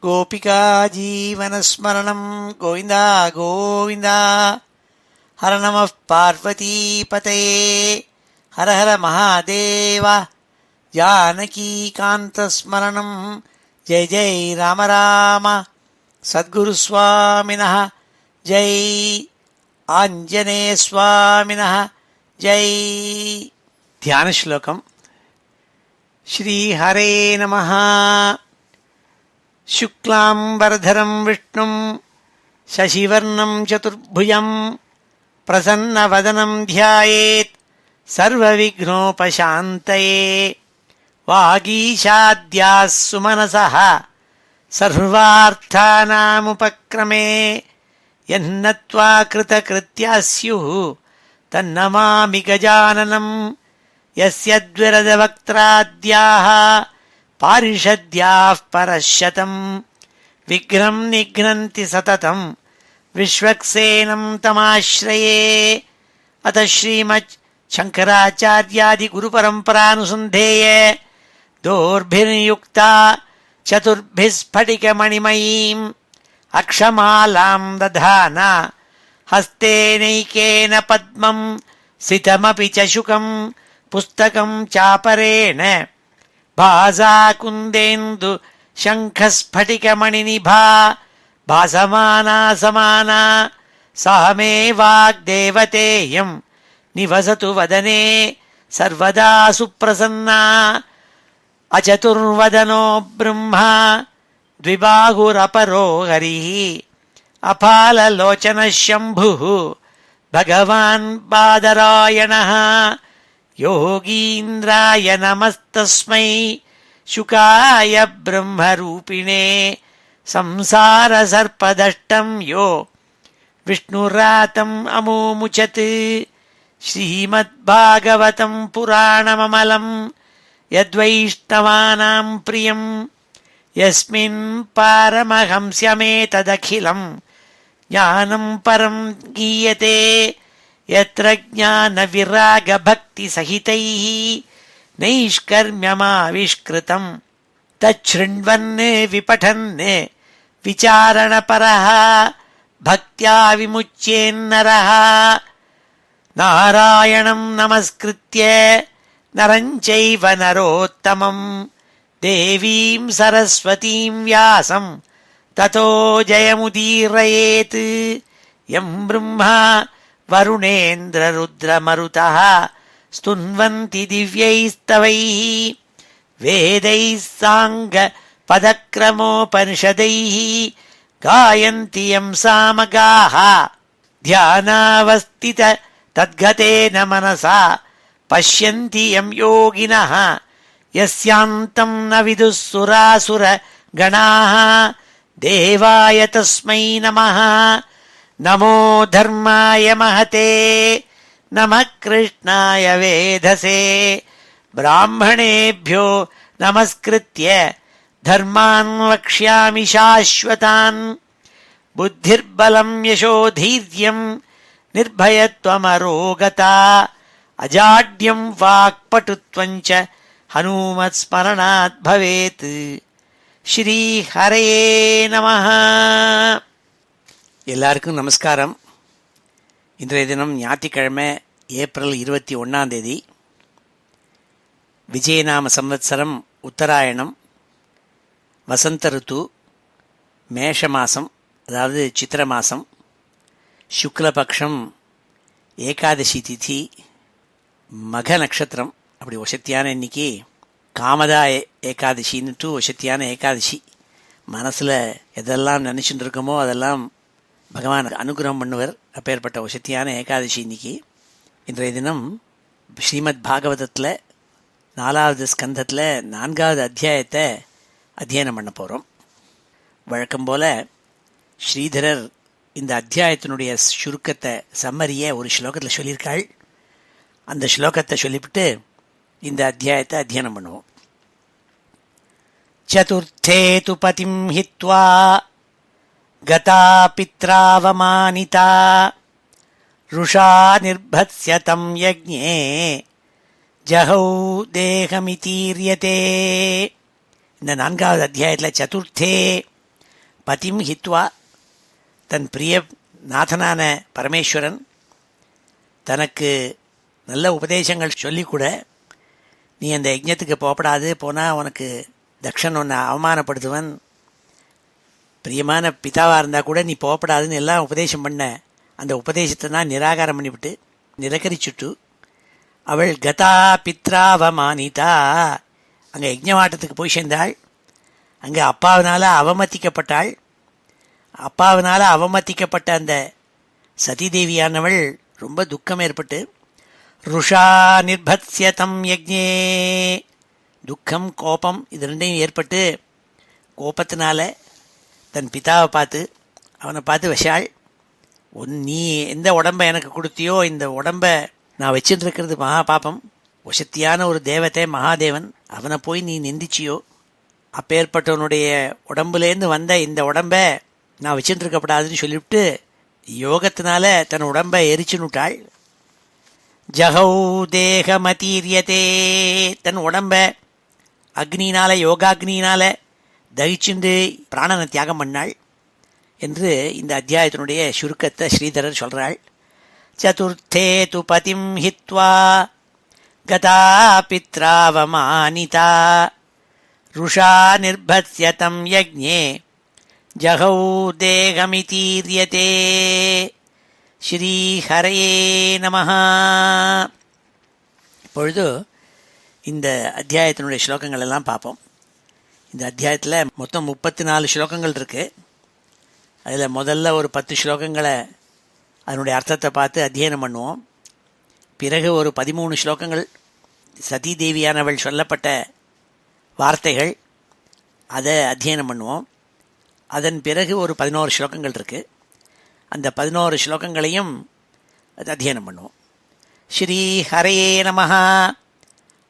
गोपिका जीवनस्मरणं गोविन्द गोविन्द। हर नमः पार्वतीपतये हर हर महादेव। जानकीकान्तस्मरणं जय जय राम राम। सद्गुरुस्वामिनः जय, आञ्जनेयस्वामिनः जय। ध्यानश्लोकम्। श्रीहरे नमः। शुक्लाम्बरधरं विष्णुं शशिवर्णं चतुर्भुजं प्रसन्नवदनं ध्यायेत् सर्वविघ्नोपशान्तये। वागीशाद्याः सुमनसः सर्वार्थानामुपक्रमे यन्नत्वा कृतकृत्याः स्युः तन्नमामि गजाननं। यस्य द्विरदवक्त्राद्याः पारिषद्याः परशतं विघ्नं निघ्नन्ति सततं विश्वक्सेनं तमाश्रये। अतः श्रीमत् शंकराचार्यादि गुरुपरम्परानुसन्धेय दोर्भिर्युक्ता चतुर्भिः स्फटिकमणिमयीम् अक्षमालां दधाना हस्तेनैकेन पद्मं सितमपि च शुकं पुस्तकं चापरेण भासाकुन्देन्दु शङ्खस्फटिकमणिनिभा भासमाना समाना सा मे वाग्देवतेयं निवसतु वदने सर्वदा सुप्रसन्ना। अचतुर्वदनो ब्रह्मा द्विबाहुरपरो हरिः अपाललोचनः शम्भुः भगवान् बादरायणः। योगीन्द्राय नमस्तस्मै शुकाय ब्रह्मरूपिणे संसारसर्पदष्टं यो विष्णुरातम् अमुमुचत्। श्रीमद्भागवतं पुराणममलं यद्वैष्णवानां प्रियं यस्मिन् पारमहंस्यमेतदखिलं ज्ञानं परं गीयते। यत्र ज्ञानविरागभक्तिसहितैः नैष्कर्म्यमाविष्कृतं तच्छृण्वन् विपठन् विचारणपरः भक्त्या विमुच्येन्नरः। नारायणं नमस्कृत्य नरं चैव नरोत्तमं देवीं सरस्वतीं व्यासं ततो जयमुदीरयेत्। यं ब्रह्मा वरुणेन्द्ररुद्रमरुतः स्तुन्वन्ति दिव्यैस्तवैः वेदैः साङ्गपदक्रमोपनिषदैः गायन्ति यं सामगाः। ध्यानावस्थित तद्गतेन मनसा पश्यन्ति यं योगिनः यस्यान्तं न विदुः सुरासुरगणाः। देवाय तस्मै नमः। नमो धर्माय महते नमः कृष्णाय वेधसे। ब्राह्मणेभ्यो नमस्कृत्य धर्मान् वक्ष्यामि शाश्वतान्। बुद्धिर्बलं यशोधैर्यं निर्भयत्वमरोगता अजाड्यं वाक्पटुत्वं च हनुमत्स्मरणात् भवेत्। श्रीहरये नमः। எல்லாருக்கும் நமஸ்காரம். இன்றைய தினம் ஞாயிற்றுக்கிழமை ஏப்ரல் 21 விஜயநாம சம்வத்சரம் உத்தராயணம் வசந்த ருத்து மேஷ மாதம், அதாவது சித்திர மாதம், சுக்லபக்ஷம், ஏகாதசி திதி, மக நட்சத்திரம். அப்படி வசத்தியான இன்னைக்கு காமதா ஏகாதசின்னுட்டு வசத்தியான ஏகாதசி. மனசில் எதெல்லாம் நினச்சிட்டு இருக்கோமோ அதெல்லாம் பகவான் அனுகிரகம் பண்ணுவர். அப்பேற்பட்ட வசத்தியான ஏகாதசி இன்னைக்கு. இன்றைய தினம் ஸ்ரீமத் பாகவதத்தில் 4வது ஸ்கந்தத்தில் 4வது அத்தியாயத்தை அத்தியனம் பண்ண போகிறோம். வழக்கம் போல் ஸ்ரீதரர் இந்த அத்தியாயத்தினுடைய சுருக்கத்தை, சம்மரியை ஒரு ஸ்லோகத்தில் சொல்லியிருக்காள். அந்த ஸ்லோகத்தை சொல்லிவிட்டு இந்த அத்தியாயத்தை அத்தியனம் பண்ணுவோம். சதுர்த்தே து பதிம் ஹித்வா கதா பித்ராவமானிதா ருஷா நிர்பத்ஸ்யதம் யஜ்ஞே ஜஹௌ தேகமிதீரியதே. இந்த 4வது அத்தியாயத்தில் சதுர்த்தே பதிம் ஹித்வா, தன் பிரிய நாதனான பரமேஸ்வரன் தனக்கு நல்ல உபதேசங்கள் சொல்லிக்கூட நீ அந்த யஜ்ஞத்துக்கு போகப்படாது, போனால் உனக்கு தக்ஷன் உன்னை அவமானப்படுத்துவன், பிரியமான பிதாவாக இருந்தால் கூட நீ போகப்படாதுன்னு எல்லாம் உபதேசம் பண்ண அந்த உபதேசத்தை தான் நிராகாரம் பண்ணிவிட்டு நிராகரிச்சுட்டு அவள் கதா பித்ராவமானிதா அங்கே யஜ்ஞவாட்டத்துக்கு போய் சேர்ந்தாள். அங்கே அப்பாவினால் அவமதிக்கப்பட்டாள். அப்பாவினால் அவமதிக்கப்பட்ட அந்த சதிதேவியானவள் ரொம்ப துக்கம் ஏற்பட்டு ருஷா நிர்பத்யதம் யஜ்ஞே, துக்கம் கோபம் இது ரெண்டையும் ஏற்பட்டு கோபத்தினால தன் பிதாவை பார்த்து அவனை பார்த்து விஷாள், நீ எந்த உடம்பை எனக்கு கொடுத்தியோ இந்த உடம்பை நான் வச்சுட்டு இருக்கிறது மகா பாப்பம், வசத்தியான ஒரு தேவத்தை மகாதேவன், அவனை போய் நீ நிந்திச்சியோ, அப்பேற்பட்டவனுடைய உடம்புலேருந்து வந்த இந்த உடம்பை நான் வச்சுட்டு இருக்கப்படாதுன்னு சொல்லிவிட்டு யோகத்தினால தன் உடம்பை எரிச்சுனுட்டாள். ஜஹௌ தேகமதீரியதே, தன் உடம்ப அக்னியினால யோகாக்னியினால தகிச்சுண்டு பிராணனை தியாகம் பண்ணாள் என்று இந்த அத்தியாயத்தினுடைய சுருக்கத்தை ஸ்ரீதரர் சொல்றாள். சதுர்த்தே து பதிம் ஹித்வா கதா பித்ராவமானிதா ருஷா நிர்பத்யதம் யஜ்ஞே ஜஹௌ தேகமிதீரியதே. ஸ்ரீஹரயே நமஹ. இப்பொழுது இந்த அத்தியாயத்தினுடைய ஸ்லோகங்கள் எல்லாம் பார்ப்போம். இந்த அத்தியாயத்தில் மொத்தம் 34 ஸ்லோகங்கள் இருக்கு. அதில் முதல்ல ஒரு 10 ஸ்லோகங்களை அதனுடைய அர்த்தத்தை பார்த்து அத்தியனம் பண்ணுவோம். பிறகு ஒரு 13 ஸ்லோகங்கள் சதீதேவியானவள் சொல்லப்பட்ட வார்த்தைகள், அதை அத்தியனம் பண்ணுவோம். அதன் பிறகு ஒரு 11 ஸ்லோகங்கள் இருக்குது. அந்த 11 ஸ்லோகங்களையும் அத்தியனம் பண்ணுவோம். ஸ்ரீ ஹரயே நமஹ.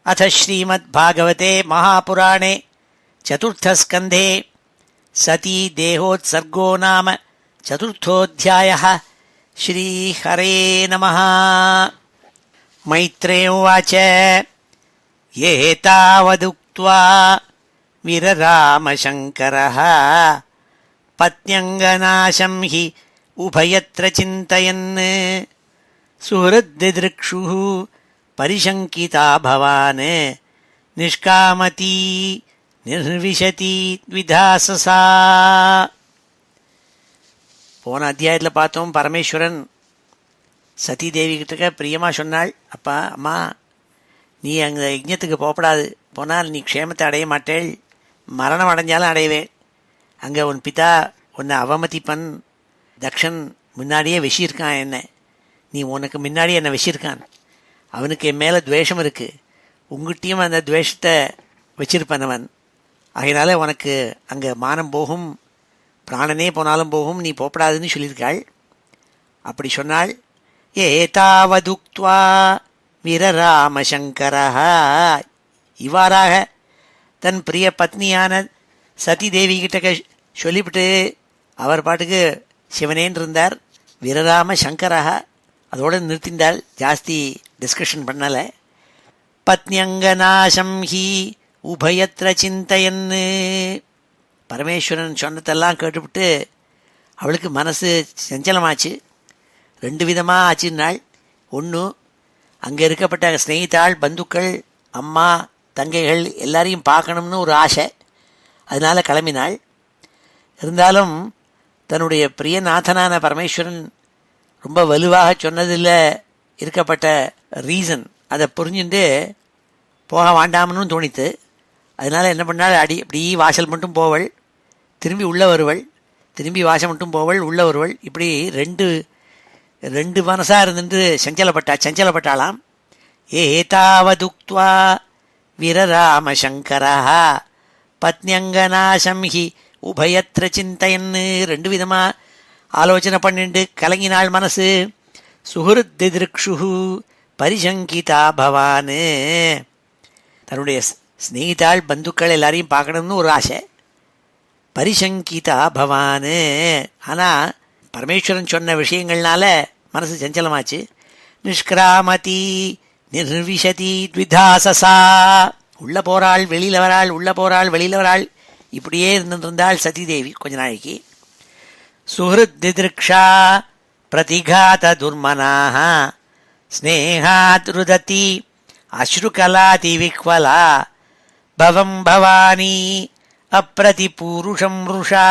அத ஸ்ரீமத் பாகவதே மகாபுராணே சதுர்த்தஸ்கந்தே சதி தேகோத்சர்கோ நாம சதுர்த்தோऽध्यायः. ஸ்ரீ ஹரயே நமஹ. மைத்ரேய உவாச்ச ஏதாவதுக்த்வா விரராமசங்கரः பத்யங்கநாசம் ஹி உபயத்ர சிந்தயன் சுஹൃദ്ദിദൃக்ஷுः பரிசங்கிதா பவான் நிஷ்காமதி நிர்விஷதி த்விதாசசா. போன அத்தியாயத்தில் பார்த்தோம், பரமேஸ்வரன் சதீதேவி கிட்ட பிரியமாக சொன்னாள், அப்பா அம்மா நீ அங்கே யஜ்ஞத்துக்கு போகப்படாது, போனால் நீ க்ஷேமத்தை அடைய மாட்டேள், மரணம் அடைஞ்சாலும் அடையவே, அங்கே உன் பிதா உன்னை அவமதிப்பன், தக்ஷன் முன்னாடியே விஷிருக்கான் என்ன, நீ உனக்கு முன்னாடியே என்னை விஷிருக்கான், அவனுக்கு என் மேலே துவேஷம் இருக்குது, உங்ககிட்டையும் அந்த துவேஷத்தை வச்சிருப்பனவன், அதனால உனக்கு அங்கே மானம் போகும், பிராணனே போனாலும் போகும், நீ போகப்படாதுன்னு சொல்லியிருக்காள். அப்படி சொன்னாள். ஏதாவதுக்த்வா வீரராமசங்கரஹ, இவ்வாறாக தன் பிரிய பத்னியான சதிதேவி கிட்ட சொல்லிவிட்டு அவர் பாட்டுக்கு சிவனேன்னு இருந்தார். வீரராம சங்கரஹ அதோடு நிறுத்திந்தாள், ஜாஸ்தி டிஸ்கஷன் பண்ணலை. பத்னியங்கநாசம் ஹி உபயத்ர சிந்தையன்னு, பரமேஸ்வரன் சொன்னதெல்லாம் கேட்டுவிட்டு அவளுக்கு மனசு சஞ்சலமாச்சு. 2 விதமாக ஆச்சுன்னாள். ஒன்று, அங்கே இருக்கப்பட்ட ஸ்நேகிதாள், பந்துக்கள், அம்மா, தங்கைகள் எல்லாரையும் பார்க்கணும்னு ஒரு ஆசை, அதனால் கிளம்பினாள். இருந்தாலும் தன்னுடைய பிரியநாதனான பரமேஸ்வரன் ரொம்ப வலுவாக சொன்னதில் இருக்கப்பட்ட ரீசன் அதை புரிஞ்சுட்டு போக வேண்டாம்னு தோணித்து. அதனால் என்ன பண்ணாள், அப்படி வாசல் மட்டும் போவள், திரும்பி உள்ளே வருவள், திரும்பி வாசல் மட்டும் போவள், உள்ளே வருவள், இப்படி ரெண்டு மனசாக இருந்துட்டு சஞ்சலப்பட்டாளாம். ஏதாவதுக்த்வா வீரராமசங்கரஹ பத்னியங்கநாசம் ஹி உபயத்ர சிந்தையன்னு, 2 விதமாக ஆலோசனை பண்ணிட்டு கலங்கினாள் மனசு. சுஹൃദ്ദിദൃக்ஷுः பரிசங்கிதா பவான், தன்னுடைய ஸ்நேகிதாள், பந்துக்கள் எல்லாரையும் பார்க்கணும்னு ஒரு ஆசை. பரிசங்கிதா பவான், ஆனால் பரமேஸ்வரன் சொன்ன விஷயங்கள்னால மனசு சஞ்சலமாச்சு. நிஷ்கிராமதி நிர்விஷதி த்விதாசசா, உள்ளே போகிறாள் வெளியில் வராள், உள்ளே போகிறாள் வெளியில் வராள், இப்படியே இருந்துருந்தாள் சதிதேவி கொஞ்ச நாளைக்கு. சுஹ்ருத்திதிருக்ஷா பிரதிகாத துர்மனாஹ ஸ்நேகாத் ருததி அஸ்ருகலாதி விஹ்வலா பவம் பவானி அப்ரதிபூருஷம் ருஷா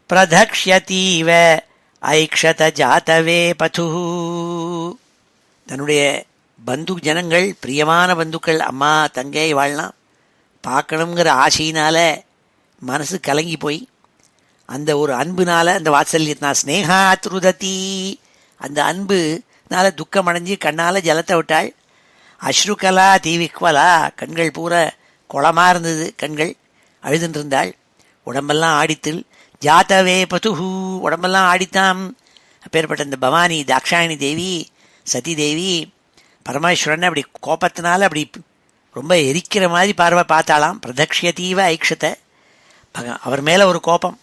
பிரதக்ஷ்யதீவ ஐக்ஷத ஜாதவே பது. தன்னுடைய பந்து ஜனங்கள், பிரியமான பந்துக்கள், அம்மா தங்கை வாழலாம் பார்க்கணுங்கிற ஆசையினால மனசு கலங்கி போய் அந்த ஒரு அன்புனால, அந்த வாத்சல்யத்தினால், ஸ்னேகாத் ருததி, அந்த அன்புனால துக்கம் அடைஞ்சு கண்ணால் ஜலத்தை விட்டாள். அஸ்ருகலா தீவிக்வலா, கண்கள் பூரா குளமாக இருந்தது, கண்கள் அழுதுன்னு இருந்தாள். உடம்பெல்லாம் ஆடித்தில். ஜாத்தவே பதுஹூ, உடம்பெல்லாம் ஆடித்தாம். அப்பேற்பட்ட இந்த பவானி தாக்ஷாயணி தேவி, சதி தேவி பரமேஸ்வரன் அப்படி கோபத்தினால அப்படி ரொம்ப எரிக்கிற மாதிரி பார்வை பார்த்தாலாம். பிரதக்ஷியதீவ ஐக்ஷத்தை, அவர் மேலே ஒரு கோபம்.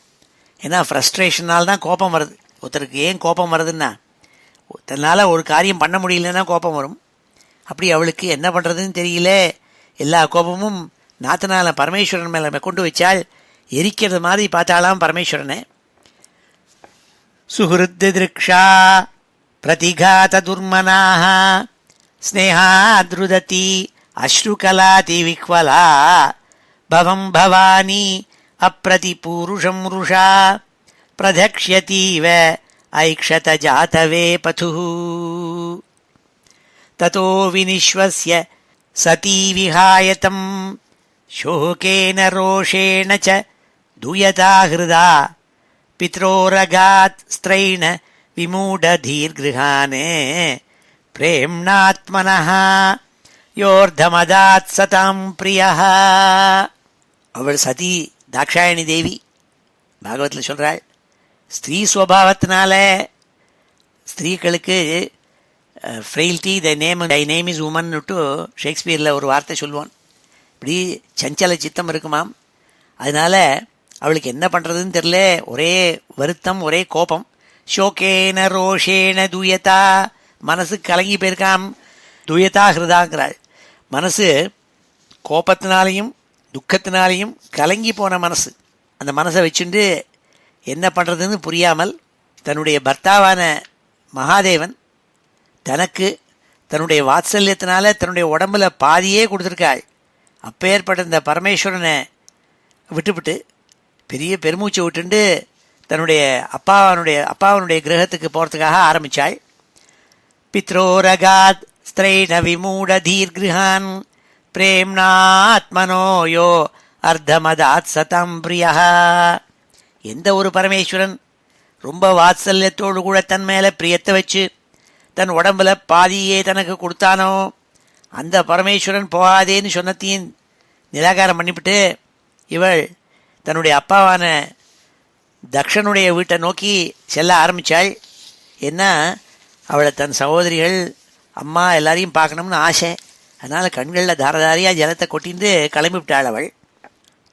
ஏன்னா ஃப்ரஸ்ட்ரேஷனால் தான் கோபம் வருது. ஒருத்தருக்கு ஏன் கோபம் வருதுன்னா, தன்னால் ஒரு காரியம் பண்ண முடியலன்னா கோபம் வரும். அப்படி அவளுக்கு என்ன பண்ணுறதுன்னு தெரியல, எல்லா கோபமும் நாத்தனால பரமேஸ்வரன் மேலே கொண்டு வச்சாள். எரிக்கிறது மாதிரி பார்த்தாலாம் பரமேஸ்வரனை. சுஹ்ருத்திதிருக்ஷா பிரதிகாத துர்மனாஹ ஸ்னேகாத்ருததி அஸ்ருகலாதி விஹ்வலா பவம் பவானி அப்ரதிபூருஷம் ருஷா பிரதக்ஷ்யதீவ ஐக்ஷத ஜாதவே பது. ததோ விநிஸ்வஸ்ய சதீ விஹாயதம் சோகேன ரோஷேண ச துயதா ஹிருதா பித்ரோரகாத் ஸ்த்ரைண விமூடதீர்கிருஹானே பிரேம்ணாத்மனஹ யோர்தமதாத் சதாம் பிரியஹ. அவள் சதி தாக்ஷாயணி தேவி பாகவத்தில் சொல்கிறாள், ஸ்திரீ ஸ்வபாவத்தினால ஸ்திரீகளுக்கு ஃப்ரெயில்டி தை நேம் இஸ் உமன்னுட்டு ஷேக்ஸ்பியரில் ஒரு வார்த்தை சொல்லுவான். இப்படி சஞ்சல சித்தம் இருக்குமாம். அதனால அவளுக்கு என்ன பண்ணுறதுன்னு தெரில, ஒரே வருத்தம், ஒரே கோபம். ஷோகேன ரோஷேன துயதா, மனசு கலங்கி போயிருக்காம். துயதா ஹிருதாங்கிறாள். மனசு கோபத்தினாலையும் துக்கத்தினாலையும் கலங்கி போன மனசு. அந்த மனசை வச்சுட்டு என்ன பண்ணுறதுன்னு புரியாமல் தன்னுடைய பர்த்தாவான மகாதேவன் தனக்கு தன்னுடைய வாத்சல்யத்தினால தன்னுடைய உடம்புல பாதியே கொடுத்துருக்காள். அப்பேற்பட்ட இந்த பரமேஸ்வரனை விட்டுவிட்டு பெரிய பெருமூச்சை விட்டுண்டு தன்னுடைய அப்பாவனுடைய கிரகத்துக்கு போகிறதுக்காக ஆரம்பித்தாள். பித்ரோரகாத் ஸ்திரைண விமூட தீர்கிருஹான் பிரேம்ணாத்மனோயோ அர்த்தமதாத் சதம் பிரியா. எந்த ஒரு பரமேஸ்வரன் ரொம்ப வாத்சல்யத்தோடு கூட தன் மேலே பிரியத்தை வச்சு தன் உடம்புல பாதியே தனக்கு கொடுத்தானோ, அந்த பரமேஸ்வரன் போகாதேன்னு சொன்னத்தையும் நிராகாரம் பண்ணிவிட்டு இவள் தன்னுடைய அப்பாவான தக்ஷனுடைய வீட்டை நோக்கி செல்ல ஆரம்பித்தாள். ஏன்னா அவளை தன் சகோதரிகள் அம்மா எல்லாரையும் பார்க்கணும்னு ஆசை. அதனால் கண்களில் தாரதாரியாக ஜலத்தை கொட்டிந்து கிளம்பிவிட்டாள் அவள்.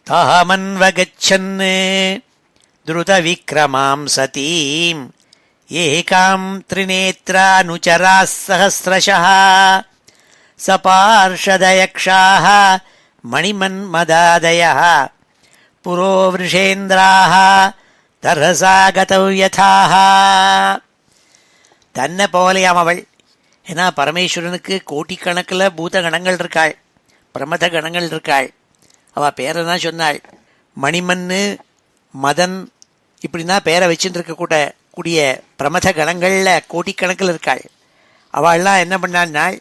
தாமன்வகச்சன்னு துருத விக்ரமாம் சதீம் ஏகாம் திரிநேத்ரானுச்சரா சஹஸ்ரஷः சபார்ஷதயக்ஷாः மணிமன்மதாதயः புரோவிருஷேந்திராः தரசா கதவ்யதாः. தன்னை போகலையாம் அவள். ஏன்னா பரமேஸ்வரனுக்கு கோட்டிக்கணக்கில் பூத கணங்கள் இருக்காள், பிரமத கணங்கள் இருக்காள். அவள் பேரை தான் சொன்னாள். மணிமன்னு மதன் இப்படின்னா பேரை வச்சுட்டு இருக்கக்கூடிய பிரமத கணங்களில் கோட்டிக்கணக்கில் இருக்காள். அவள்லாம் என்ன பண்ணாள்,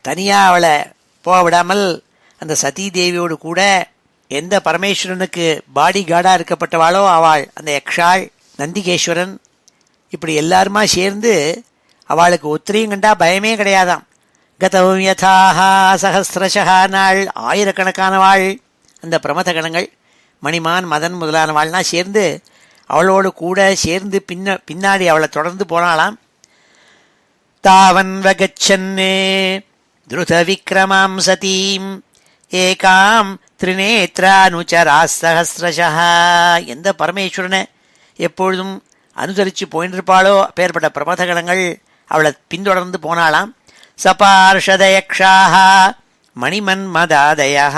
தனியாக அவளை போக விடாமல் அந்த சதீ தேவியோடு கூட எந்த பரமேஸ்வரனுக்கு பாடி கார்டாக இருக்கப்பட்டவாளோ அவள், அந்த யக்ஷாள், நந்திகேஸ்வரன், இப்படி எல்லாருமா சேர்ந்து அவளுக்கு ஒத்திரையும் கண்டா பயமே கிடையாதாம். கதவும் யதாஹா சஹஸ்ரஷா நாள், ஆயிரக்கணக்கானவாள் அந்த பிரமத கணங்கள், மணிமான் மதன் முதலானவாள்னா சேர்ந்து அவளோடு கூட சேர்ந்து பின்னாடி அவளை தொடர்ந்து போனாலாம். தாவன் வகச்சன்னே துருத விக்ரமாம் சதீம் ஏகாம் திரிநேத்ரானுச்சரா சஹஸ்ரஷா. எந்த பரமேஸ்வரனை எப்பொழுதும் அனுசரித்து போயின்றிருப்பாளோ அப்பேற்பட்ட பிரமதகணங்கள் அவளை பின்தொடர்ந்து போனாலாம். சபார்ஷதயக்ஷாः மணிமன்மதாதயः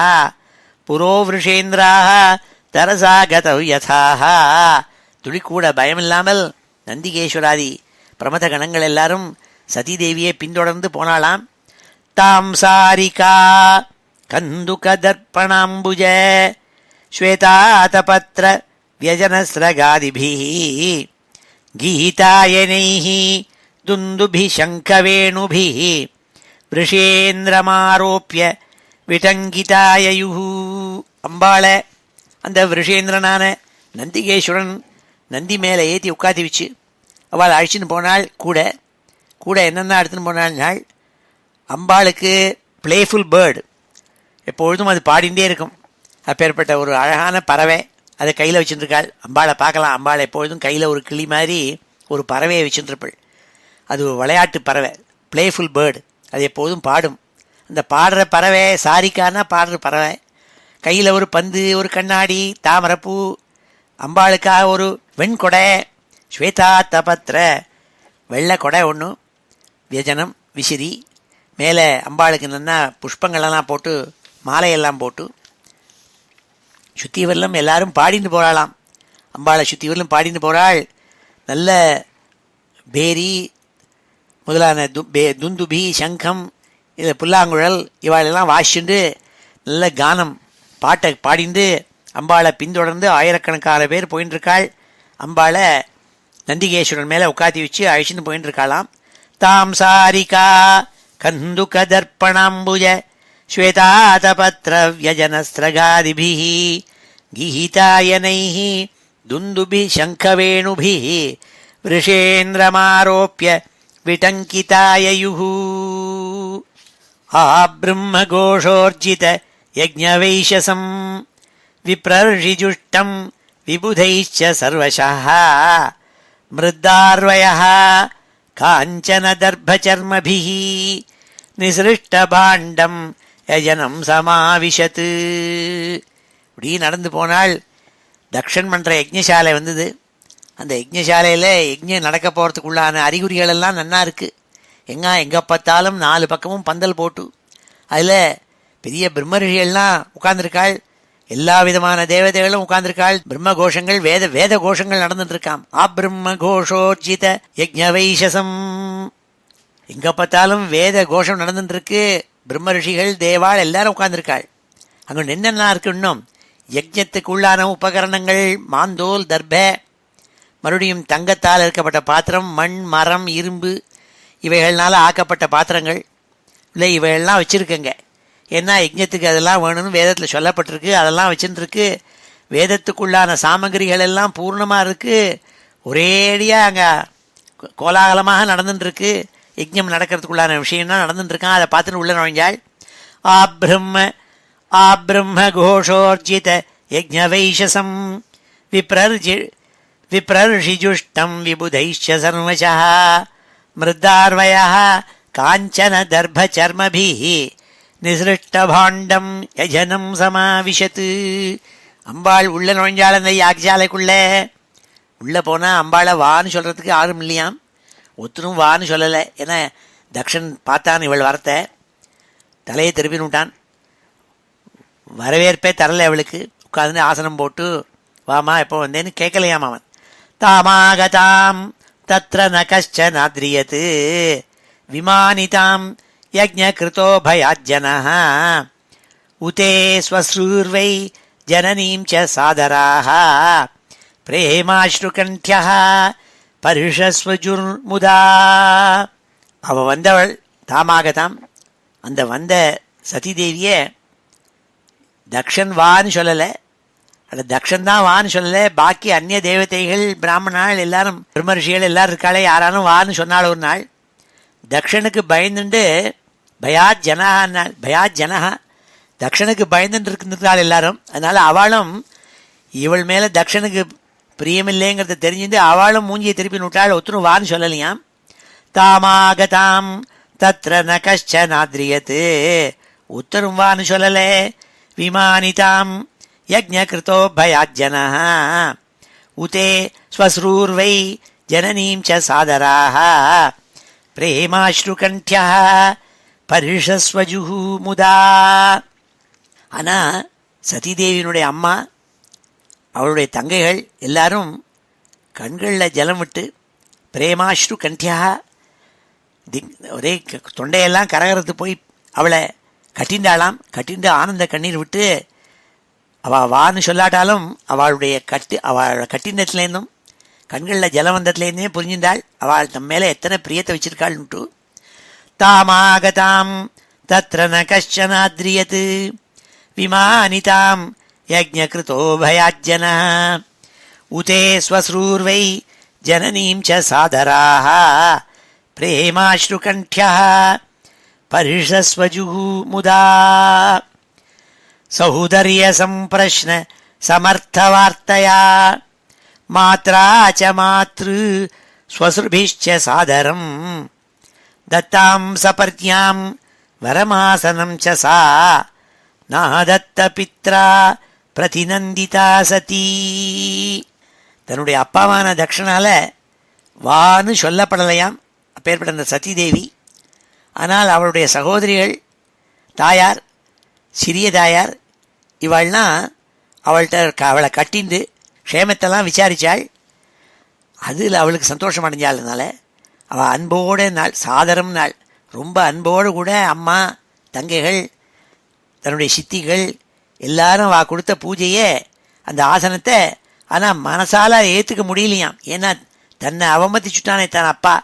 புரோவிருஷேந்திராः தரசா கதவ்யதாः துளிக்கூட பயமில்லாமல் நந்திகேஸ்வராதி பிரமத கணங்கள் எல்லாரும் சதீதேவியை பின்தொடர்ந்து போனாளாம். தாம் சாரிகா கந்துக தர்ப்பணாம்புஜ ஸ்வேதாதபத்ர வியஜனஸ்ரகாதிபிஹி கீதாயனைஹி துந்துபி சங்கவேணுபிஹி விருஷேந்திரமாரோப்பிய விடங்கிதாயயுஹு. அம்பாளை அந்த விருஷேந்திரனான நந்திகேஸ்வரன் நந்தி மேலே ஏற்றி உட்காத்தி வச்சு அவள் அழிச்சின்னு போனாள். கூட கூட என்னென்ன எடுத்துன்னு போனாள், அம்பாளுக்கு பிளேஃபுல் பேர்டு, எப்பொழுதும் அது பாடிண்டே இருக்கும். அப்பேற்பட்ட ஒரு அழகான பறவை அதை கையில் வச்சுருக்காள். அம்பாளை பார்க்கலாம், அம்பாளை எப்பொழுதும் கையில் ஒரு கிளி மாதிரி ஒரு பறவையை வச்சுருப்பாள். அது ஒரு விளையாட்டு பறவை, பிளேஃபுல் பேர்டு, அது எப்போதும் பாடும். அந்த பாடுற பறவை சாரிக்கானா பாடுற பறவை, கையில் ஒரு பந்து, ஒரு கண்ணாடி, தாமரைப்பூ, அம்பாளுக்காக ஒரு வெண்கொடை, ஸ்வேதா தபத்திர வெள்ளை கொடை ஒன்று, வியஜனம் விசிறி, மேலே அம்பாளுக்கு நல்லா புஷ்பங்களெல்லாம் போட்டு மாலையெல்லாம் போட்டு சுத்திவரிலும் எல்லாரும் பாடிட்டு போகிறாளாம். அம்பாளை சுத்திவரிலும் பாடிட்டு போகிறாள். நல்ல பேரி முதலான துந்துபி சங்கம் இது புல்லாங்குழல் இவாளெல்லாம் வாசிச்சுண்டு நல்ல கானம் பாட்டை பாடிண்டு அம்பாளை பின்தொடர்ந்து ஆயிரக்கணக்கான பேர் போயின்னு இருக்காள். அம்பாளை நந்திகேஸ்வரன் மேலே உட்காத்தி வச்சு அழிச்சுன்னு போயின்னு இருக்காளாம். தாம் சாரிகா கந்துக தர்ப்பணாம்புஜ ஸ்வேதாதபத்ர வியஜனஸ்ரகாதிபிஹி கீதாயனைஹி துந்துபி சங்கவேணுபிஹி விருஷேந்திரமாரோப்பிய விடங்கிதாயயுஹு ஆப்ரம்மகோஷோர்ஜித யஜ்ஞவைஷசம் விப்ரர்ஷிஜுஷ்டம் விபுதைச்ச சர்வசஹ மிருத்தார்வயஹ காஞ்சன தர்பச்சர்மபிஹி நிசிருஷ்டபாண்டம் யஜனம் சமாவிஷத்து. இப்படி நடந்து போனால் தக்ஷன் பண்ணுற யஜ்ஞசாலை வந்தது. அந்த யஜ்ஞசாலையில் யஜ்ஞம் நடக்க போகிறதுக்குள்ளான அறிகுறிகள் எல்லாம் நன்னா இருக்குது. எங்கே பார்த்தாலும் 4 பக்கமும் பந்தல் போட்டு அதில் பெரிய பிரம்மரிஷிகள்லாம் உட்கார்ந்துருக்காள். எல்லா விதமான தேவதைகளும் உட்கார்ந்துருக்காள். பிரம்ம கோஷங்கள் வேத கோஷங்கள் நடந்துட்டு இருக்காம். ஆப்ரம்ம கோஷோர்ஜித யஜ்ஞவைஷசம், எங்கே பார்த்தாலும் வேத கோஷம் நடந்துட்டு இருக்கு. பிரம்ம ரிஷிகள் தேவாள் எல்லாரும் உட்கார்ந்துருக்காள். அங்கே என்னென்ன இருக்கு, இன்னும் யஜ்ஞத்துக்கு உள்ளான உபகரணங்கள் மாந்தோல் தர்ப, மறுபடியும் தங்கத்தால் இருக்கப்பட்ட பாத்திரம், மண் மரம் இரும்பு இவைகள்னால ஆக்கப்பட்ட பாத்திரங்கள் இல்லை இவைகள்லாம் வச்சுருக்கங்க. ஏன்னா யஜ்ஞத்துக்கு அதெல்லாம் வேணும்னு வேதத்தில் சொல்லப்பட்டிருக்கு. அதெல்லாம் வச்சுருக்கு. வேதத்துக்குள்ளான சாமகிரிகள் எல்லாம் பூர்ணமாக இருக்குது. ஒரேடியாக அங்கே கோலாகலமாக நடந்துட்டுருக்கு. யஜ்ஞம் நடக்கிறதுக்குள்ளான விஷயம்லாம் நடந்துட்டுருக்கான். அதை பார்த்துட்டு உள்ள நுழைஞ்சாள். ஆப்ரம்ம கோஷோர்ஜித யஜ்ஞவைஷசம் விப்ரர்ஷிஜுஷ்டம் விபுதைச்ச சர்வசஹ மிருத்தார்வயஹ காஞ்சன தர்பச்சர்மபிஹி நிசிருஷ்டபாண்டம் யஜனம் சமாவிஷத்து. அம்பாள் உள்ள நுழைஞ்சாள். அந்த யாக்ஞாலைக்குள்ளே உள்ளே போனால் அம்பாளை வான்னு சொல்கிறதுக்கு யாரும் இல்லையாம். ஒருத்தரும் வான்னு சொல்லலை. ஏன்னா தக்ஷன் பார்த்தான் இவள் வரத்தை, தலையை திருப்பின்னு விட்டான். வரவேற்பே தரலை அவளுக்கு. உட்காந்து ஆசனம் போட்டு வாமா எப்போ வந்தேன்னு கேட்கலையாம் அவன். தாமாகதாம் தத்ர ந கஷ்சன் ஆத்ரியத் விமானிதாம் யஜ்ஞகிருதோ பயாஜ்ஜனஹ உதே ஸ்வஸ்ரூர்வை ஜனனீம் ச சாதராஹ பிரேமாஸ்ருகண்ட்யஹ பரிஷஸ்வஜுர்முதா. அவ வந்தவள் தாமாகதாம். அந்த வந்த சதிதேவியை தக்ஷன் வான்னு சொல்லலை. அந்த தக்ஷன் தான் வான்னு சொல்லலை. பாக்கி அந்நிய தேவதைகள் பிராமணாள் எல்லாரும் பிரம்மர்ஷிகள் எல்லாரும் இருக்காளே, யாராலும் வான்னு சொன்னாள். ஒரு நாள் தக்ஷனுக்கு பயந்துண்டு பயாத் ஜனஹா தக்ஷனுக்கு பயந்துட்டு இருக்கின்றாள் எல்லாரும். அதனால அவளும் இவள் மேலே தக்ஷனுக்கு பிரியமில்லைங்கிறத தெரிஞ்சுட்டு அவளும் மூஞ்சியை திருப்பி விட்டாள். ஒருத்தரும் வான்னு சொல்லலையாம். தாமாகதாம் தத்ர ந கஷ்சன் ஆத்ரியத், உத்தரும் வான்னு சொல்லலை. விமானிதாம் யஜ்ஞகிருதோ பயாஜ்ஜனஹ உதே ஸ்வஸ்ரூர்வை ஜனனீம் ச சாதராஹ பிரேமாஸ்ருகண்ட்யஹ பரிஷஸ்வஜுஹு முதா. ஆனால் சதிதேவியினுடைய அம்மா, அவளுடைய தங்கைகள் எல்லாரும் கண்களில் ஜலம் விட்டு பிரேமாஸ்ரு கண்டியா ஒரே தொண்டையெல்லாம் கரகரத்து போய் அவளை கட்டிண்டாளாம். கட்டிண்டு ஆனந்த கண்ணீர் விட்டு அவள் வான்னு சொல்லாட்டாலும் அவளுடைய கட்டினத்துலேருந்தும் கண்களில் ஜலம் வந்ததுலேருந்தே புரிஞ்சின்றாள் அவள் தம் மேலே எத்தனை பிரியத்தை வச்சிருக்காள்னுட்டு. தாமாகதாம் தத்ர ந கஷ்டனாத்ரியத் விமானிதாம் யஜ்ஞகிருதோ பயாஜ்ஜன உதே ஸ்வஸ்ரூர்வை ஜனனீம் ச சாதராः பிரேமாஸ்ருகண்ഠ்யः பரிஷஸ்வஜுஹு முதா சௌதர்ய சம்பிரஷ்ன சமர்த்தவார்த்தயா மாத்ரா ச மாத்ரு ஸ்வஸ்ருபிஷ்ச சாதரம் தத்தாம் சபர்யாம் வரமாசனம் ச சா நாதத்த பித்ரா பிரதிநந்திதா சதி. தன்னுடைய அப்பாவான தக்ஷனால வான்னு சொல்லப்படலையாம் அப்பேற்பட்ட அந்த சதி தேவி. ஆனால் அவளுடைய சகோதரிகள் தாயார், சிறிய தாயார் இவள்லாம் அவளை கட்டிண்டு க்ஷேமத்தெல்லாம் விசாரித்தாள். அதில் அவளுக்கு சந்தோஷம் அடைஞ்சாள்னால அவள் அன்போட நாள், சாதரம் நாள், ரொம்ப அன்போடு கூட அம்மா தங்கைகள் தன்னுடைய சித்திகள் எல்லாரும் அவள் கொடுத்த பூஜையை அந்த ஆசனத்தை ஆனால் மனசால ஏற்றுக்க முடியலையாம். ஏன்னா தன்னை அவமதிச்சுட்டானே தன் அப்பா,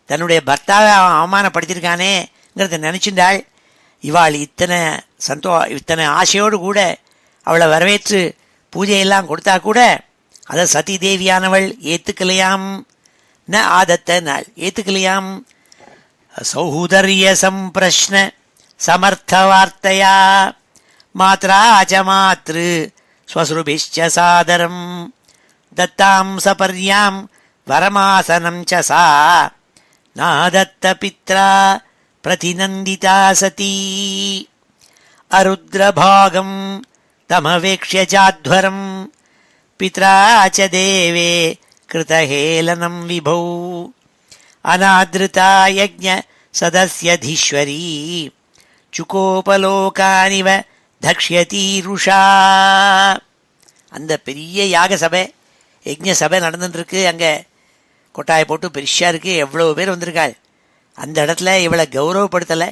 தன்னுடைய பர்த்தாவை அவன் அவமானப்படுத்தியிருக்கானேங்கிறத நினச்சிண்டாள். இவாள் இத்தனை ஆசையோடு கூட அவளை வரவேற்று பூஜையெல்லாம் கொடுத்தா கூட அதை சதி தேவியானவள் ஏற்றுக்கலையாம். ந ஆதத்த நாள் ஏற்றுக்கலையாம். சௌஹூதர்ய சம்பிரஷ்ன சமர்த்த வார்த்தையா மாத்ரா ச மாத்ரு ஸ்வஸ்ருபிஷ்ச சாதரம் தத்தாம் சபர்யாம் வரமாசனம் ச சா நாதத்த பித்ரா பிரதிநந்திதா சதி. அருத்ரபாகம் தமவேக்ஷ்ய சாத்வரம் பித்ரா ச தேவே கிருதஹேலனம் விபௌ அநாத்ருதா யஜ்ஞ சதஸ்யதீஸ்வரி சுகோபலோகானிவ தக்ஷ்யதீருஷா. அந்த பெரிய யாக சபை, யஜ்ஞ சபை நடந்துட்டுருக்கு. அங்கே கொட்டாயை போட்டு பெருசாக இருக்குது, எவ்வளோ பேர் வந்திருக்காள். அந்த இடத்துல இவளை கௌரவப்படுத்தலை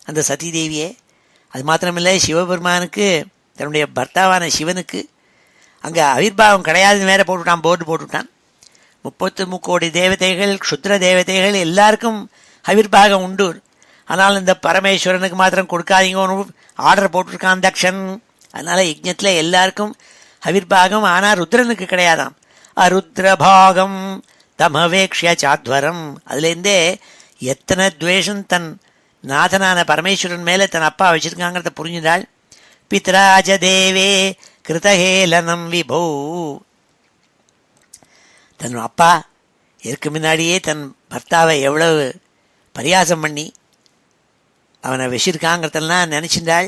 அந்த சதி தேவியே. அது மாத்திரமில்லை, சிவபெருமானுக்கு தன்னுடைய பர்த்தாவான சிவனுக்கு அங்கே அவிர்பாவம் கிடையாதுன்னு வேற போட்டுவிட்டான், போர்டு போட்டுவிட்டான். 33 கோடி தேவதைகள், க்ஷுத்ர தேவதைகள் எல்லாருக்கும் அவிர்பாகம் உண்டு. ஆனால் இந்த பரமேஸ்வரனுக்கு மாத்திரம் கொடுக்காதீங்கன்னு ஆர்டர் போட்டிருக்கான் தக்ஷன். அதனால் யஜ்ஞத்தில் எல்லாருக்கும் அவிர்பாகம், ஆனால் ருத்ரனுக்கு கிடையாதாம். அருத்ரபாகம் தமவேக்ஷ்ய சாத்வரம். அதுலேருந்தே எத்தனை துவேஷம் தன் நாதனான பரமேஸ்வரன் மேலே தன் அப்பா வச்சிருக்காங்கிறத புரிஞ்சுட்டாள். பித்ராஜ தேவே கிருதஹேலனம் விபோ. தன் அப்பா இதற்கு முன்னாடியே தன் பர்த்தாவை எவ்வளவு பரியாசம் பண்ணி அவனை வச்சிருக்காங்கிறதெல்லாம் நினச்சிருந்தாள்.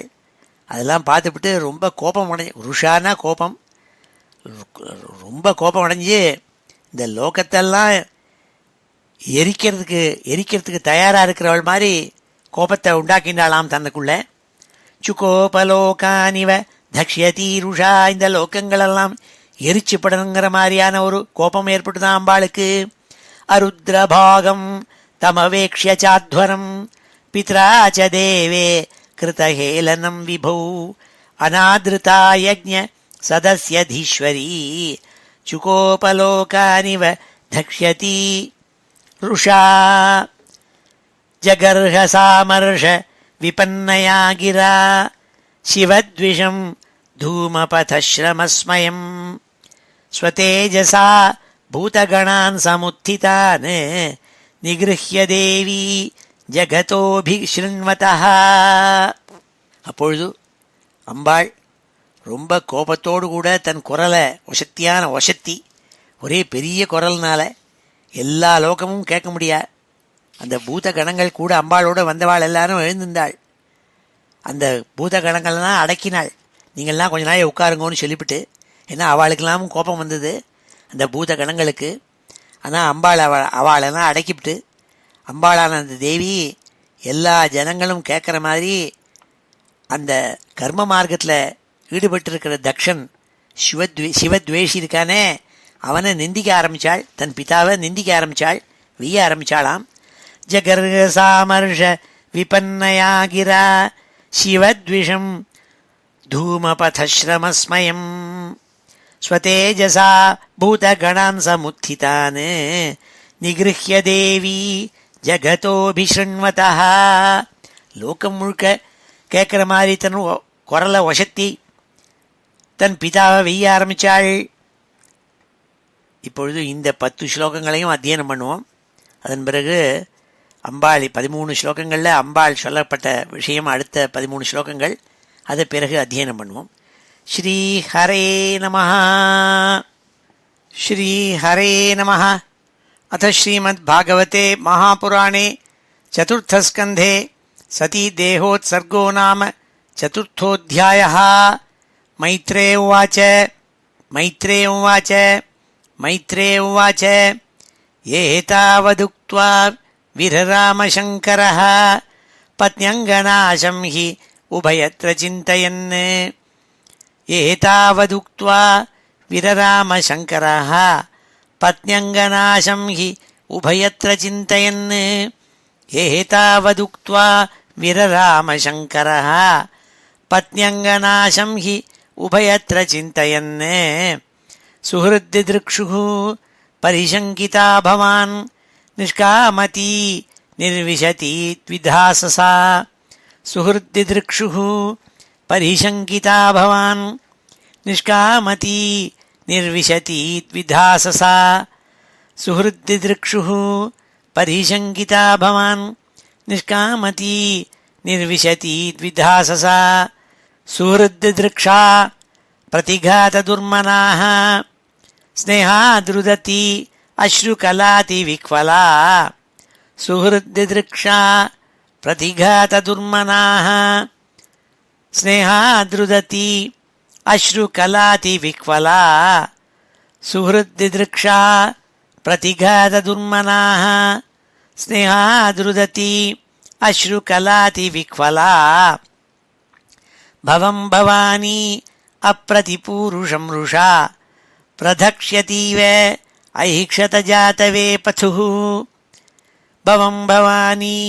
அதெல்லாம் பார்த்துவிட்டு ரொம்ப கோபம் ருஷானா கோபம், ரொம்ப கோபம் அடைஞ்சு இந்த லோகத்தெல்லாம் எரிக்கிறதுக்கு தயாராக இருக்கிறவள் மாதிரி கோபத்தை உண்டாக்கின்றாளாம் தன்னுக்குள்ள. சுகோபலோகானிவ தக்ஷ்யதீருஷா. இந்த லோகங்களெல்லாம் எரிச்சுப்படணுங்கிற மாதிரியான ஒரு கோபம் ஏற்பட்டுதான் அம்பாளுக்கு. அருத்ரபாகம் தமவேக்ஷ்ய சாத்வரம் பித்ரா ச தேவே கிருதஹேலனம் விபௌ அநாத்ருதா யஜ்ஞ சதஸ்யதீஸ்வரி சுகோபலோகானிவ தக்ஷ்யதி ருஷா. ஜகர்ஹ சாமர்ஷ விபன்னயா கிரா சிவத்விஷம் தூமபதஸ்ரமஸ்மயம் ஸ்வதேஜசா பூதகணான் சமுத்திதான் நிகிருஹ்ய தேவி ஜகதோபிஷ்ருண்வதः. அப்பொழுது அம்பாள் ரொம்ப கோபத்தோடு கூட தன் குரலை ஒசத்தி, ஒரே பெரிய குரல்னால எல்லா லோகமும் கேட்க முடியாது. அந்த பூத கணங்கள் கூட அம்பாளோடு வந்தவாள் எல்லாரும் எழுந்திருந்தாள். அந்த பூத கணங்கள்லாம் அடக்கினாள். நீங்கள்லாம் கொஞ்ச நாள் உட்காருங்கன்னு சொல்லிவிட்டு, ஏன்னா அவளுக்கெல்லாமும் கோபம் வந்தது அந்த பூத கணங்களுக்கு. ஆனால் அம்பாள் அவளெல்லாம் அடக்கிவிட்டு, அம்பாளான அந்த தேவி எல்லா ஜனங்களும் கேட்குற மாதிரி அந்த கர்ம மார்க்கத்தில் ஈடுபட்டிருக்கிற தக்ஷன் சிவத்வேஷி இருக்கானே, அவனை நிந்திக்க ஆரம்பிச்சாள், தன் பிதாவை நிந்திக்க ஆரம்பிச்சாள், வெய்ய ஆரம்பிச்சாளாம். ஜகர்க சாமர்ஷ விபன்னயா கிரா சிவத்விஷம் தூமபதஸ்ரமஸ்மயம் ஸ்வதேஜசா பூதகணான் சமுத்திதான் நிகிருஹ்ய தேவி ஜகதோபிஷண்வதா. லோகம் முழுக்க கேட்குற மாதிரி தன் குரலை ஒசத்தி தன் பிதாவை வெய்ய ஆரம்பித்தாள். இப்பொழுது இந்த 10 ஸ்லோகங்களையும் அத்தியனம் பண்ணுவோம். அதன் பிறகு அம்பாள் 13 ஸ்லோகங்களில் அம்பாள் சொல்லப்பட்ட விஷயம் அடுத்த 13 ஸ்லோகங்கள், அதை பிறகு அத்தியனம் பண்ணுவோம். ஸ்ரீ ஹரே நமஹ. ஸ்ரீ ஹரே நமஹ. அத ஸ்ரீமத் பாகவதே மகாபுராணே சதுர்த்தஸ்கந்தே சதி தேகோத்சர்கோ நாம சதுர்த்தோऽध्यायः. மைத்ரேய உவாச்ச மைத்ரேய உவாச்ச மைத்ரேய உவாச்ச ஏதாவதுக்த்வா விரராமசங்கரः பத்ன்யங்கநாசம் ஹி உபயத்ர சிந்தயன். ஏதாவதுக்த்வா விரராமசங்கரः பத்ன்யங்கநாசம் ஹி உபயத்ர சிந்தயன். ஏதாவதுக்த்வா விரராமசங்கரः பத்ன்யங்கநாசம் ஹி உபயத்ர சிந்தயன். சுஹൃദ്ദിദൃക്ഷுः பரிசங்கிதா பவான் நிஷ்காமதி நிர்விசதி த்விதாசசா. சுஹൃദ്ദിദൃക്ഷுः பரிசங்கிதா பவான் நிஷ்காமதி நிர்விசதி த்விதாசசா. சுஹൃദ്ദിദൃക്ഷுः பரிசங்கிதா பவான் நிஷ்காமதி நிர்விசதி த்விதாசசா. சுஹൃद्दिदृक्षा प्रतिघातदुर्मनाः स्नेहादृदति अश्रुकलाति विह्वला. सुहृद्दिदृक्षा प्रतिघातदुर्मनाः स्नेहादृदति अश्रुकलाति विह्वला. सुहृद्दिदृक्षा प्रतिघातदुर्मनाः स्नेहादृदति अश्रुकलाति विह्वला. भवं भवानी अप्रतिपूरुषं रुषा प्रधक्ष्यतीव ऐक्षतजातवे पथुः. भवं भवानी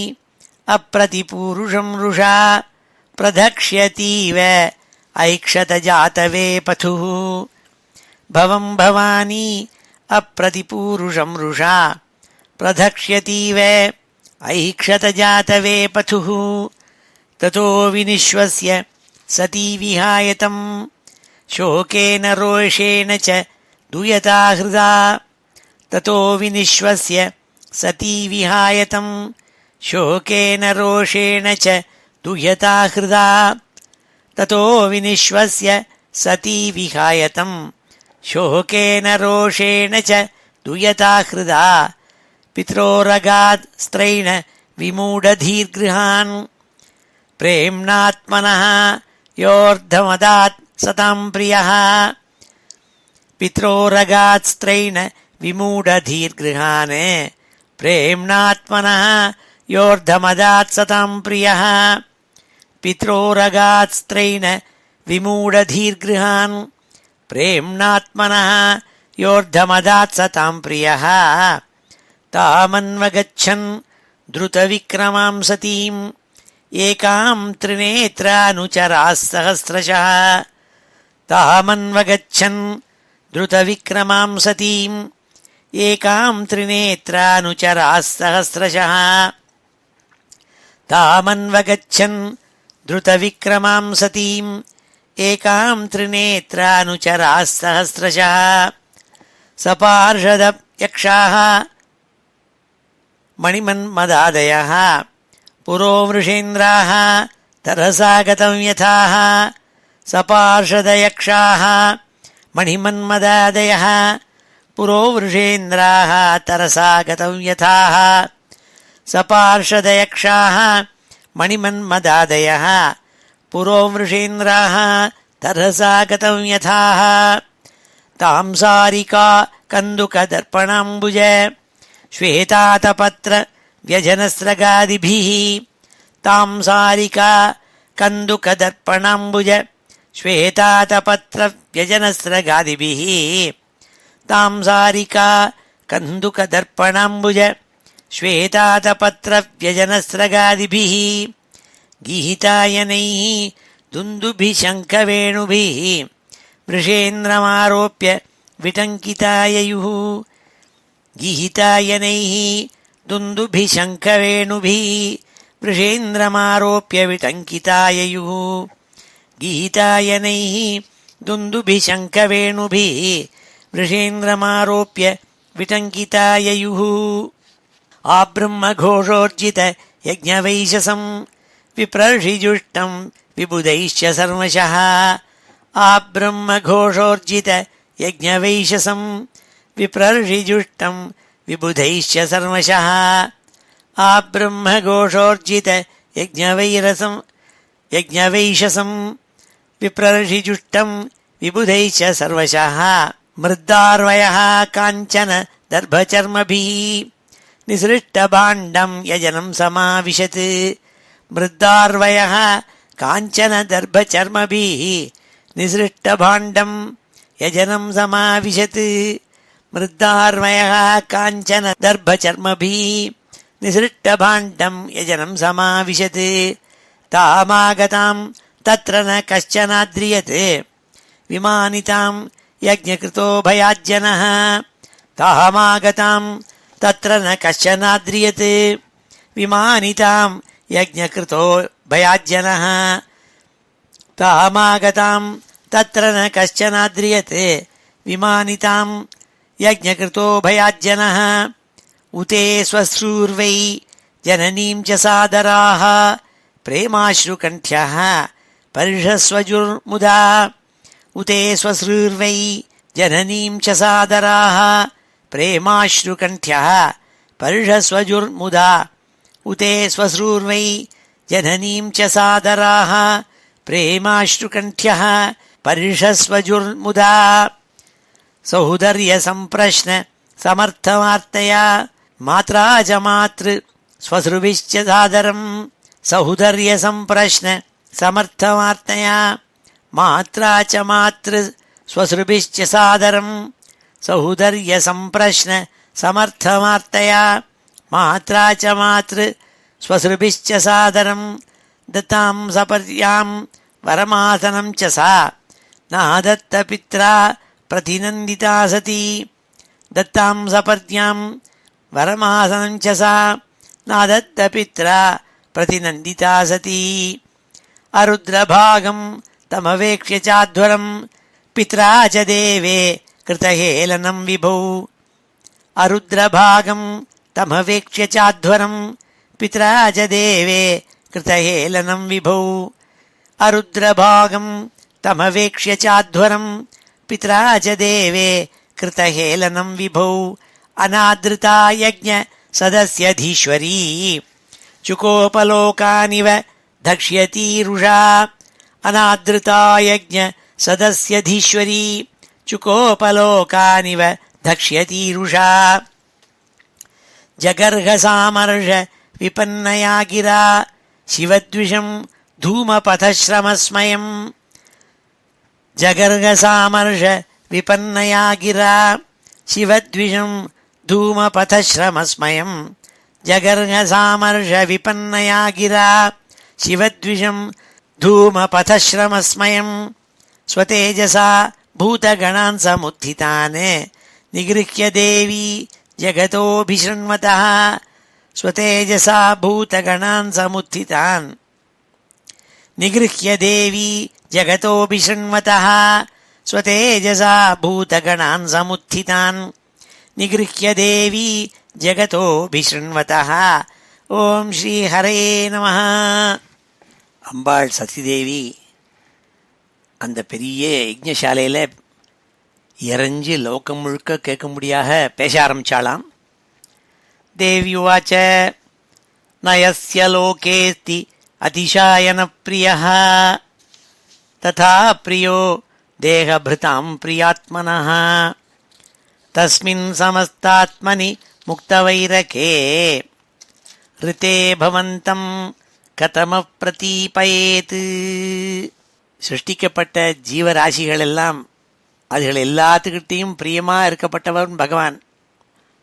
अप्रतिपूरुषं रुषा प्रधक्ष्यतीव ऐक्षतजातवे पथुः. भवं भवानी अप्रतिपूरुषं रुषा प्रधक्ष्यतीव ऐक्षतजातवे पथुः. ततो विनिश्वस्य सती विहायतं शोकेन रोषेण च दूयता हृदा. ततो विनिश्वस्य सती विहायतं शोकेन रोषेण च दूयता हृदा. ततो विनिश्वस्य सती विहायतं शोकेन रोषेण च दूयता हृदा. पित्रोरगात् स्त्रैण विमूढधीर्गृहान् प्रेम्णात्मनः योर्धमदात् सतां प्रियः. पित्रोरगात् स्त्रैण विमूढधीर्गृहान् प्रेम्णात्मनः योर्धमदात् सतां प्रियः. पित्रोरगात् स्त्रैण विमूढधीर्गृहान् प्रेम्णात्मनः योर्धमदात् सतां प्रियः. तामन्वगच्छन् द्रुतविक्रमां सतीम् एकां त्रिनेत्रानुचराः सहस्रशः. तामन्वगच्छन् द्रुतविक्रमां सतीम् एकां त्रिनेत्रानुचराः सहस्रशः. तामन्वगच्छन् द्रुतविक्रमां सतीम् एकां त्रिनेत्रानुचराः सहस्रशः. सपार्षदयक्षाः मणिमन्मदादयः पुरो वृषेन्द्राः तरसा गतं यथाः. सपार्षदयक्षाः मणिमन्मदादयः पुरो वृषेन्द्राः तरसा गतं यथाः. सपार्षदयक्षाः मणिमन्मदादयः पुरो वृषेन्द्राः तरसा गतं यथाः. तां सारिका कन्दुकदर्पणाम्बुज श्वेतातपत्र व्यजनस्रगादिभिः. तां सारिका कन्दुकदर्पणाम्बुज श्वेतातपत्र व्यजनस्रगादिभिः. तां सारिका कन्दुकदर्पणाम्बुज श्वेतातपत्रव्यजनस्रगादिभिः गीहितायनैः दुन्दुभिशङ्खवेणुभिः वृषेन्द्रमारोप्य विटङ्किताययुः गीहितायनैः दुन्दुभिशङ्खवेणुभिः वृषेन्द्रमारोप्य विटङ्किताययुः गीहितायनैः दुन्दुभिशङ्खवेणुभिः वृषेन्द्रमारोप्य विटङ्किताययुः आब्रह्मघोषोर्जित यज्ञवैशसं विप्रर्षिजुष्टं विबुधैश्च सर्वशः आब्रह्मघोषोर्जित यज्ञवैशसं विप्रर्षिजुष्टं विबुधैश्च सर्वशः आब्रह्मघोषोर्जित यज्ञवैशसं विप्रर्षिजुष्टं विबुधैश्च सर्वशः मृद्दार्वयः काञ्चन दर्भचर्मभिः निसृष्टभाण्डं यजनं समाविशत् मृद्दार्वयः काञ्चन दर्भचर्मभिः निसृष्टभाण्डं यजनं समाविशत् मृद्दार्वयः काञ्चन दर्भचर्मभिः निसृष्टभाण्डं यजनं समाविशत् तामागतां तत्र न कश्चनाद्रियत् विमानितां यज्ञकृतो भयाज्जनः तामागतां तत्र न कश्चनाद्रियत् विमानितां यज्ञकृतो भयाज्जनः तामागतां तत्र न कश्चनाद्रियत् विमानितां यज्ञकृतो भयाज्जनः उते स्वश्रूर्वै जननीं च सादराः प्रेमाश्रुकण्ठ्यः परिषस्वजुर्मुदा उते स्वश्रूर्वै जननीं च सादराः प्रेमाश्रुकण्ठ्यः परिषस्वजुर्मुदा उते स्वश्रूर्वै जननीं च सादराः प्रेमाश्रुकण्ठ्यः परिषस्वजुर्मुदा सौहृदर्यसम्प्रश्न समर्थवार्तया मात्रा च मातृ स्वश्रुभिश्च सादरम् सौहृदर्यसम्प्रश्न समर्थवार्तया मात्रा च मातृ स्वश्रुभिश्च सादरम् सौहृदर्यसम्प्रश्न समर्थवार्तया मात्रा च मातृ स्वश्रुभिश्च सादरम् दत्तां सपर्यां वरमासनं च सा नादत्तपित्रा प्रतिनन्दिता सती दत्तां सपर्यां वरमासनं च सा नादत्तपित्रा प्रतिनन्दिता सती अरुद्रभागं तमवेक्ष्य चाध्वरं पित्रा च देवे कृतहेलनं विभौ अरुद्रभागं तमवेक्ष्य चाध्वरं पित्रा च देवे कृतहेलनं विभौ अरुद्रभागं तमवेक्ष्य चाध्वरं पित्रा च देवे कृतहेलनं विभौ अनादृता यज्ञ सदस्यधीश्वरी चुकोपलोकानिव धक्ष्यतीरुषा अनादृता यज्ञ सदस्यधीश्वरी चुकोपलोकानिव धक्ष्यतीरुषा जगर्हसामर्ष विपन्नया गिरा शिवद्विषं धूमपथश्रमस्मयम् जगर्हसामर्ष विपन्नया गिरा शिवद्विषं धूमपथश्रमस्मयम् जगर्हसामर्ष विपन्नया गिरा शिवद्विषं धूमपथश्रमस्मयम् स्वतेजसा भूतगणान् समुत्थितान् निगृह्य देवी जगतोऽभिशृण्वतः स्वतेजसा भूतगणान् समुत्थितान् निगृह्य देवी जगतोऽभिशृण्वतः स्वतेजसा भूतगणान् समुत्थितान् निगृह्य देवी जगतोऽभिशृण्वतः ஓம் ஸ்ரீ ஹரே நமஹ. அம்பாள் சதிதேவி அந்த பெரிய யஜ்ஞசாலையில் இறஞ்சி லோகம் முழுக்க கேட்கும்படியாக பேச ஆரம்பிச்சாளாம். தேவியுவாச்ச நயஸ்ய லோகேஸ்தி அதிசாயன பிரியः ததா பிரியோ தேகபிருதாம் பிரியாத்மனः தஸ்மின் சமஸ்தாத்மனி முக்தவைரகே ரிதே பவந்தம் கதம பிரதீபயேத். சிருஷ்டிக்கப்பட்ட ஜீவராசிகளெல்லாம் அதுகள் எல்லாத்துக்கிட்டையும் பிரியமாக இருக்கப்பட்டவன் பகவான்.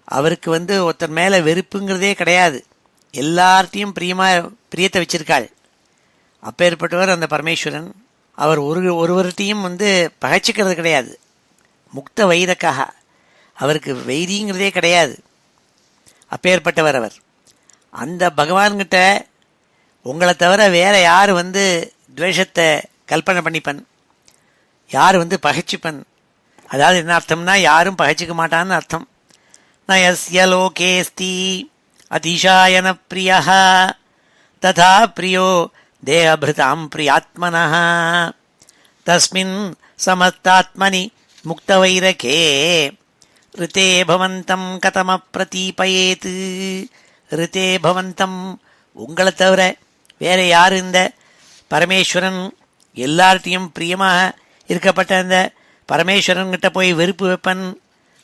அவருக்கு ஒருத்தர் மேலே வெறுப்புங்கிறதே கிடையாது. எல்லார்ட்டையும் பிரியத்தை வச்சிருக்காள். அப்பேற்பட்டவர் அந்த பரமேஸ்வரன். அவர் ஒருவர்கிட்டையும் பகைச்சிக்கிறது கிடையாது. முக்த வைரக்காக, அவருக்கு வைரிங்கிறதே கிடையாது. அப்பேற்பட்டவர் அவர். அந்த பகவான்கிட்ட உங்களை தவிர வேற யார் துவேஷத்தை கல்பனை பண்ணிப்பன், யார் பகைச்சிப்பன்? அதாவது என்ன அர்த்தம்னா, யாரும் பகைச்சிக்க மாட்டான்னு அர்த்தம். நயஸ்ய லோகேஸ்தி அதிசாயன பிரியா ததா பிரியோ தேகபிருதாம் பிரியாத்மனः தஸ்மின் சமஸ்தாத்மனி முக்தவைரகே ரிதே பவந்தம் கதம பிரதீபயேத். ரிதே பவந்தம், உங்களை தவிர வேற யார் இந்த பரமேஸ்வரன் எல்லார்ட்டையும் பிரியமாக இருக்கப்பட்ட அந்த பரமேஸ்வரன்கிட்ட போய் வெறுப்பு வைப்பன்,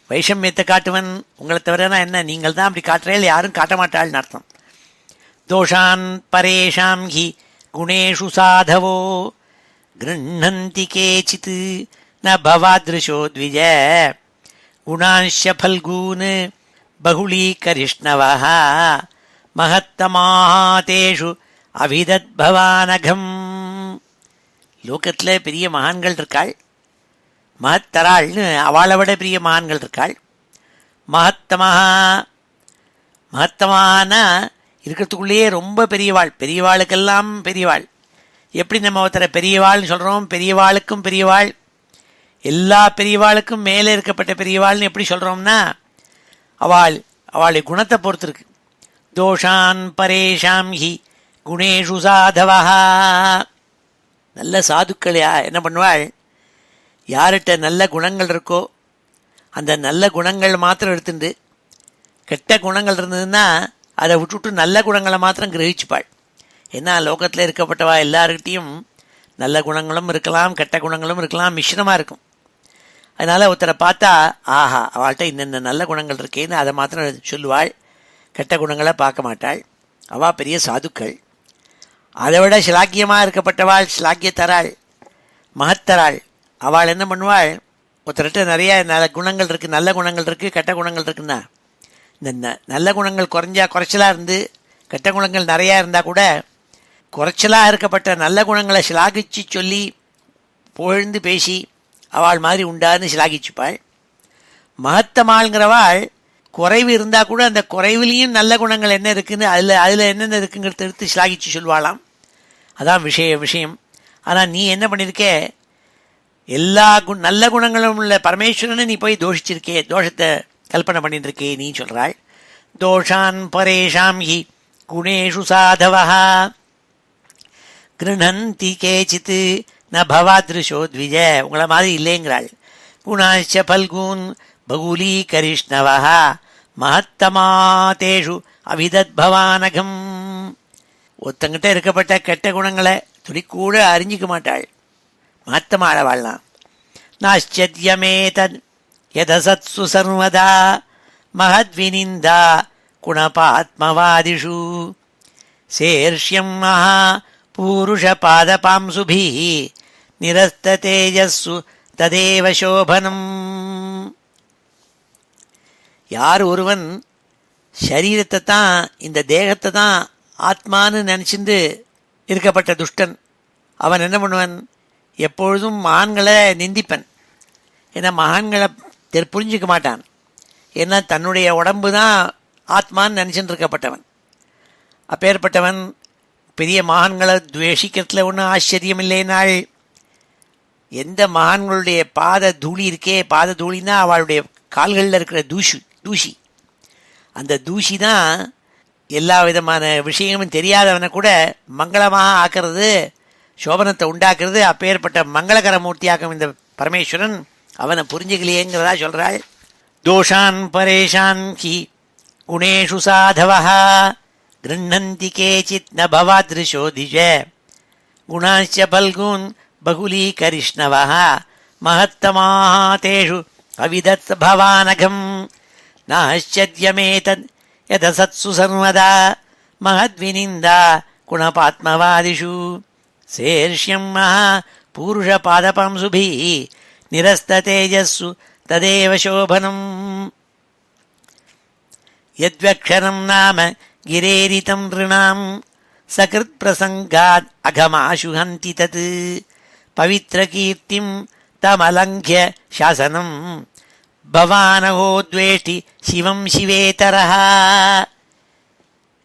வைஷமியத்தை காட்டுவன்? உங்களை தவிரனா என்ன, நீங்கள் தான் அப்படி காட்டுறேன், யாரும் காட்ட மாட்டாள்னு அர்த்தம். தோஷான் பரேஷாம் ஹி குணேஷு சாதவோ கிருண்ணந்தி கேச்சித் ந பவாத்ருஷோ த்விஜ குணான்ஷ பல்கூன் பகுளீகரிஷ்ணவः மகத்தமாதேஷு அவிதத் பவானகம். லோகத்தில் பெரிய மகான்கள் இருக்காள், மகத்தராள்னு அவளை விட பெரிய மகான்கள் இருக்காள். மகத்தமான இருக்கிறதுக்குள்ளேயே ரொம்ப பெரியவாள், பெரியவாளுக்கெல்லாம் பெரியவாள். எப்படி நம்ம ஒருத்தரை பெரியவாள்னு சொல்கிறோம், பெரியவாளுக்கும் பெரியவாள், எல்லா பெரியவாளுக்கும் மேலே இருக்கப்பட்ட பெரியவாள்னு எப்படி சொல்கிறோம்னா, அவளுடைய குணத்தை பொறுத்து இருக்கு. தோஷான் பரேஷாம் ஹி குணேஷு சாதவா. நல்ல சாதுக்களையா என்ன பண்ணுவாள், யார்கிட்ட நல்ல குணங்கள் இருக்கோ அந்த நல்ல குணங்கள் மாத்திரம் எடுத்துட்டு, கெட்ட குணங்கள் இருந்ததுன்னா அதை விட்டுவிட்டு நல்ல குணங்களை மாத்திரம் கிரகிச்சுப்பாள். ஏன்னா லோகத்தில் இருக்கப்பட்டவா எல்லாருக்கிட்டையும் நல்ல குணங்களும் இருக்கலாம், கெட்ட குணங்களும் இருக்கலாம், மிஷ்ரமாக இருக்கும். அதனால் ஒருத்தரை பார்த்தா ஆஹா அவள்கிட்ட இன்னென்ன நல்ல குணங்கள் இருக்கேன்னு அதை மாத்திரம் சொல்லுவாள், கெட்ட குணங்களை பார்க்க மாட்டாள். அவள் பெரிய சாதுக்கள். அதை விட சிலாக்கியமாக இருக்கப்பட்டவாள் சிலாக்கியத்தராள், மகத்தராள். அவள் என்ன பண்ணுவாள், ஒருத்தர்கிட்ட நிறைய நல்ல குணங்கள் இருக்குது, நல்ல குணங்கள் இருக்குது, கெட்ட குணங்கள் இருக்குன்னா, இந்த நல்ல குணங்கள் குறைச்சலாக இருந்து கெட்ட குணங்கள் நிறையா இருந்தால் கூட குறைச்சலாக இருக்கப்பட்ட நல்ல குணங்களை சிலாகிச்சு சொல்லி புகழ்ந்து பேசி அவள் மாதிரி உண்டான்னு சிலாகிச்சுப்பாள். மகத்தமாள்ங்கிறவாள் குறைவு இருந்தால் கூட அந்த குறைவிலையும் நல்ல குணங்கள் என்ன இருக்குன்னு அதில் என்னென்ன இருக்குங்கிறத எடுத்து சிலாகிச்சு சொல்வாளாம். அதான் விஷயம். ஆனால் நீ என்ன பண்ணியிருக்க, எல்லா நல்ல குணங்களும் உள்ள பரமேஸ்வரனை நீ போய் தோஷிச்சிருக்கே, தோஷத்தை கல்பனை பண்ணிட்டு இருக்கே நீ சொல்கிறாள். தோஷான் பரேஷாம் ஹி குணேஷு சாதவः கிருணந்தி கேச்சித் ந பவாத்ருஷோ த்விஜ. உங்களை மாதிரி இல்லைங்கிறாள். குணாச்ச பல்கூன் பகுலீகரிஷ்ணவः மகத்தமாதேஷு அவிதத் பவானகம். ஒருத்தங்கிட்ட இருக்கப்பட்ட கெட்ட குணங்களை துளிக்கூட அறிஞ்சிக்க மாட்டாள், மகத்தமாள வாழலாம். நாச்சத்யமேதத் யதசத்சு சர்வதா மகத்வினிந்தா குணபாத்மவாதிஷு சேர்ஷ்யம் மகா பூருஷ பாதபாம்சுபிः நிரஸ்த தேஜஸ்ஸு ததேவ சோபனம். யார் ஒருவன் சரீரத்தை தான், இந்த தேகத்தை தான் ஆத்மான்னு நினச்சிண்டு இருக்கப்பட்ட துஷ்டன், அவன் என்ன பண்ணுவன், எப்பொழுதும் மகான்களை நிந்திப்பன். ஏன்னா மகான்களை புரிஞ்சிக்க மாட்டான். ஏன்னா தன்னுடைய உடம்பு தான் ஆத்மான்னு நினச்சிட்டு இருக்கப்பட்டவன். அப்பேற்பட்டவன் பெரிய மகான்களை துவேஷிக்கிறதுல ஒன்றும் ஆச்சரியம் இல்லைனாள். எந்த மகான்களுடைய பாத தூளி இருக்கே, பாத தூளினா அவளுடைய கால்களில் இருக்கிற தூசி, அந்த தூசி தான் எல்லா விதமான விஷயமும் தெரியாதவனை கூட மங்களமாக ஆக்கிறது, சோபனத்தை உண்டாக்குறது. அப்பேற்பட்ட மங்களகர மூர்த்தியாக்கும் இந்த பரமேஸ்வரன் அவனை புரிஞ்சுக்கலையேங்கிறதா சொல்கிறாள். தோஷான் பரேஷான் ஹி குணேஷு சாதவः கிருண்ணந்தி கேச்சித் ந பவாத்ருஷோ த்விஜ குணாச்ச பல்கூன் பகுலீகரிஷ்ணவः மகத்தமாதேஷு அவிதத் பவானகம் நாச்சத்யமேதத் யதசத்சு சர்வதா மகத்வினிந்தா குணபாத்மவாதிஷு சேர்ஷ்யம் மகா பூருஷ பாதபாம்சுபிः நிரஸ்ததேஜஸ்ஸு ததேவ சோபனம் யத்வக்ஷரம் நாம கிரேரிதம் ரிணாம் சகிருத் பிரசங்காத் அகமாஷு ஹந்தி தத் பவித்ரகீர்த்திம் தமலங்க்ய சாசனம் பவானஹோ துவேஷ்டி சிவம் சிவேதரஹ.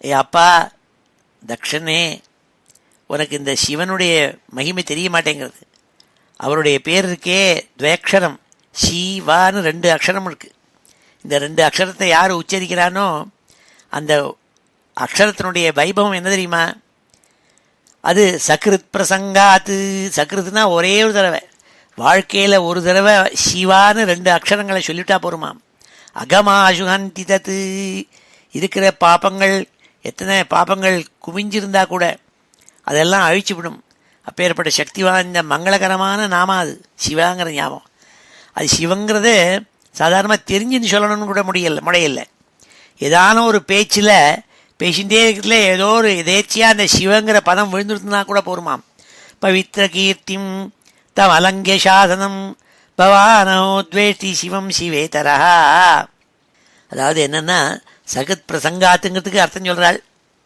ஏ அப்பா தக்ஷனே, உனக்கு இந்த சிவனுடைய மகிமை தெரிய மாட்டேங்கிறது. அவருடைய பேர் இருக்கே துவேக்ஷரம், சிவான்னு 2 அக்ஷரம் இருக்கு. இந்த 2 அக்ஷரத்தை யார் உச்சரிக்கிறானோ அந்த அக்ஷரத்தினுடைய வைபவம் என்ன தெரியுமா? அது சக்ருத் பிரசங்காத்து. சக்ருத்னா ஒரே ஒரு தடவை, வாழ்க்கையில் ஒரு தடவை சிவான்னு 2 அக்ஷரங்களை சொல்லிட்டா போருமாம். அகமாசுகந்தி தத்து. இருக்கிற பாப்பங்கள், எத்தனை பாப்பங்கள் குவிஞ்சிருந்தா கூட அதெல்லாம் அழிச்சுவிடும். அப்பேற்பட்ட சக்தி வாய்ந்த மங்களகரமான நாம அது சிவாங்கிற ஞாபகம். அது சிவங்கிறது சாதாரணமாக தெரிஞ்சுன்னு சொல்லணும்னு கூட முடையில்லை. ஏதான ஒரு பேச்சில் பேசிகிட்டே இருக்கிறதுல ஏதோ ஒரு எதேச்சியாக அந்த சிவங்கிற பதம் விழுந்துருந்தா கூட போருமாம். பவித்ர கீர்த்திம் தம் அலங்கிய சாசனம் பவானோ துவேஷ்டி சிவம் சிவேதரஹா. அதாவது என்னென்னா சகத் பிரசங்காத்துங்கிறதுக்கு அர்த்தம் சொல்கிறாள்.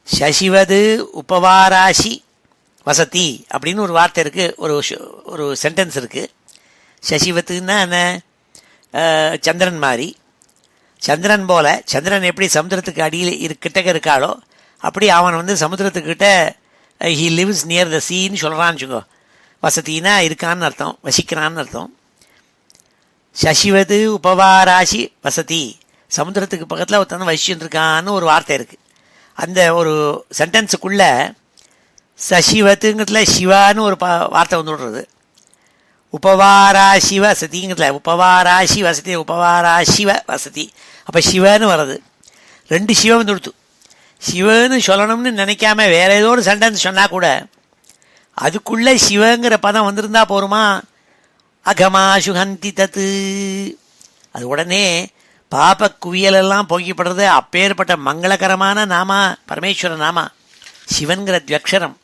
சசிவது உபவாராசி வசதி அப்படின்னு ஒரு வார்த்தை இருக்குது, ஒரு சென்டென்ஸ் இருக்குது. சசிவத்துன்னா என்ன? சந்திரன் மாதிரி. சந்திரன் போல, சந்திரன் எப்படி சமுத்திரத்துக்கு அடியில் கிட்டக்க இருக்காளோ அப்படி அவன் சமுத்திரத்துக்கிட்ட ஹி லிவ்ஸ் நியர் த சீன்னு சொல்கிறான்னு வச்சுக்கோ. வசதினா இருக்கான்னு அர்த்தம், வசிக்கிறான்னு அர்த்தம். சசிவது உபவாராசி வசதி, சமுத்திரத்துக்கு பக்கத்தில் ஒருத்தன் வசிச்சுட்டு இருக்கான்னு ஒரு வார்த்தை இருக்குது. அந்த ஒரு சென்டென்ஸுக்குள்ளே சசிவத்துங்கிறதுல சிவான்னு ஒரு வார்த்தை வந்துடுறது. உபவாராசிவ வசதிங்கிறதுல உபவாராசி வசதி, உபவாராசிவ வசதி, அப்போ சிவன்னு வர்றது. 2 சிவம் வந்துடுத்து. சிவன்னு சொல்லணும்னு நினைக்காம வேற ஏதோ ஒரு சென்டென்ஸ் சொன்னால் கூட அதுக்குள்ளே சிவங்கிற பதம் வந்திருந்தா போருமா? அகமாசுகந்தி தத்து. அது உடனே பாப குவியலெல்லாம் போக்கிப்படுறது. அப்பேற்பட்ட மங்களகரமான நாமா பரமேஸ்வர நாமா சிவன்கிற துவக்ஷரம்.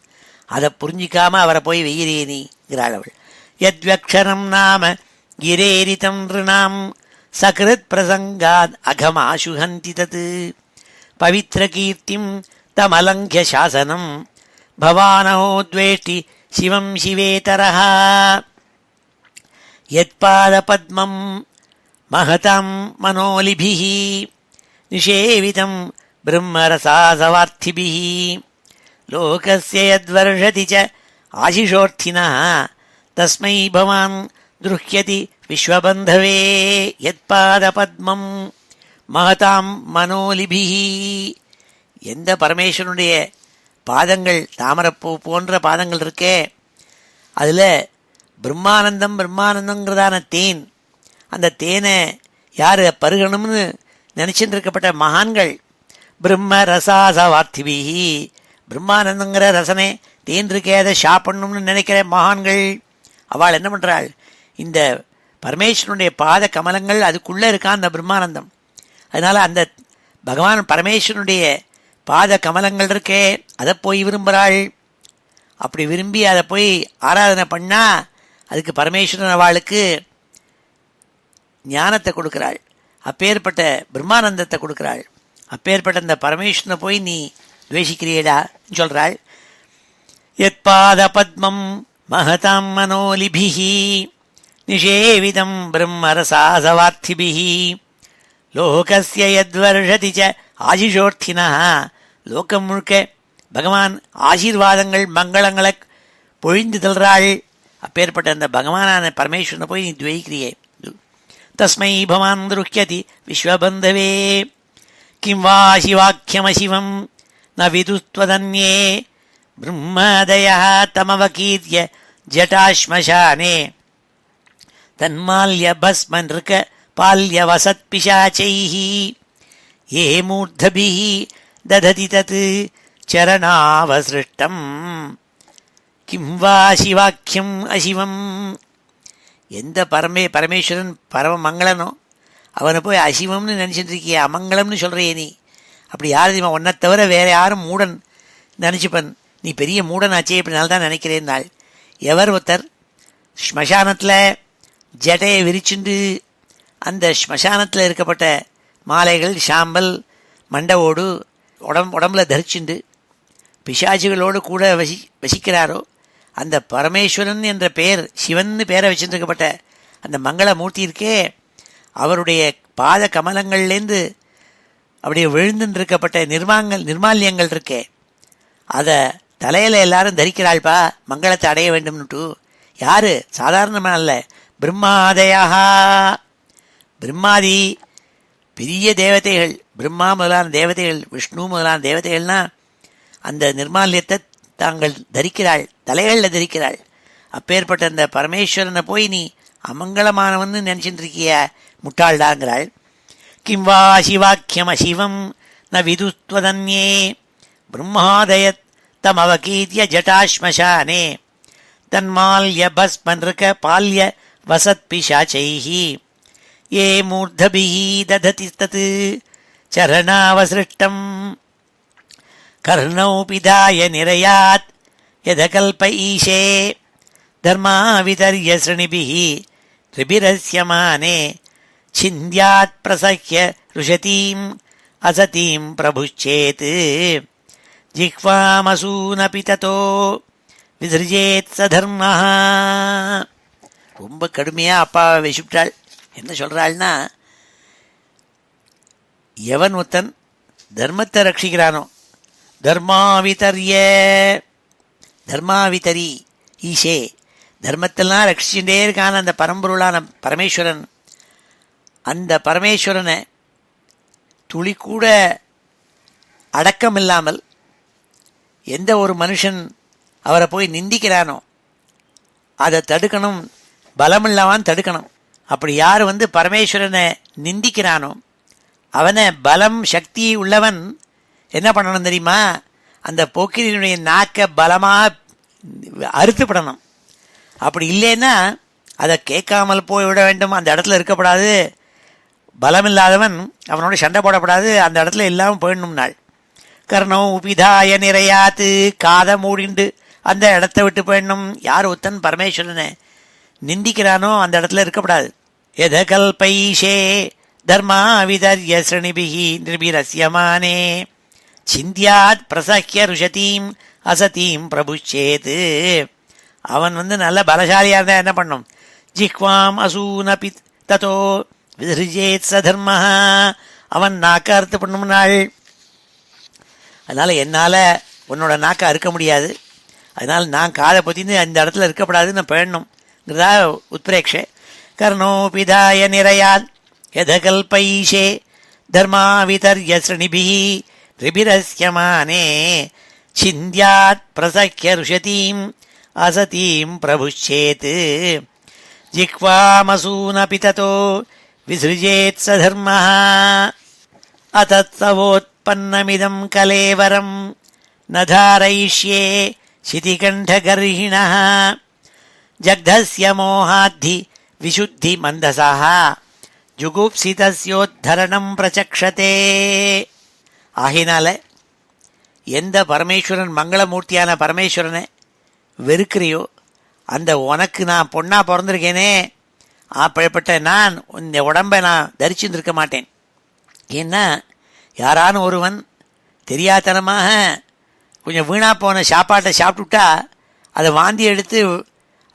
அதை புரிஞ்சிக்காம அவரை போய் வெயிரேனிங்கிறாள் அவள். யத்வக்ஷரம் நாம கிரேரிதம் ரிணாம் சகிருத் பிரசங்காத் அகமாசுகந்தி தத் பவித்ர கீர்த்திம் தமலங்க்ய சாசனம் பவானஹோ துவேஷ்டி சிவம் சிவேதரஹ. யத்பாத பத்மம் மகதாம் மனோலிபிஹ நிஷேவிதம் பிரம்மரசாசவார்த்திபிஹ லோகஸ்ய யத்வர்ஷதி ச ஆசிஷோர்த்தினः தஸ்மை பவான் துருஹ்யதி விஸ்வபந்தவே. யத்பாத பத்மம் மகதாம் மனோலிபிஹ. எந்த பரமேஸ்வரனுடைய பாதங்கள், தாமரப்பூ போன்ற பாதங்கள் இருக்கே, அதில் பிரம்மானந்தங்கிறதான தேன், அந்த தேனை யார் பருகணும்னு நினச்சிட்டு இருக்கப்பட்ட மகான்கள் பிரம்ம ரசாசவார்த்திபிஹி. பிரம்மானந்தங்கிற ரசனை தேன் இருக்கே, அதை சாப்பிடணும்னு நினைக்கிற மகான்கள் அவள் என்ன பண்ணுறாள்? இந்த பரமேஸ்வரனுடைய பாத கமலங்கள் அதுக்குள்ளே இருக்கான் அந்த பிரம்மானந்தம். அதனால் அந்த பகவான் பரமேஸ்வரனுடைய பாத கமலங்கள் இருக்கே அதை போய் விரும்புகிறாள். அப்படி விரும்பி அதை போய் ஆராதனை பண்ணால் அதுக்கு பரமேஸ்வரன் அவளுக்கு ஞானத்தை கொடுக்குறாள், அப்பேற்பட்ட பிரம்மானந்தத்தை கொடுக்குறாள். அப்பேற்பட்ட அந்த பரமேஸ்வரனை போய் நீ துவேஷிக்கிறீடா சொல்கிறாள். யத்பாத பத்மம் மகதாம் மனோலிபிஹி நிஷேவிதம் பிரம்மரசாசவார்த்திபிஹி லோகஸ்ய யத்வர்ஷதி ச ஆசிஷோர்த்தினः. லோகம் முழுக்க பகவான் ஆசீர்வாதங்கள் மங்களங்களை பொழிந்து தள்ளுறாள். அப்பேற்பட்ட அந்த பகவானான பரமேஸ்வரனை போய் நீ துவைக்கிறியே. தஸ்மை பவான் துருஹ்யதி விஸ்வபந்தவே. கிம் வா சிவாக்கியமசிவம் ந விதுத்வதன்யே பிரம்மதயः தமவகீர்ய ஜட்டாஸ்மசானே தன்மால்ய பஸ்ம நிருக பால்ய வசத் பிசாச்சைः ஏ மூர்த்தபிः தததி தத் சரணாவசிருஷ்டம். கிம் வா சிவாக்கியம் அசிவம். எந்த பரமேஸ்வரன் பரம மங்களனோ அவனை போய் அசிவம்னு நினச்சிட்டு இருக்கிய, அமங்கலம்னு சொல்கிறியே நீ. அப்படி யார் தெரியுமா? உன்னை தவிர வேறு யாரும் மூடன் நினச்சிப்பன். நீ பெரிய மூடன் ஆச்சே, இப்படினால்தான் நினைக்கிறேன் நாள். எவர் ஒருத்தர் ஸ்மசானத்தில் ஜடையை விரிச்சுண்டு அந்த ஸ்மசானத்தில் இருக்கப்பட்ட மாலைகள் சாம்பல் மண்டவோடு உடம்புல தரிச்சுண்டு பிசாசுகளோடு கூட வசிக்கிறாரோ அந்த பரமேஸ்வரன் என்ற பெயர், சிவன் பெயரை வச்சிருக்கப்பட்ட அந்த மங்களமூர்த்தி இருக்கே, அவருடைய பாத கமலங்கள்லேருந்து அப்படியே விழுந்துன்னு இருக்கப்பட்ட நிர்மால்யங்கள் இருக்கே, அதை தலையில் எல்லாரும் தரிக்கிறாள்பா மங்களத்தை அடைய வேண்டும்னுட்டு. யாரு? சாதாரணமாக இல்லை, பிரம்மாதயாக, பிரம்மாதி பெரிய தேவதைகள், பிரம்மா முதலான தேவதைகள், விஷ்ணு முதலான தேவதைகள்னா அந்த நிர்மால்யத்தை தாங்கள் தரிக்கிறாள், தலைகளில் தரிக்கிறாள். அப்பேற்பட்ட அந்த பரமேஸ்வரனை போய் நீ அமங்கலமானவன் நினைச்சிட்டு இருக்கிய முட்டாள்டாங்கிறாள். கிம் வா சிவாக்கியம் அசிவம் ந விதுத்வதன்யே பிரம்மாதயத் தமவகீத்ய ஜட்டாஸ்மசானே தன்மால்ய பஸ்மன்ருக பால்ய வசத் பிசாச்சைஹி ஏ மூர்தபிஹி தததி தத் சரணாவசிருஷ்டம் கர்ணௌ பிதாய நிரயாத் யதகல்ப ஈஷே தர்மா விதர்ய ஸ்ருணிபிஹி த்ரிபிரஸ்யமானே சிந்த்யாத் பிரசஹ்ய ருஷதீம் அசதீம் பிரபுச்சேத் ஜிஹ்வாமசூனபி ததோ விசிருஜேத் சதர்மஹ. ரொம்ப கடுமையாக அப்பாவை வச்சுட்டாள். என்ன சொல்கிறாள்னா, எவன் ஒருத்தன் தர்மத்தை ரட்சிக்கிறானோ, தர்மாவிதரி ஈஷே, தர்மத்தெல்லாம் ரட்சிச்சுட்டே இருக்கான அந்த பரம்பொருளான பரமேஸ்வரன், அந்த பரமேஸ்வரனை துளி கூட அடக்கமில்லாமல் எந்த ஒரு மனுஷன் அவரை போய் நிந்திக்கிறானோ அதை தடுக்கணும், பலமில்லாமல் தடுக்கணும். அப்படி யார் பரமேஸ்வரனை நிந்திக்கிறானோ அவனை பலம் சக்தி உள்ளவன் என்ன பண்ணணும் தெரியுமா? அந்த போக்கிரியினுடைய நாக்கை பலமாக அறுத்துப்படணும். அப்படி இல்லைன்னா அதை கேட்காமல் போய் விட வேண்டும், அந்த இடத்துல இருக்கப்படாது. பலமில்லாதவன் அவனோட சண்டை போடப்படாது, அந்த இடத்துல இல்லாமல் போயிடணும்னாள். கர்ணம் உபிதாய நிறையாத்து, காதை மூடிண்டு அந்த இடத்த விட்டு போயிடணும். யார் ஒத்தன் பரமேஸ்வரனை நிந்திக்கிறானோ அந்த இடத்துல இருக்கப்படாது. எத கல்பைஷே தர்மா விதர்ய ஸ்ருணிபிஹி நிர்பிரஸ்யமானே சிந்தியாத் பிரசஹ்ய ருஷதீம் அசதீம் பிரபுச்சேத். அவன் நல்ல பலசாலியாக இருந்தால் என்ன பண்ணும்? ஜிஹ்வாம் அசூனபி ததோ விசிருஜேத் சதர்மஹ, அவன் நாக்கை அறுத்து பண்ணும்னாள். அதனால் என்னால் உன்னோட நாக்கை அறுக்க முடியாது, அதனால் நான் காதை பற்றின்னு அந்த இடத்துல இருக்கப்படாதுன்னு நான் போயிடணுங்கிறதா உத்பிரேக்ஷே. கர்ணோபிதாய நிறையாத் யத கல்பைஷே தர்மா விதர்ய ஸ்ருணிபிஹி த்ரிபிரஸ்யமானே சிந்த்யாத் பிரசஹ்ய ருஷதீம் அசதீம் பிரபுச்சேத் ஜிஹ்வாமசூனபி ததோ விசிருஜேத் சதர்மஹ அதத்சவோத்பன்னமிதம் கலேவரம் ந தாரயிஷ்யே சிதிகண்டகர்ஹிணः ஜக்தஸ்ய மோஹாத்தி விசுத்தி மந்தசः ஜுகுப்சிதஸ்யோத்தரணம் பிரசக்ஷதே. ஆகினால எந்த பரமேஸ்வரன் மங்களமூர்த்தியான பரமேஸ்வரனை வெறுக்கிறியோ, அந்த உனக்கு நான் பொண்ணா பிறந்திருக்கேனே அப்படிப்பட்ட நான் இந்த உடம்பை நான் தரிச்சுருக்க மாட்டேன். ஏன்னா யாரான ஒருவன் தெரியாதனமாக கொஞ்சம் வீணாக போன சாப்பாட்டை சாப்பிட்டுட்டா அதை வாந்தி எடுத்து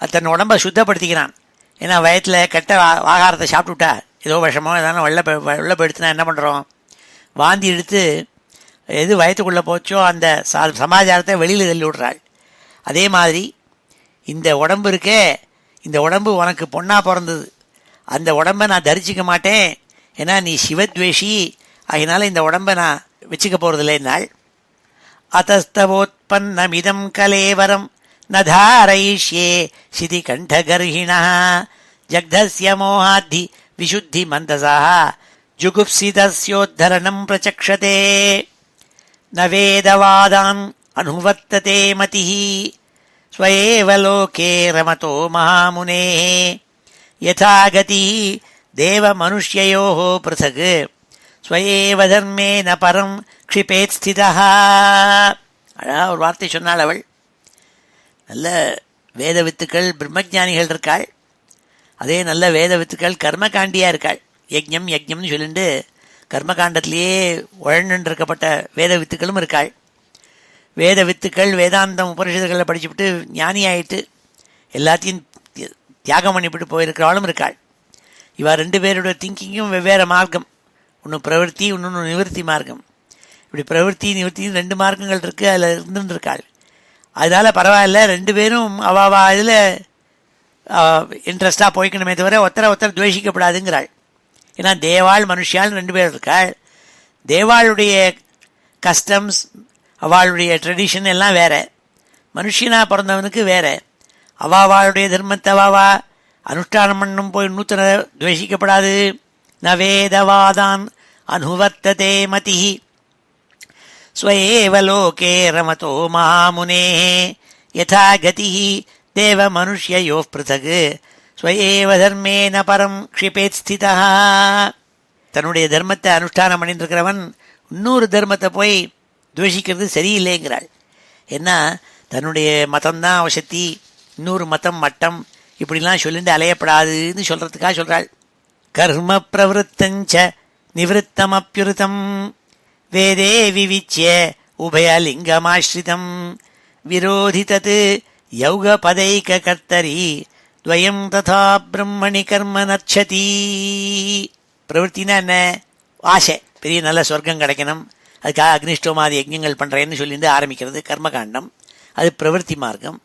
தன் உடம்பை சுத்தப்படுத்திக்கிறான். ஏன்னா வயத்தில் கெட்ட ஆகாரத்தை சாப்பிட்டுட்டா ஏதோ விஷமோ ஏதான வெள்ளை போயிடுத்துனா என்ன பண்ணுறோம்? வாந்தி எடுத்து எது வயத்துக்குள்ளே போச்சோ அந்த சமாச்சாரத்தை வெளியில் தள்ளி விடுறாள். அதே மாதிரி இந்த உடம்பு இருக்கே, இந்த உடம்பு உனக்கு பொண்ணாக பிறந்தது, அந்த உடம்பை நான் தரிசிக்க மாட்டேன். ஏன்னா நீ சிவத்வேஷி, அதனால் இந்த உடம்பை நான் வச்சுக்க போகிறதில்லைன்னாள். அத்தஸ்தவோத்பன்னமிதம் கலேவரம் ந தாரயிஷ்யே சிதி கண்டகர்ஹிணः ஜக்தஸ்ய மோஹாத்தி விசுத்தி மந்தசः ஜுகுப்சிதஸ்யோத்தரணம் பிரசக்ஷதே ந வேதவாதான் அனுவர்த்ததே மதிः ஸ்வயேவ லோகே ரமதோ மகாமுனேः யதா கதிः தேவமனுஷ்யயோः பृथक् ஸ்வயேவ தர்மேன பரம் க்ஷிபேத் ஸ்திதः. அழகா ஒரு வார்த்தை சொன்னாள் அவள். நல்ல வேத வித்துக்கள் பிரம்மஜானிகள் இருக்காள். அதே நல்ல வேத வித்துக்கள் கர்மகாண்டியா இருக்காள். யஜ்ஞம் யஜ்ஞம்னு சொல்லிட்டு கர்மகாண்டத்திலேயே உழண்டு இருக்கப்பட்ட வேத வித்துக்களும் இருக்காள். வேத வித்துக்கள் வேதாந்தம் உபனிஷத்துக்களை படிச்சுவிட்டு ஞானி ஆயிட்டு எல்லாத்தையும் தியாகம் பண்ணிவிட்டு போயிருக்கிறவளும் இருக்காள். இவா ரெண்டு பேருடைய திங்கிங்கும் வெவ்வேறு மார்க்கம். ஒன்று பிரவருத்தி, இன்னொன்று நிவர்த்தி மார்க்கம். இப்படி பிரவருத்தி நிவர்த்தின்னு ரெண்டு மார்க்கங்கள் இருக்குது. அதில் இருந்துருக்காள். அதனால பரவாயில்ல, ரெண்டு பேரும் அவாவா இதில் இன்ட்ரெஸ்டாக போய்க்கணுமே தவிர ஒருத்தர் துவேஷிக்கப்படாதுங்கிறாள். ஏன்னா தேவாள் மனுஷியால் ரெண்டு பேர் இருக்காள். தேவாளுடைய கஸ்டம்ஸ், அவளுடைய ட்ரெடிஷன் எல்லாம் வேற, மனுஷனாக பிறந்தவனுக்கு வேற. அவாவாளுடைய தர்மத்தை அவாவா அனுஷ்டானம் பண்ணும் போய் இன்னொருத்தனை துவேஷிக்கப்படாது. ந வேதவாதான் அனுவர்த்ததே மதி ஸ்வயேவ லோகே ரமதோ மகாமுனே யதா கதி தேவ மனுஷ்யயோ பிருதக் ஸ்வயேவ தர்மேன பரம் க்ஷிபேத் ஸ்திதா. தன்னுடைய தர்மத்தை அனுஷ்டானம் பண்ணிட்டுருக்கிறவன் இன்னொரு தர்மத்தை போய் துவேஷிக்கிறது சரியில்லைங்கிறாள். ஏன்னா தன்னுடைய மதம்தான் அவசத்தி, இன்னொரு மதம் மட்டம், இப்படிலாம் சொல்லிட்டு அலையப்படாதுன்னு சொல்கிறதுக்காக சொல்கிறாள். கர்ம பிரவருத்தஞ்ச நிவத்தமப்யுருத்தம் வேதே விவிச்சிய உபயலிங்கமாஸ்ரிதம் விரோதி தத் யௌகபதைக கர்த்தரி துவயம் ததா பிரம்மணி கர்ம நச்சதி. பிரவருத்தினா என்ன? ஆசை, பெரிய நல்ல சொர்க்கம் கிடைக்கணும், அதுக்காக அக்னிஷ்டோமாதி யஜ்ஞங்கள் பண்ணுறேன்னு சொல்லிட்டு ஆரம்பிக்கிறது கர்மகாண்டம். அது பிரவருத்தி மார்க்கம்.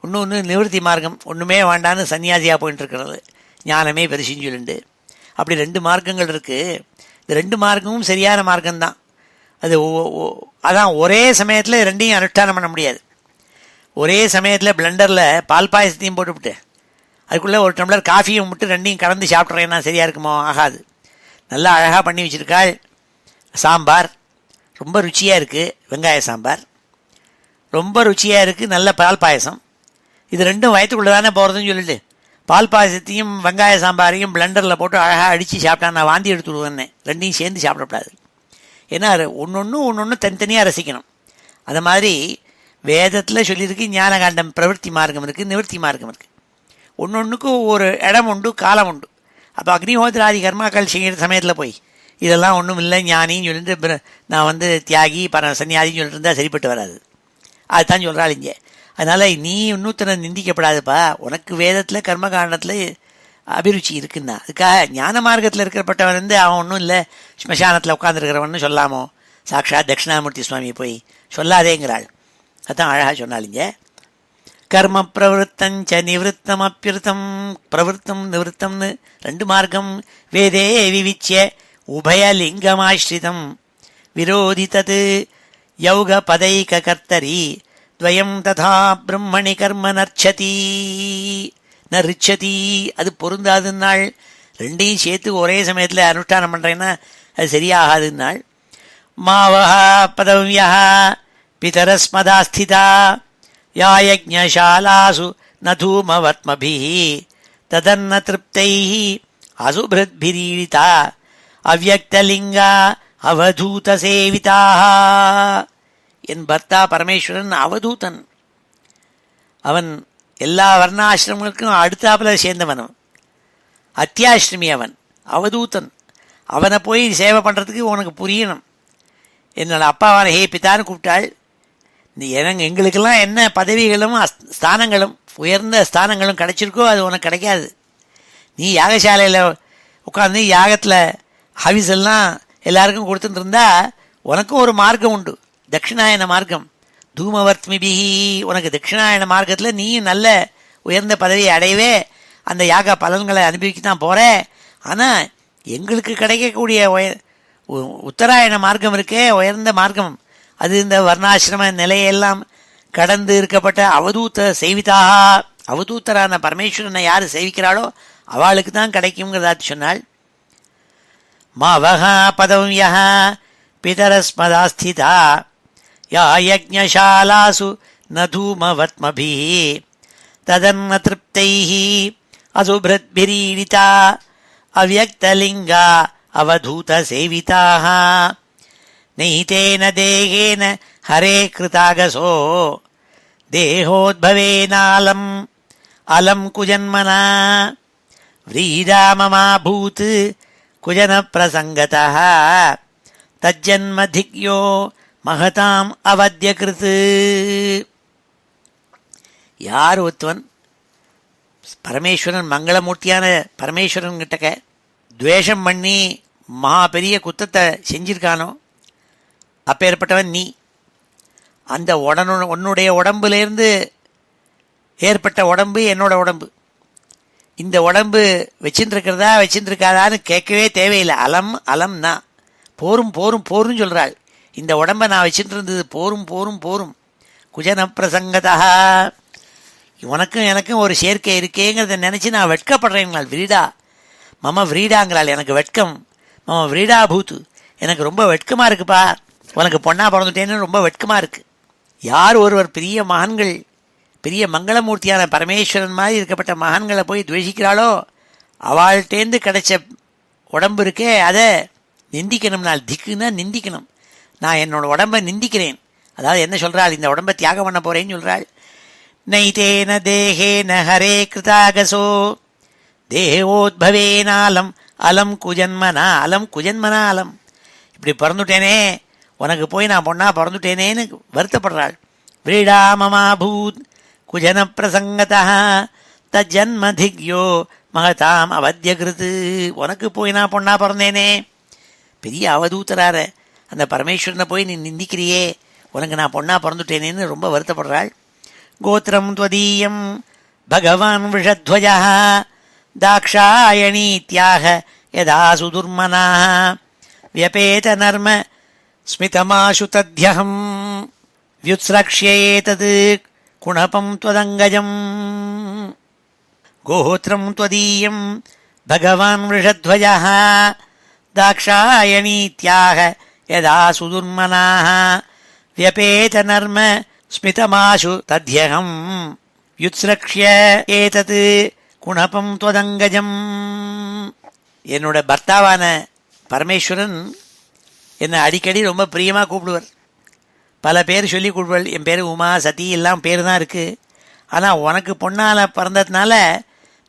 இன்னொன்று நிவர்த்தி மார்க்கம், ஒன்றுமே வேண்டான்னு சன்னியாசியாக போயிட்டு இருக்கிறது, ஞானமே பெருசின்னு சொல்லிண்டு. அப்படி ரெண்டு மார்க்கங்கள் இருக்குது. இந்த ரெண்டு மார்க்கமும் சரியான மார்க்கம்தான். அது அதான் ஒரே சமயத்தில் ரெண்டையும் அனுஷ்டானம் பண்ண முடியாது. ஒரே சமயத்தில் பிளெண்டரில் பால் பாயசத்தையும் போட்டுவிட்டு அதுக்குள்ளே ஒரு டம்ளர் காஃபியும் விட்டு ரெண்டையும் கலந்து சாப்பிட்றேன்னா சரியாக இருக்குமோ? ஆகாது. நல்லா அழகாக பண்ணி வச்சுருக்காள். சாம்பார் ரொம்ப ருச்சியாக இருக்குது, வெங்காய சாம்பார் ரொம்ப ருச்சியாக இருக்குது, நல்ல பால் பாயசம். இது ரெண்டும் வயத்துக்குள்ளே தானே போகிறதுன்னு சொல்லிட்டு பால் பாயசத்தையும் வெங்காய சாம்பாரையும் பிளெண்டரில் போட்டு அழகாக அடித்து சாப்பிட்டா நான் வாந்தி எடுத்துடுவேன்னு. ரெண்டையும் சேர்ந்து சாப்பிடக்கூடாது. ஏன்னா ஒன்று தனித்தனியாக ரசிக்கணும். அது மாதிரி வேதத்தில் சொல்லியிருக்கு ஞானகாண்டம் பிரவருத்தி மார்க்கம் இருக்குது, நிவர்த்தி மார்க்கம் இருக்குது. ஒன்றுக்கும் ஒரு இடம் உண்டு, காலம் உண்டு. அப்போ அக்னிஹோத்திராதி கர்மாக்கள் செய்கிற சமயத்தில் போய் இதெல்லாம் ஒன்றும் இல்லை ஞானின்னு சொல்லிட்டு நான் தியாகி சன்னியாதின்னு சொல்லிட்டு இருந்தால் சரிப்பட்டு வராது. அதுதான் சொல்கிறாள் இங்கே. அதனால் நீ இன்னொருத்தனை நிந்திக்கப்படாதுப்பா. உனக்கு வேதத்தில் கர்மகாண்டத்தில் அபிருச்சி இருக்குன்னா அதுக்காக ஞான மார்க்கத்தில் இருக்கிறப்பட்டவன் அவன் ஒன்றும் இல்லை ஸ்மசானத்தில் உட்காந்துருக்கிறவன்னு சொல்லாமோ? சாக்ஷாத் தட்சிணாமூர்த்தி சுவாமி போய் சொல்லாதேங்கிறாள். அதுதான் அழகாக சொன்னாள் இங்கே. கர்ம பிரவருத்தஞ்ச நிவத்தம் அப்பிருத்தம். பிரவருத்தம் நிவத்தம்னு ரெண்டு மார்க்கம். வேதே விவிச்சிய உபயலிங்கமாஸ்ரிதம் விரோதி தத் யௌக பதைக கர்த்தரி துவயம் ததா பிரம்மணி கர்ம நர்ச்சதி நரிச்சதி. அது பொருந்தாதுன்னாள். ரெண்டையும் சேர்த்து ஒரே சமயத்தில் அனுஷ்டானம் பண்ணுறேன்னா அது சரியாகாதுன்னாள். மாவஹா பதவ்யா பிதரஸ்மதாஸ்திதா யா யஜ்ஞசாலாசு ந தூமவத்மபிः ததன்ன திருப்தைः அசுபிருத்பிரீடிதா அவ்யக்தலிங்கா அவதூத சேவிதாக. என் பர்த்தா பரமேஸ்வரன் அவதூதன். அவன் எல்லா வர்ணாசிரமங்களுக்கும் அடுத்தாப்பில் சேர்ந்தவன். அத்தியாசிரமி அவன், அவதூதன். அவனை போய் சேவை பண்ணுறதுக்கு உனக்கு புரியணும். என்னோட அப்பாவான ஹே பிதான்னு கூப்பிட்டாள். எங்களுக்கெல்லாம் என்ன பதவிகளும் ஸ்தானங்களும் உயர்ந்த ஸ்தானங்களும் கிடைச்சிருக்கோ அது உனக்கு கிடைக்காது. நீ யாகசாலையில் உட்காந்து யாகத்தில் ஹவிஸ் எல்லாம் எல்லாருக்கும் கொடுத்துட்டு இருந்தா உனக்கும் ஒரு மார்க்கம் உண்டு, தட்சிணாயன மார்க்கம். தூமவர்த்மிபிஹி, உனக்கு தட்சிணாயன மார்க்கத்தில் நீயும் நல்ல உயர்ந்த பதவியை அடையவே அந்த யாக பலன்களை அனுபவிக்கத்தான் போகிற. ஆனால் எங்களுக்கு கிடைக்கக்கூடிய உத்தராயண மார்க்கம் இருக்கே, உயர்ந்த மார்க்கம், அது இந்த வர்ணாசிரம நிலையெல்லாம் கடந்து இருக்கப்பட்ட அவதூத்த சேவிதாக. அவதூத்தரான பரமேஸ்வரனை யார் சேவிக்கிறாளோ அவளுக்கு தான் கிடைக்குங்கிறதா சொன்னாள். மாவஹா பதவ்யா பிதரஸ்மதாஸ்திதா யா யஜ்ஞசாலாசு ந தூமவத்மபிः ததன்ன திருப்தைः அசுபிருத்பிரீடிதா அவ்யக்தலிங்கா அவதூத சேவிதாக. நைதேன தேகேன ஹரே கிருதாகசோ தேகோத்பவேனாலம் அலம் குஜன்மனா व्रीडाममाभूत् कुजन प्रसङ्गतः तज्जन्मधिक्यो महताम् अवद्यकृत्. யார் ஒருத்தவன் பரமேஸ்வரன் மங்களமூர்த்தியான பரமேஸ்வரன் கிட்டக்க துவேஷம் பண்ணி மகா பெரிய குத்தத்தை செஞ்சிருக்கானோ அப்பேற்பட்டவன் நீ. அந்த உன்னுடைய உடம்புலேருந்து ஏற்பட்ட உடம்பு என்னோட உடம்பு. இந்த உடம்பு வச்சுருக்கிறதா வச்சுருக்காதான்னு கேட்கவே தேவையில்லை. அலம் அலம்னா போரும் போரும் போரும் சொல்கிறாள். இந்த உடம்பை நான் வச்சுட்டு இருந்தது போரும் போரும் போரும். குஜன பிரசங்கதா, உனக்கும் எனக்கும் ஒரு சேர்க்கை இருக்கேங்கிறத நினச்சி நான் வெட்கப்படுறேங்களாள். விரீடா மம விரீடாங்கிறாள். எனக்கு வெட்கம். மம விரீடா பூத்து, எனக்கு ரொம்ப வெட்கமாக இருக்குப்பா. உனக்கு பொண்ணா பிறந்துட்டேன்னு ரொம்ப வெட்கமாக இருக்குது. யார் ஒருவர் பெரிய மகான்கள், பெரிய மங்களமூர்த்தியான பரமேஸ்வரன் மாதிரி இருக்கப்பட்ட மகான்களை போய் துவேஷிக்கிறாளோ அவள்கிட்டேருந்து கிடைச்ச உடம்பு இருக்கே அதை நிந்திக்கணும். நான் திக்குன்னா நிந்திக்கணும். நான் என்னோட உடம்பை நிந்திக்கிறேன். அதாவது என்ன சொல்கிறாள், இந்த உடம்பை தியாகம் பண்ண போகிறேன்னு சொல்கிறாள். நைதேன தேகேன ஹரே கிருதாகசோ தேவோத்பவேனாலம் அலம் குஜன்மனா அலம் குஜன்மனா அலம். இப்படி பிறந்துட்டேனே, உனக்கு போய் நான் பொண்ணா பிறந்துட்டேனேன்னு வருத்தப்படுறாள். விரீடாமமாபூத் குஜன பிரசங்கதா தஜன்மதிக்யோ மகதாம் அவத்யகிருத்து. உனக்கு போய் நான் பொண்ணா பிறந்தேனே, பெரிய அவதூத்தரார அந்த பரமேஸ்வரனை போய் நீ நிந்திக்கிறியே, உனக்கு நான் பொண்ணா பிறந்துட்டேனேன்னு ரொம்ப வருத்தப்படுறாள். கோத்திரம் துவதீயம் பகவான் விஷத்வஜா தாக்ஷாயணீத்யாக யதா சுதுர்மனா வியபேத நர்ம ஸ்மிதமாசு தத்யஹம் வியுத்ஸ்ரக்ஷ்யேதத் குணபம் த்வதங்கஜம். கோத்திரம் துவதீயம் பகவான் விஷத்வஜா தாக்ஷாயணீத்யாக யதா சுதுர்மனா வியபேத நர்ம ஸ்மிதமாசு தத்யஹம் யுத்ஸ்ரக்ஷ்ய ஏதத் குணபம் த்வதங்கஜம். என்னோட பர்த்தாவான பரமேஸ்வரன் என்னை அடிக்கடி ரொம்ப பிரியமாக கூப்பிடுவார். பல பேர் சொல்லி கூப்பிடுவாள். என் பேர் உமா சதி எல்லாம் பேர் தான் இருக்குது. ஆனால் உனக்கு பொண்ணால் பிறந்ததுனால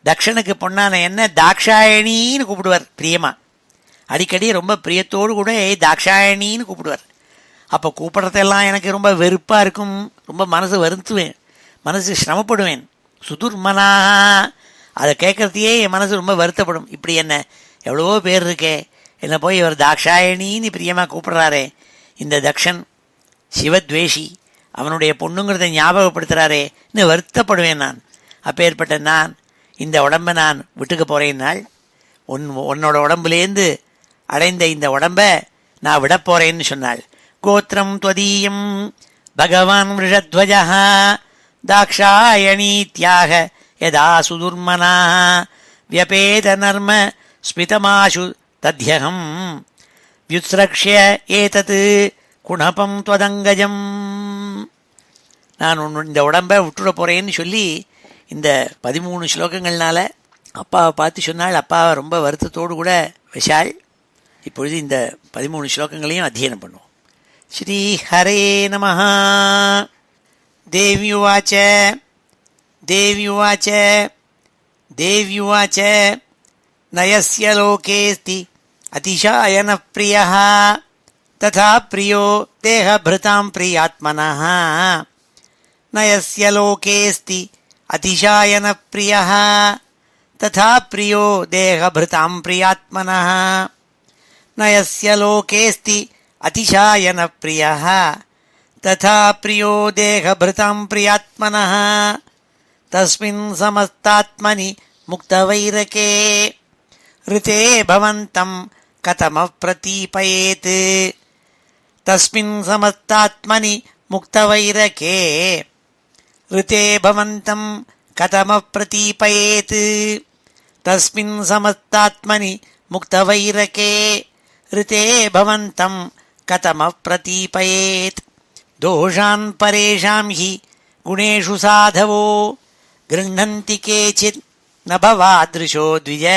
தக்ஷனுக்கு பொண்ணான என்ன தாக்ஷாயணின்னு கூப்பிடுவார் பிரியமாக. அடிக்கடி ரொம்ப பிரியத்தோடு கூட தாக்ஷாயணின்னு கூப்பிடுவார். அப்போ கூப்பிட்றதெல்லாம் எனக்கு ரொம்ப வெறுப்பாக இருக்கும். ரொம்ப மனசு வருத்துவேன், மனசு சிரமப்படுவேன். சுதுர்மனா, அதை கேட்குறதையே என் மனசு ரொம்ப வருத்தப்படும். இப்படி என்ன எவ்வளவோ பேர் இருக்கே, என்னை போய் இவர் தாக்ஷாயணின்னு பிரியமாக கூப்பிட்றாரே, இந்த தக்ஷன் சிவத்வேஷி, அவனுடைய பொண்ணுங்கிறத ஞாபகப்படுத்துகிறாரே இன்னும் வருத்தப்படுவேன் நான். அப்பேற்பட்ட நான் இந்த உடம்பை நான் விட்டுக்க போகிறேன்னாள். உன்னோட உடம்புலேருந்து அடைந்த இந்த உடம்பை நான் விடப்போகிறேன்னு சொன்னாள். கோத்திரம் துவதீயம் பகவான் விஷத்வஜா தாக்ஷாயணீத்யாக யதா சுதுர்மனா வியபேத நர்ம ஸ்மிதமாசு தத்யஹம் வியுத்ஸ்ரக்ஷ்ய ஏதத் குணபம் த்வதங்கஜம். நான் இந்த உடம்பை விட்டுட போகிறேன்னு சொல்லி இந்த 13 ஸ்லோகங்கள்னால அப்பாவை பார்த்து சொன்னாள். அப்பாவை ரொம்ப வருத்தத்தோடு கூட விஷாள். இப்பொழுது இந்த 13 ஸ்லோகங்களையும் அத்தியனம் பண்ணுவோம். ஸ்ரீ ஹரே நமஹ. தேவ்யுவாச்ச தேவ்யுவாச்ச தேவ்யுவாச்ச நயஸ்ய லோகேஸ்தி அதிசாயன பிரியः ததா பிரியோ தேஹபிருதாம் பிரியாத்மனः. நயஸ்ய லோகேஸ்தி அதிசாயன பிரியः ததா பிரியோ தேஹபிருதாம் பிரியாத்மனः. நயஸ்ய லோகேஸ்தி அதிசாயன பிரியः ததா பிரியோ தேஹபிருதாம் பிரியாத்மனः. தஸ்மின் சமஸ்தாத்மனி முக்தவைரகே ரிதே பவந்தம் கதம பிரதீபயேத். தஸ்மின் சமஸ்தாத்மனி முக்தவைரகே ரிதே பவந்தம் கதம பிரதீபயேத். தஸ்மின் சமஸ்தாத்மனி முக்தவைரகே ரிதே பவந்தம் கதம பிரதீபயேத். தோஷான் பரேஷாம் ஹி குணேஷு சாதவோ கிருண்ணந்தி கேச்சித் ந பவாத்ருஷோ த்விஜ.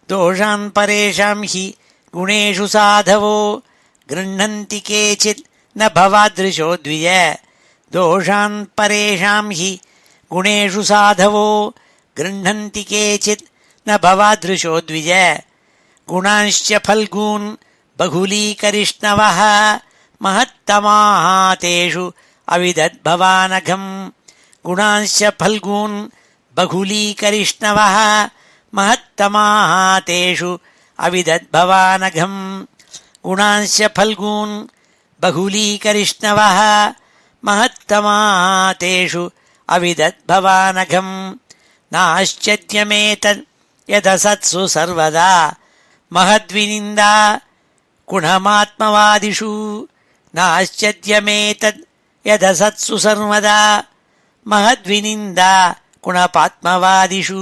தோஷான் பரேஷாம் ஹி குணேஷு சாதவோ கிருண்ணந்தி கேச்சித் ந பவாத்ருஷோ த்விஜ. தோஷான் பரேஷாம் ஹி குணேஷு சாதவோ கிருண்ணந்தி கேச்சித் न भवादृशो द्विज गुणांश्च फल्गून् बहुलीकरिष्णवः महत्तमाः तेषु अविदद्भवानघम् गुणांश्च फल्गून् बहुलीकरिष्णवः महत्तमाः तेषु अविदद्भवानघम् गुणांश्च फल्गून् बहुलीकरिष्णवः महत्तमाः तेषु अविदद्भवानघम् नाश्चर्यमेतद् यदसत्सु सर्वदा महद्विनिन्दा गुणमात्मवादिषु नाश्चर्यमेतद् यदसत्सु सर्वदा महद्विनिन्दा गुणपात्मवादिषु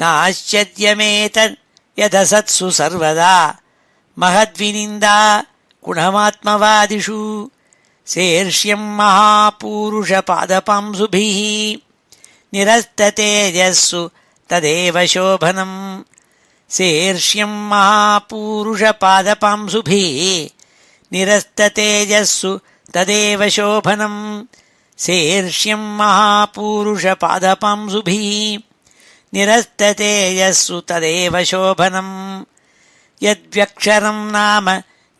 नाश्चर्यमेतद् यदसत्सु सर्वदा महद्विनिन्दा गुणमात्मवादिषु शेर्ष्यं महापूरुषपादपांसुभिः निरस्ततेजस्सु तदेव शोभनम् शेर्ष्यं महापूरुषपादपांसुभिः निरस्ततेजस्सु तदेव शोभनम् शेर्ष्यं महापूरुषपादपांसुभिः निरस्ततेजस्सु तदेव शोभनम् यद्व्यक्षरं नाम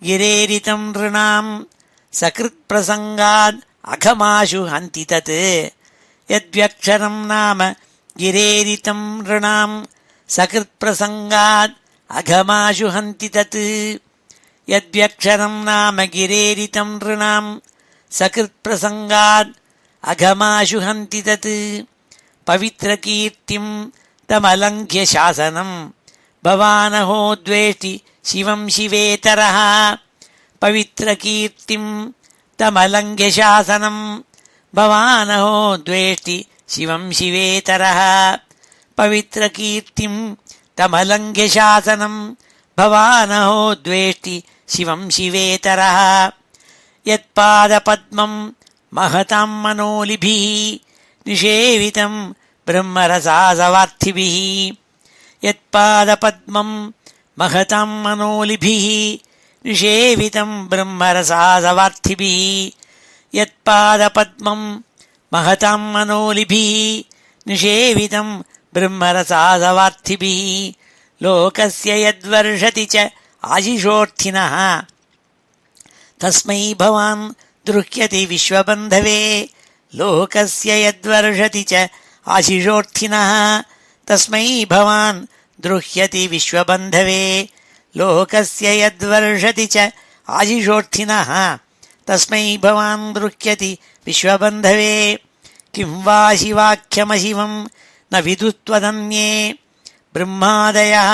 गिरेरितं नृणां सकृत्प्रसङ्गाद् अघमाशु हन्ति तत् यद्व्यक्षरं नाम गिरेरितं नृणां सकृत्प्रसङ्गाद् अघमाशु हन्ति तत् यद्व्यक्षरं नाम गिरेरितं नृणां सकृत्प्रसङ्गाद् अघमाशु हन्ति तत् पवित्रकीर्तिं तमलङ्घ्य शासनं भवानहो द्वेष्टि शिवं शिवेतरः पवित्रकीर्तिं तमलङ्घ्य शासनं भवानहो द्वेष्टि शिवं शिवेतरः पवित्रकीर्तिं तमलङ्घ्य शासनं भवानहो द्वेष्टि शिवं शिवेतरः यत्पादपद्मं महतां मनोलिभिः निषेवितं ब्रह्मरसासवार्थिभिः यत्पादपद्मं महतां मनोलिभिः निषेवितं ब्रह्मरसासवार्थिभिः यत्पादपद्मं महतां मनोलिभिः निषेवितं ब्रह्मरसासवार्थिभिः लोकस्य यद्वर्षति च आशिषोऽर्थिनः तस्मै भवान् द्रुह्यति विश्वबन्धवे लोकस्य यद्वर्षति च आशिषोऽर्थिनः तस्मै भवान् द्रुह्यति विश्वबन्धवे लोकस्य यद्वर्षति च आशिषोऽर्थिनः तस्मै भवान् द्रुह्यति विश्वबन्धवे किं वा शिवाख्यमशिवं न विदुत्वदन्ये ब्रह्मादयः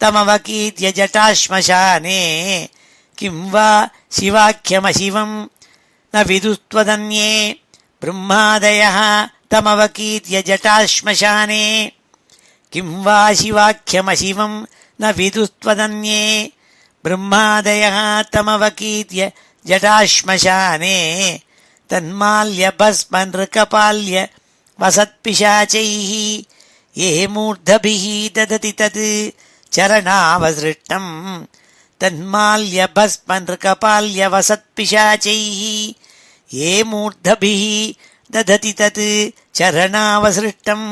तमवकीर्य जटाश्मशाने किं वा शिवाख्यमशिवं न विदुत्वदन्ये ब्रह्मादयः तमवकीर्य जटाश्मशाने किं वा शिवाख्यमशिवं न विदुत्वदन्ये ब्रह्मादयः तमवकीर्य जटाश्मशाने तन्माल्यभस्म नृकपाल्य वसत्पिशाचैः ये मूर्धभिः ददति तत् चरणावसृष्टम् तन्माल्यभस्म नृकपाल्य वसत्पिशाचैः ये मूर्धभिः ददति तत् चरणावसृष्टम्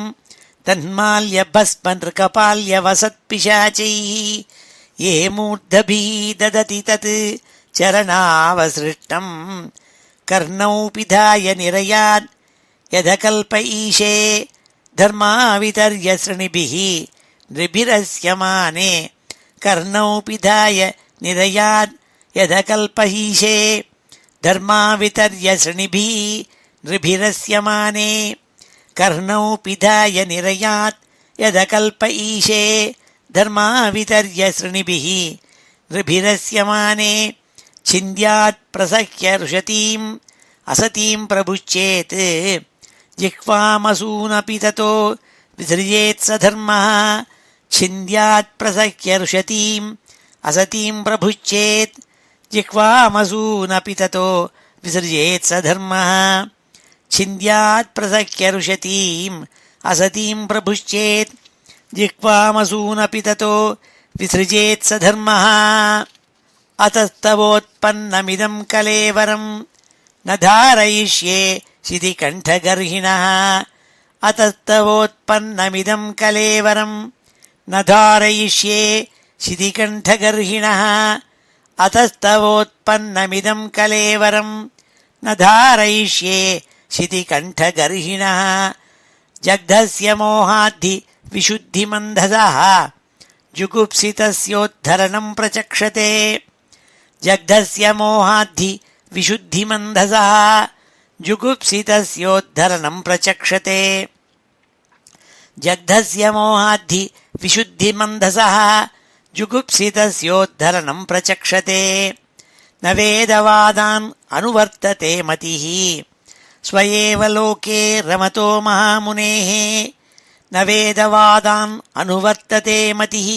तन्माल्यभस्म नृकपाल्य वसत्पिशाचैः ये मूर्धभिः ददति तत् चरणावसृष्टम् कर्णौ पिधाय निरयात् यदकल्प ईशे धर्मावितर्य सृणिभिः नृभिरस्यमाने कर्णौ पिधाय निरयात् यदकल्प ईशे धर्मावितर्य सृणिभिः नृभिरस्यमाने कर्णौ पिधाय निरयात् यदकल्प ईशे धर्मावितर्य सृणिभिः नृभिरस्यमाने छिन्द्यात् प्रसह्य रुशतीम् असतीम् प्रभुश्चेत् जिह्वामसूनपि ततो विसृजेत् स धर्मः छिन्द्यात् प्रसह्य रुशतीम् असतीम् प्रभुश्चेत् जिह्वामसूनपि ततो विसृजेत् स धर्मः छिन्द्यात् प्रसह्य रुशतीम् असतीम् प्रभुश्चेत् जिह्वामसूनपि ततो विसृजेत् स धर्मः अतस्तवोत्पन्नमिदं कलेवरं न धारयिष्ये शितिकण्ठगर्हिणः अतस्तवोत्पन्नमिदं कलेवरं न धारयिष्ये शितिकण्ठगर्हिणः अतस्तवोत्पन्नमिदं कलेवरं न धारयिष्ये शितिकण्ठगर्हिणः जग्धस्य मोहाद्धि विशुद्धिमन्धसः जुगुप्सितस्योद्धरणं प्रचक्षते जग्धस्य मोहाद्धि विशुद्धिमन्धसः जुगुप्सितस्योद्धरणं प्रचक्षते जग्धस्य मोहाद्धि विशुद्धिमन्धसः जुगुप्सितस्योद्धरणं प्रचक्षते न वेदवादान् अनुवर्तते मतिः स्वयेव लोके रमतो महामुनेः न वेदवादान् अनुवर्तते मतिः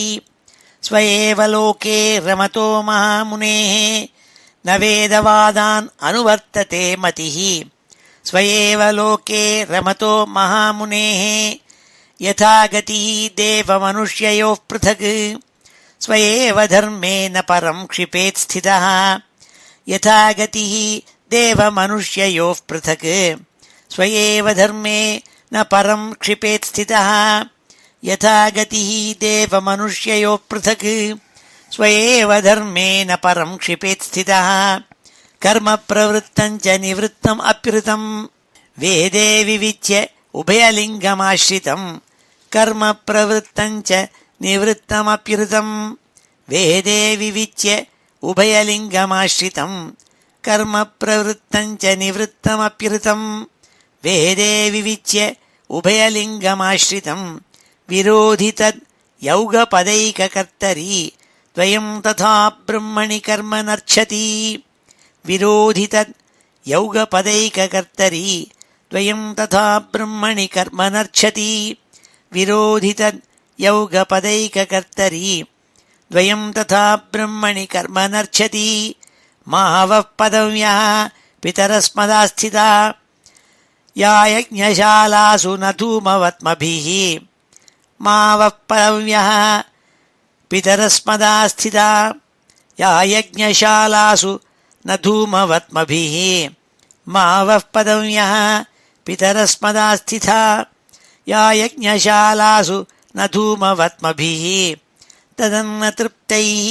स्वयेव लोके रमतो महामुनेः न वेदवादान् अनुवर्तते मतिः स्वयेव लोके रमतो महामुनेः यथा गतिः देवमनुष्ययोः पृथक् स्वयेव धर्मेण परं क्षिपेत् स्थितः यथा गतिः देवमनुष्ययोः पृथक् स्वयेव धर्मे न परं क्षिपेत् स्थितः यथा गतिः देवमनुष्ययोः पृथक् स्वयेव धर्मेण परं क्षिपेत् स्थितः कर्म प्रवृत्तं च निवृत्तम् अप्युतं वेदे विविच्य उभयलिङ्गमाश्रितं कर्म प्रवृत्तं च निवृत्तमप्युतं वेदे विविच्य उभयलिङ्गमाश्रितं कर्म प्रवृत्तं च निवृत्तमप्युतं वेदे विविच्य उभयलिङ्गमाश्रितं विरोधि तद् यौगपदैककर्तरि द्वयं तथा ब्रह्मणि कर्म नर्च्छति विरोधि तद् यौगपदैककर्तरि द्वयं तथा ब्रह्मणि कर्म नर्च्छति विरोधि तद् यौगपदैककर्तरि द्वयं तथा ब्रह्मणि कर्म नर्च्छति मावः पदव्यः पितरस्मदास्थिता या यज्ञशालासु न धूमवत्मभिः मावः पदव्यः पितरस्मदास्थिता या यज्ञशालासु न धूमवत्मभिः मावः पदव्यः पितरस्मदास्थिता या यज्ञशालासु न धूमवत्मभिः तदन्न तृप्तैः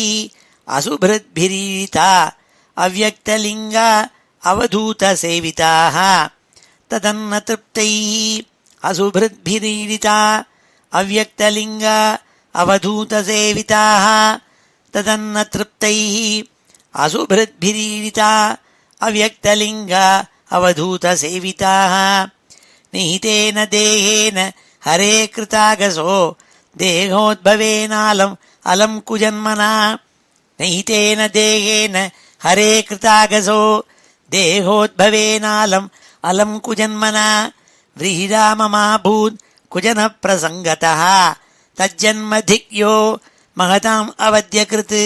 असुभृद्भिरीडिता अव्यक्तलिङ्गा अवधूतसेविताः तदन्न तृप्तैः असुभृद्भिरीडिता अव्यक्तलिङ्गा अवधूतसेविताः तदन्न तृप्तैः असुभृद्भिरीडिता अव्यक्तलिङ्गा अवधूतसेविताः निहितेन देहेन हरे कृतागसो देहोद्भवेनालम् अलं कुजन्मना निहितेन देहेन हरे कृतागसो देहोद्भवेनालम् अलं कुजन्मना व्रीहिराममाभूत् कुजनः प्रसङ्गतः तज्जन्मधिक्यो महताम् अवद्यकृत्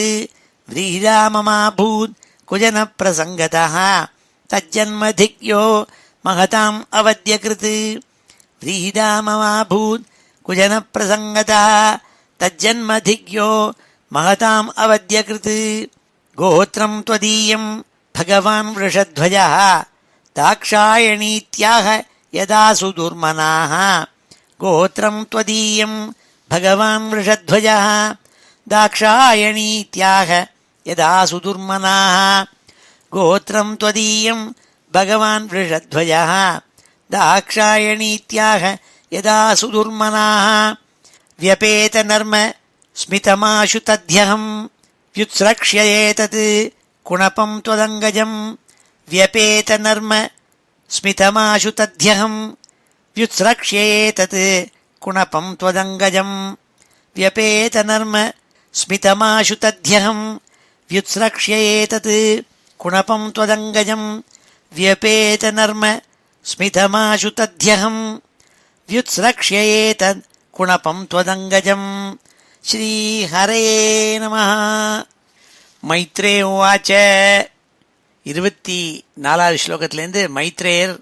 व्रीहिराममाभूत् कुजनः प्रसङ्गतः तज्जन्मधिक्यो महताम् अवद्यकृत् व्रीहिराममाभूत् कुजनः प्रसङ्गतः तज्जन्मधिक्यो महताम् अवद्यकृत् गोत्रं त्वदीयं भगवान् वृषध्वजः दाक्षायणीत्याह यदा सुदुर्मनाः गोत्रं त्वदीयं भगवान् वृषध्वजः दाक्षायणीत्याह यदा सुदुर्मनाः गोत्रं त्वदीयं भगवान् वृषध्वजः दाक्षायणीत्याह यदा सुदुर्मनाः व्यपेतनर्म स्मितमाशु तद्यहं व्युत्स्रक्ष्येतत् कुणपं त्वदङ्गजं व्यपेतनर्म स्मितमाशु तद्यहं व्युत्स्रक्ष्येतत् कुणपं त्वदङ्गजं व्यपेतनर्म स्मितमाशु तद्यहं व्युत्स्रक्ष्येतत् कुणपं त्वदङ्गजं व्यपेतनर्म स्मितमाशु तद्यहं व्युत्स्रक्ष्येतत् कुणपं त्वदङ्गजं श्रीहरे नमः மைத்ரேய உவாச்ச 24வது ஸ்லோகத்திலேருந்து மைத்ரேயர்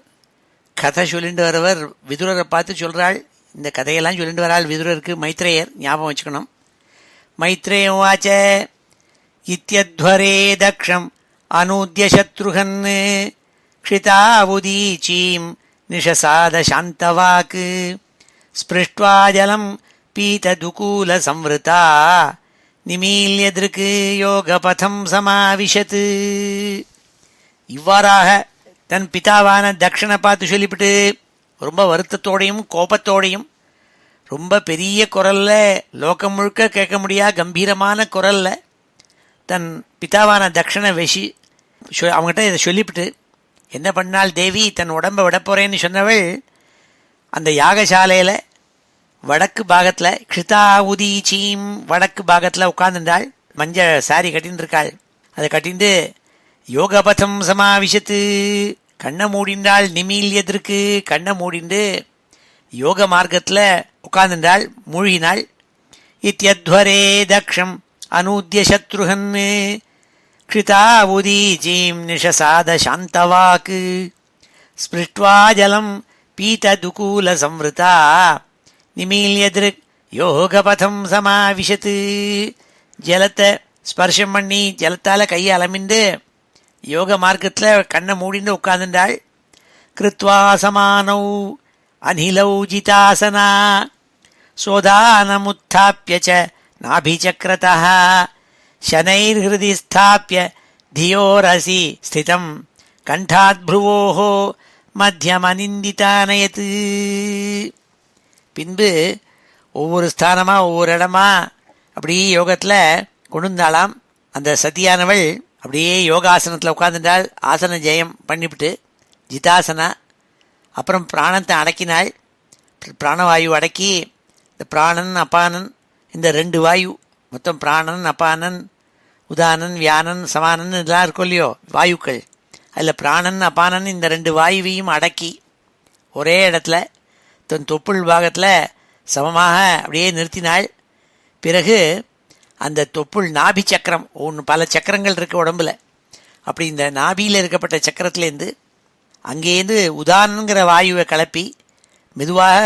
கதை சொல்லிட்டு வரவர் விதுரரை பார்த்து சொல்றாள். இந்த கதையெல்லாம் சொல்லிட்டு வராள் விதுரருக்கு மைத்ரேயர் ஞாபகம் வச்சுக்கணும். மைத்ரேய உவாச்ச இத்யத்வரே தக்ஷம் அனூத்ய சத்ருகன் க்ஷிதாவுதீச்சீம் நிஷசாத சாந்தவாக் ஸ்பிருஷ்ட்வா ஜலம் பீததுகூல சம்வருதா நிமீல்யதிருக்கு யோகபதம் சமாவிஷத்து. இவ்வாறாக தன் பிதாவான தக்ஷனை பார்த்து சொல்லிவிட்டு ரொம்ப வருத்தத்தோடையும் கோபத்தோடையும் ரொம்ப பெரிய குரல்ல, லோகம் முழுக்க கேட்க முடியாத கம்பீரமான குரல்ல தன் பிதாவான தக்ஷனை அவங்ககிட்ட இதை சொல்லிவிட்டு என்ன பண்ணாள் தேவி? தன் உடம்பை விட போறேன்னு சொன்னவள் அந்த யாகசாலையில் வடக்கு பாகத்தில் கிருதா உதீச்சீம் வடக்கு பாகத்தில் உட்கார்ந்துட்டாள். மஞ்சள் சாரி கட்டின்னு இருக்காள். அதை கட்டிண்டு யோகபதம் சமாவிஷத்து கண்ணை மூடிண்டாள். நிமீல்யதற்கு கண்ணை மூடிண்டு யோக மார்க்கத்தில் உட்கார்ந்துட்டாள், மூழ்கினாள். இத்யத்வரே தக்ஷம் அனூத்ய சத்ருகன் கிருதா உதீச்சீம் நிஷசாத சாந்தவாக்கு ஸ்பிருஷ்ட்வா ஜலம் பீததுகூல சம்வருதா நிமீல்யதிருக் யோகபதம் சமாவிஷத்து. ஜலத்தை ஸ்பர்ஷம் பண்ணி ஜலத்தால் கையை அலமிண்டு யோக மார்க்கத்தில் கண்ணை மூடிண்டு உட்கார்ந்துட்டாள். கிருத்வா சமானௌ அனிலௌ ஜிதாசனா சோதானமுத்தாப்பிய ச நாபிசக்ரதः சனைர்ஹிருதி ஸ்தாப்பிய தியோரசி ஸ்திதம் கண்டாத் ப்ருவோः மத்தியமனிந்திதானயத்து. பின்பு ஒவ்வொரு ஸ்தானமாக ஒவ்வொரு இடமா அப்படியே யோகத்தில் கொண்டுந்தாளாம். அந்த சதியானவள் அப்படியே யோகாசனத்தில் உட்கார்ந்துட்டாள். ஆசன ஜெயம் பண்ணிவிட்டு ஜிதாசனா. அப்புறம் பிராணத்தை அடக்கினாள். பிராணவாயு அடக்கி இந்த பிராணன் அபானன் இந்த ரெண்டு வாயு மொத்தம் பிராணன் அபானன் உதானன் வியானன் சமானன் இதெல்லாம் இருக்கும் இல்லையோ வாயுக்கள், அதில் பிராணன் அபானன் இந்த ரெண்டு வாயுவையும் அடக்கி ஒரே இடத்துல தன் தொப்புள் பாகத்தில் சமமாக அப்படியே நிறுத்தினாள். பிறகு அந்த தொப்புள் நாபி சக்கரம், பல சக்கரங்கள் இருக்குது உடம்புல. அப்படி இந்த நாபியில் இருக்கப்பட்ட சக்கரத்துலேருந்து அங்கேருந்து உதானங்கிற வாயுவை கலப்பி மெதுவாக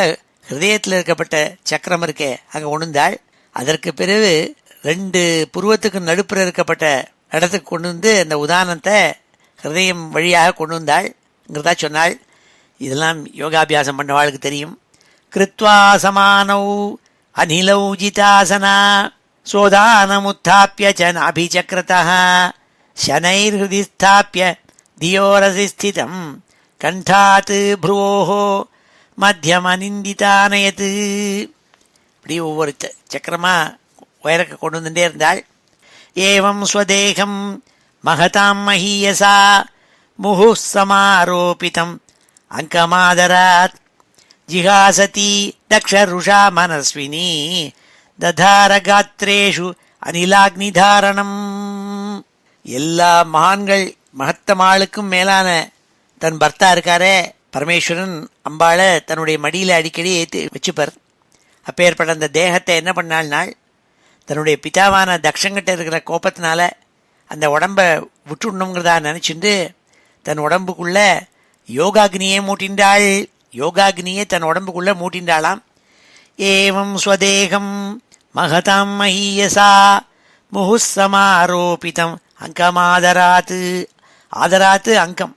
ஹிருதயத்தில் இருக்கப்பட்ட சக்கரம் இருக்கே அங்கே உணர்ந்தாள். அதற்கு பிறகு ரெண்டு புருவத்துக்கு நடுப்புற இருக்கப்பட்ட இடத்துக்கு கொண்டு வந்து அந்த உதானத்தை ஹிருதயம் வழியாக கொண்டு வந்தாள்ங்கிறதா சொன்னாள். இதெல்லாம் யோகாபியாசம் பண்ணவாளுக்கு தெரியும். கிருத்வா சமானௌ அனிலௌ ஜிதாசனா சோதானமுத்தாப்பிய ச நாபிசக்ரதः சனைர்ஹிருதி ஸ்தாப்பிய தியோரசி ஸ்திதம் கண்டாத் ப்ருவோः மத்தியமனிந்திதானயத்து. இப்படி ஒவ்வொரு சக்கரமாக உயரக்க கொண்டு வந்துட்டே இருந்தாள். ஏவம் ஸ்வதேகம் மகதாம் மஹீயசா முஹுः சமாரோபிதம் அங்கமாதராத் ஜிகாசதி தக்ஷருஷா மனஸ்வினி ததார காத்ரேஷு அனிலாக்னிதாரணம். எல்லா மகத்தமாளுக்கும் மேலான தன் பர்த்தா இருக்காரே பரமேஸ்வரன் அம்பாளை தன்னுடைய மடியில் அடிக்கடி ஏற்றி வச்சுப்பார். அப்பேற்பட்ட அந்த தேகத்தை என்ன பண்ணாள்னால் தன்னுடைய பிதாவான தக்ஷங்கிட்ட இருக்கிற கோபத்தினால அந்த உடம்பை விட்டுடணுங்கிறதா நினச்சிட்டு தன் உடம்புக்குள்ளே யோகாக்னியை மூட்டின்றாள். யோகாக்னியை தன் உடம்புக்குள்ளே மூட்டின்றாளாம். ஏவம் ஸ்வதேகம் மகதாம் மஹீயசா முஹுः சமாரோபிதம் அங்கமாதராத்து. ஆதராத்து அங்கம்.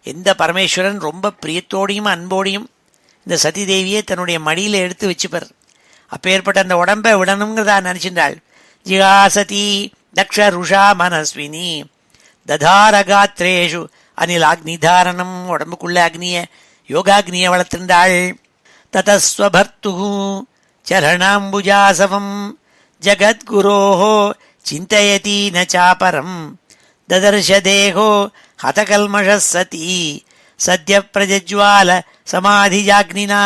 எந்த பரமேஸ்வரன் ரொம்ப பிரியத்தோடையும் அன்போடையும் இந்த சதி தேவியை தன்னுடைய மடியில் எடுத்து வச்சுப்பார். அப்பேற்பட்ட அந்த உடம்பை விடணுங்கிறதா நினச்சின்றாள். ஜிகாசதி தக்ஷ ருஷா மனஸ்வினி ததார காத்ரேஷு அனில் அக்னிதாரணம். உடம்புக்குள்ள அக்னியை யோகாக்னியை வளர்த்துண்டாள். ததஸ்வபர்த்து சரணாம்புஜாசவம் ஜகத்குரோः சிந்தயதி ந சாபரம் ததர்ஷ தேகோ ஹதகல்மஷ சதி சத்ய பிரஜஜ்வால சமாதிஜாக்னினா.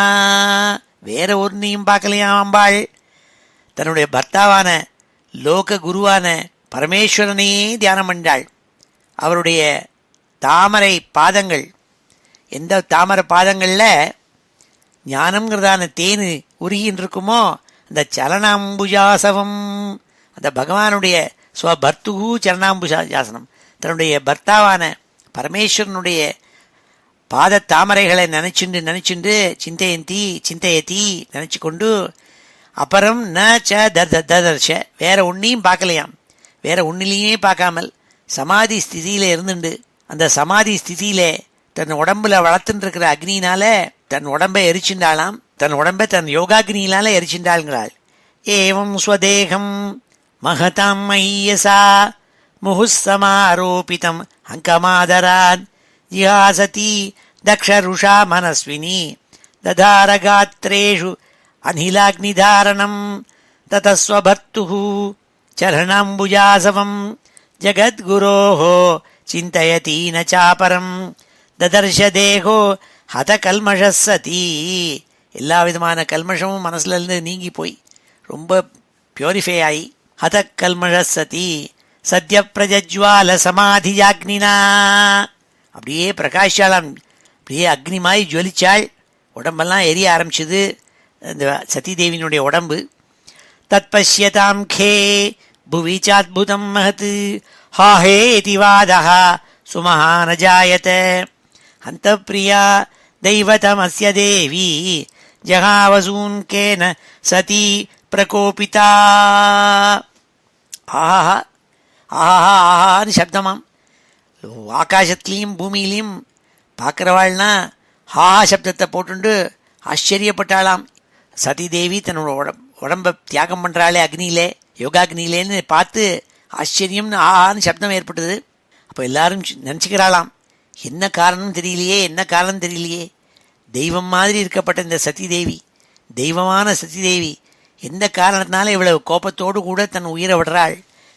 வேற ஒன்றையும் பார்க்கலையாம் அம்பாள். தன்னுடைய பர்த்தாவான லோக குருவான பரமேஸ்வரனையே தியானம் பண்ணாள். அவருடைய தாமரை பாதங்கள், எந்த தாமரை பாதங்களில் ஞானம்ங்கிறதான தேன் உருகின்னு இருக்குமோ அந்த சரணாம்புஜாசவம், அந்த பகவானுடைய ஸ்வபர்த்துகு சரணாம்புஜாசனம், தன்னுடைய பர்த்தாவான பரமேஸ்வரனுடைய பாத தாமரைகளை நினைச்சுண்டு சிந்தையத்தி நினச்சி கொண்டு அப்புறம் ந ச ததர்ஷ வேற ஒன்றையும் பார்க்கலையாம். வேற ஒன்றிலையுமே பார்க்காமல் சமாதி ஸ்திதியில் இருந்துண்டு அந்த சமாதி ஸ்திதியிலே தன் உடம்புல வளர்த்துட்டு இருக்கிற அக்னியினால தன் உடம்பை எரிச்சுண்டாளாம். தன் உடம்பை தன் யோகாக்னியினால எரிச்சுண்டாளுங்கிறாள். ஏவம் ஸ்வதேகம் மகதாம் மஹீயசா முहुस्समारोपितम् அங்கமாதராத் ஜிஹாசதி தக்ஷருஷா மனஸ்வினி ததாரகாத்ரேஷு அனிலாக்னிதாரணம் ததஸ்வபர்த்துः சரணாம்புஜாசவம் ஜகத்குரோः சிந்தயதி ந சாபரம் ததர்ஷ தேகோ ஹத கல்மஷ சதி. எல்லா விதமான கல்மஷமும் மனசுல இருந்து நீங்கி போய் ரொம்ப பியூரிஃபை ஆகி ஹத கல்மஷ சதி சத்ய பிரஜஜ்வால சமாதியாக்னினா அப்படியே பிரகாஷாலாம், அப்படியே அக்னி மாதிரி ஜொலிச்சாள். உடம்பெல்லாம் எரிய ஆரம்பிச்சது அந்த சதீதேவியினுடைய உடம்பு. தத்பஷ்யதாம் கே புவி சாத்புதம் மகத் ஹாஹேதி வாதஹ சுமஹான ஜாயத அந்தப்ரியா தெய்வதமஸ்ய தேவி ஜகாவசூன் கேன சதி பிரகோபிதா. ஆஹா ஆஹா ஆஹான்னு சப்தமாம். ஆகாசத்துலேயும் பூமியிலையும் பார்க்குறவாள்னா ஹாஹா சப்தத்தை போட்டுண்டு ஆச்சரியப்பட்டாளாம். சதிதேவி தன்னோட உடம்பை தியாகம் பண்ணுறாளே அக்னியிலே, யோகாக்னியிலேன்னு பார்த்து ஆச்சரியம்னு ஆஹான்னு சப்தம் ஏற்பட்டது. அப்போ எல்லாரும் நினச்சிக்கிறாளாம், என்ன காரணம் தெரியலையே, என்ன காரணம் தெரியலையே. தெய்வம் மாதிரி இருக்கப்பட்ட இந்த சதிதேவி, தெய்வமான சதிதேவி எந்த காரணத்தினால இவ்வளவு கோபத்தோடு கூட தன் உயிரை விடுறாள்,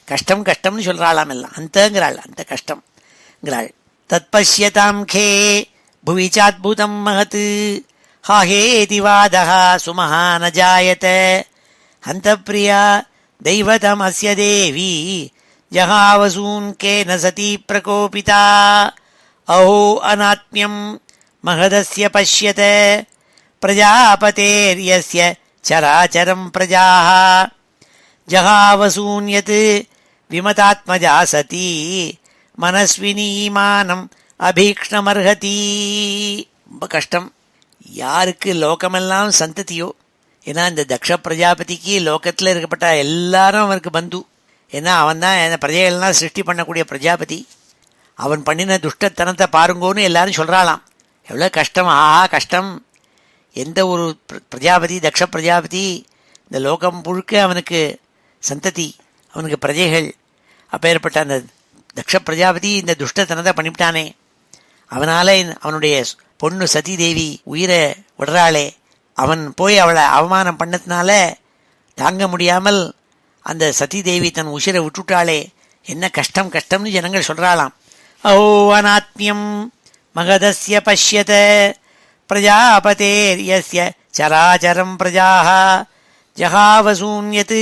கஷ்டம் கஷ்டம்னு சொல்கிறாளாம். எல்லாம் அந்தங்கிறாள், அந்த கஷ்டம்ங்கிறாள். தத்பஷ்யதாம் கே புவி சாத்புதம் மகத் ஹாஹேதி வாதஹ சுமஹான ஜாயத அந்தப்ரியா தெய்வதமஸ்ய தேவி ஜகாவசூன் கேன சதி பிரகோபிதா. அஹோ அநாத்ம்யம் மகதஸ்ய பஷ்யத பிரஜாபதேர்யஸ்ய சராச்சரம் பிரஜாः ஜகாவசூன் யத் விமதாத்மஜா சதி மனஸ்வினீமானம் அபீக்ஷ்ணமர்ஹதி. ரொம்ப கஷ்டம். யாருக்கு லோகமெல்லாம் சந்ததியோ, ஏன்னா இந்த தக்ஷ பிரஜாபதிக்கு லோகத்தில் இருக்கப்பட்ட எல்லாரும் அவனுக்கு பந்து. ஏன்னா அவன் தான் பிரஜைகள்லாம் சிருஷ்டி பண்ணக்கூடிய பிரஜாபதி. அவன் பண்ணின துஷ்டத்தனத்தை பாருங்கோன்னு எல்லாரும் சொல்கிறாளாம். எவ்வளோ கஷ்டம், ஆஹா கஷ்டம். எந்த ஒரு பிரஜாபதி, தக்ஷ பிரஜாபதி, இந்த லோகம் முழுக்க அவனுக்கு சந்ததி, அவனுக்கு பிரஜைகள். அப்பேற்பட்ட அந்த தக்ஷ பிரஜாபதி இந்த துஷ்டத்தனத்தை பண்ணிவிட்டானே, அவனால் அவனுடைய பொண்ணு சதிதேவி உயிரை விடுறாளே, அவன் போய் அவளை அவமானம் பண்ணதுனால தாங்க முடியாமல் அந்த சதிதேவி தன் உயிரை விட்டுட்டாளே, என்ன கஷ்டம் கஷ்டம்னு ஜனங்கள் சொல்கிறாளாம். அஹோ அநாத்மியம் மகதஸ்ய பஷ்யத பிரஜாபதேர்யஸ்ய சராச்சரம் பிரஜாः ஜகாவசூன் யத்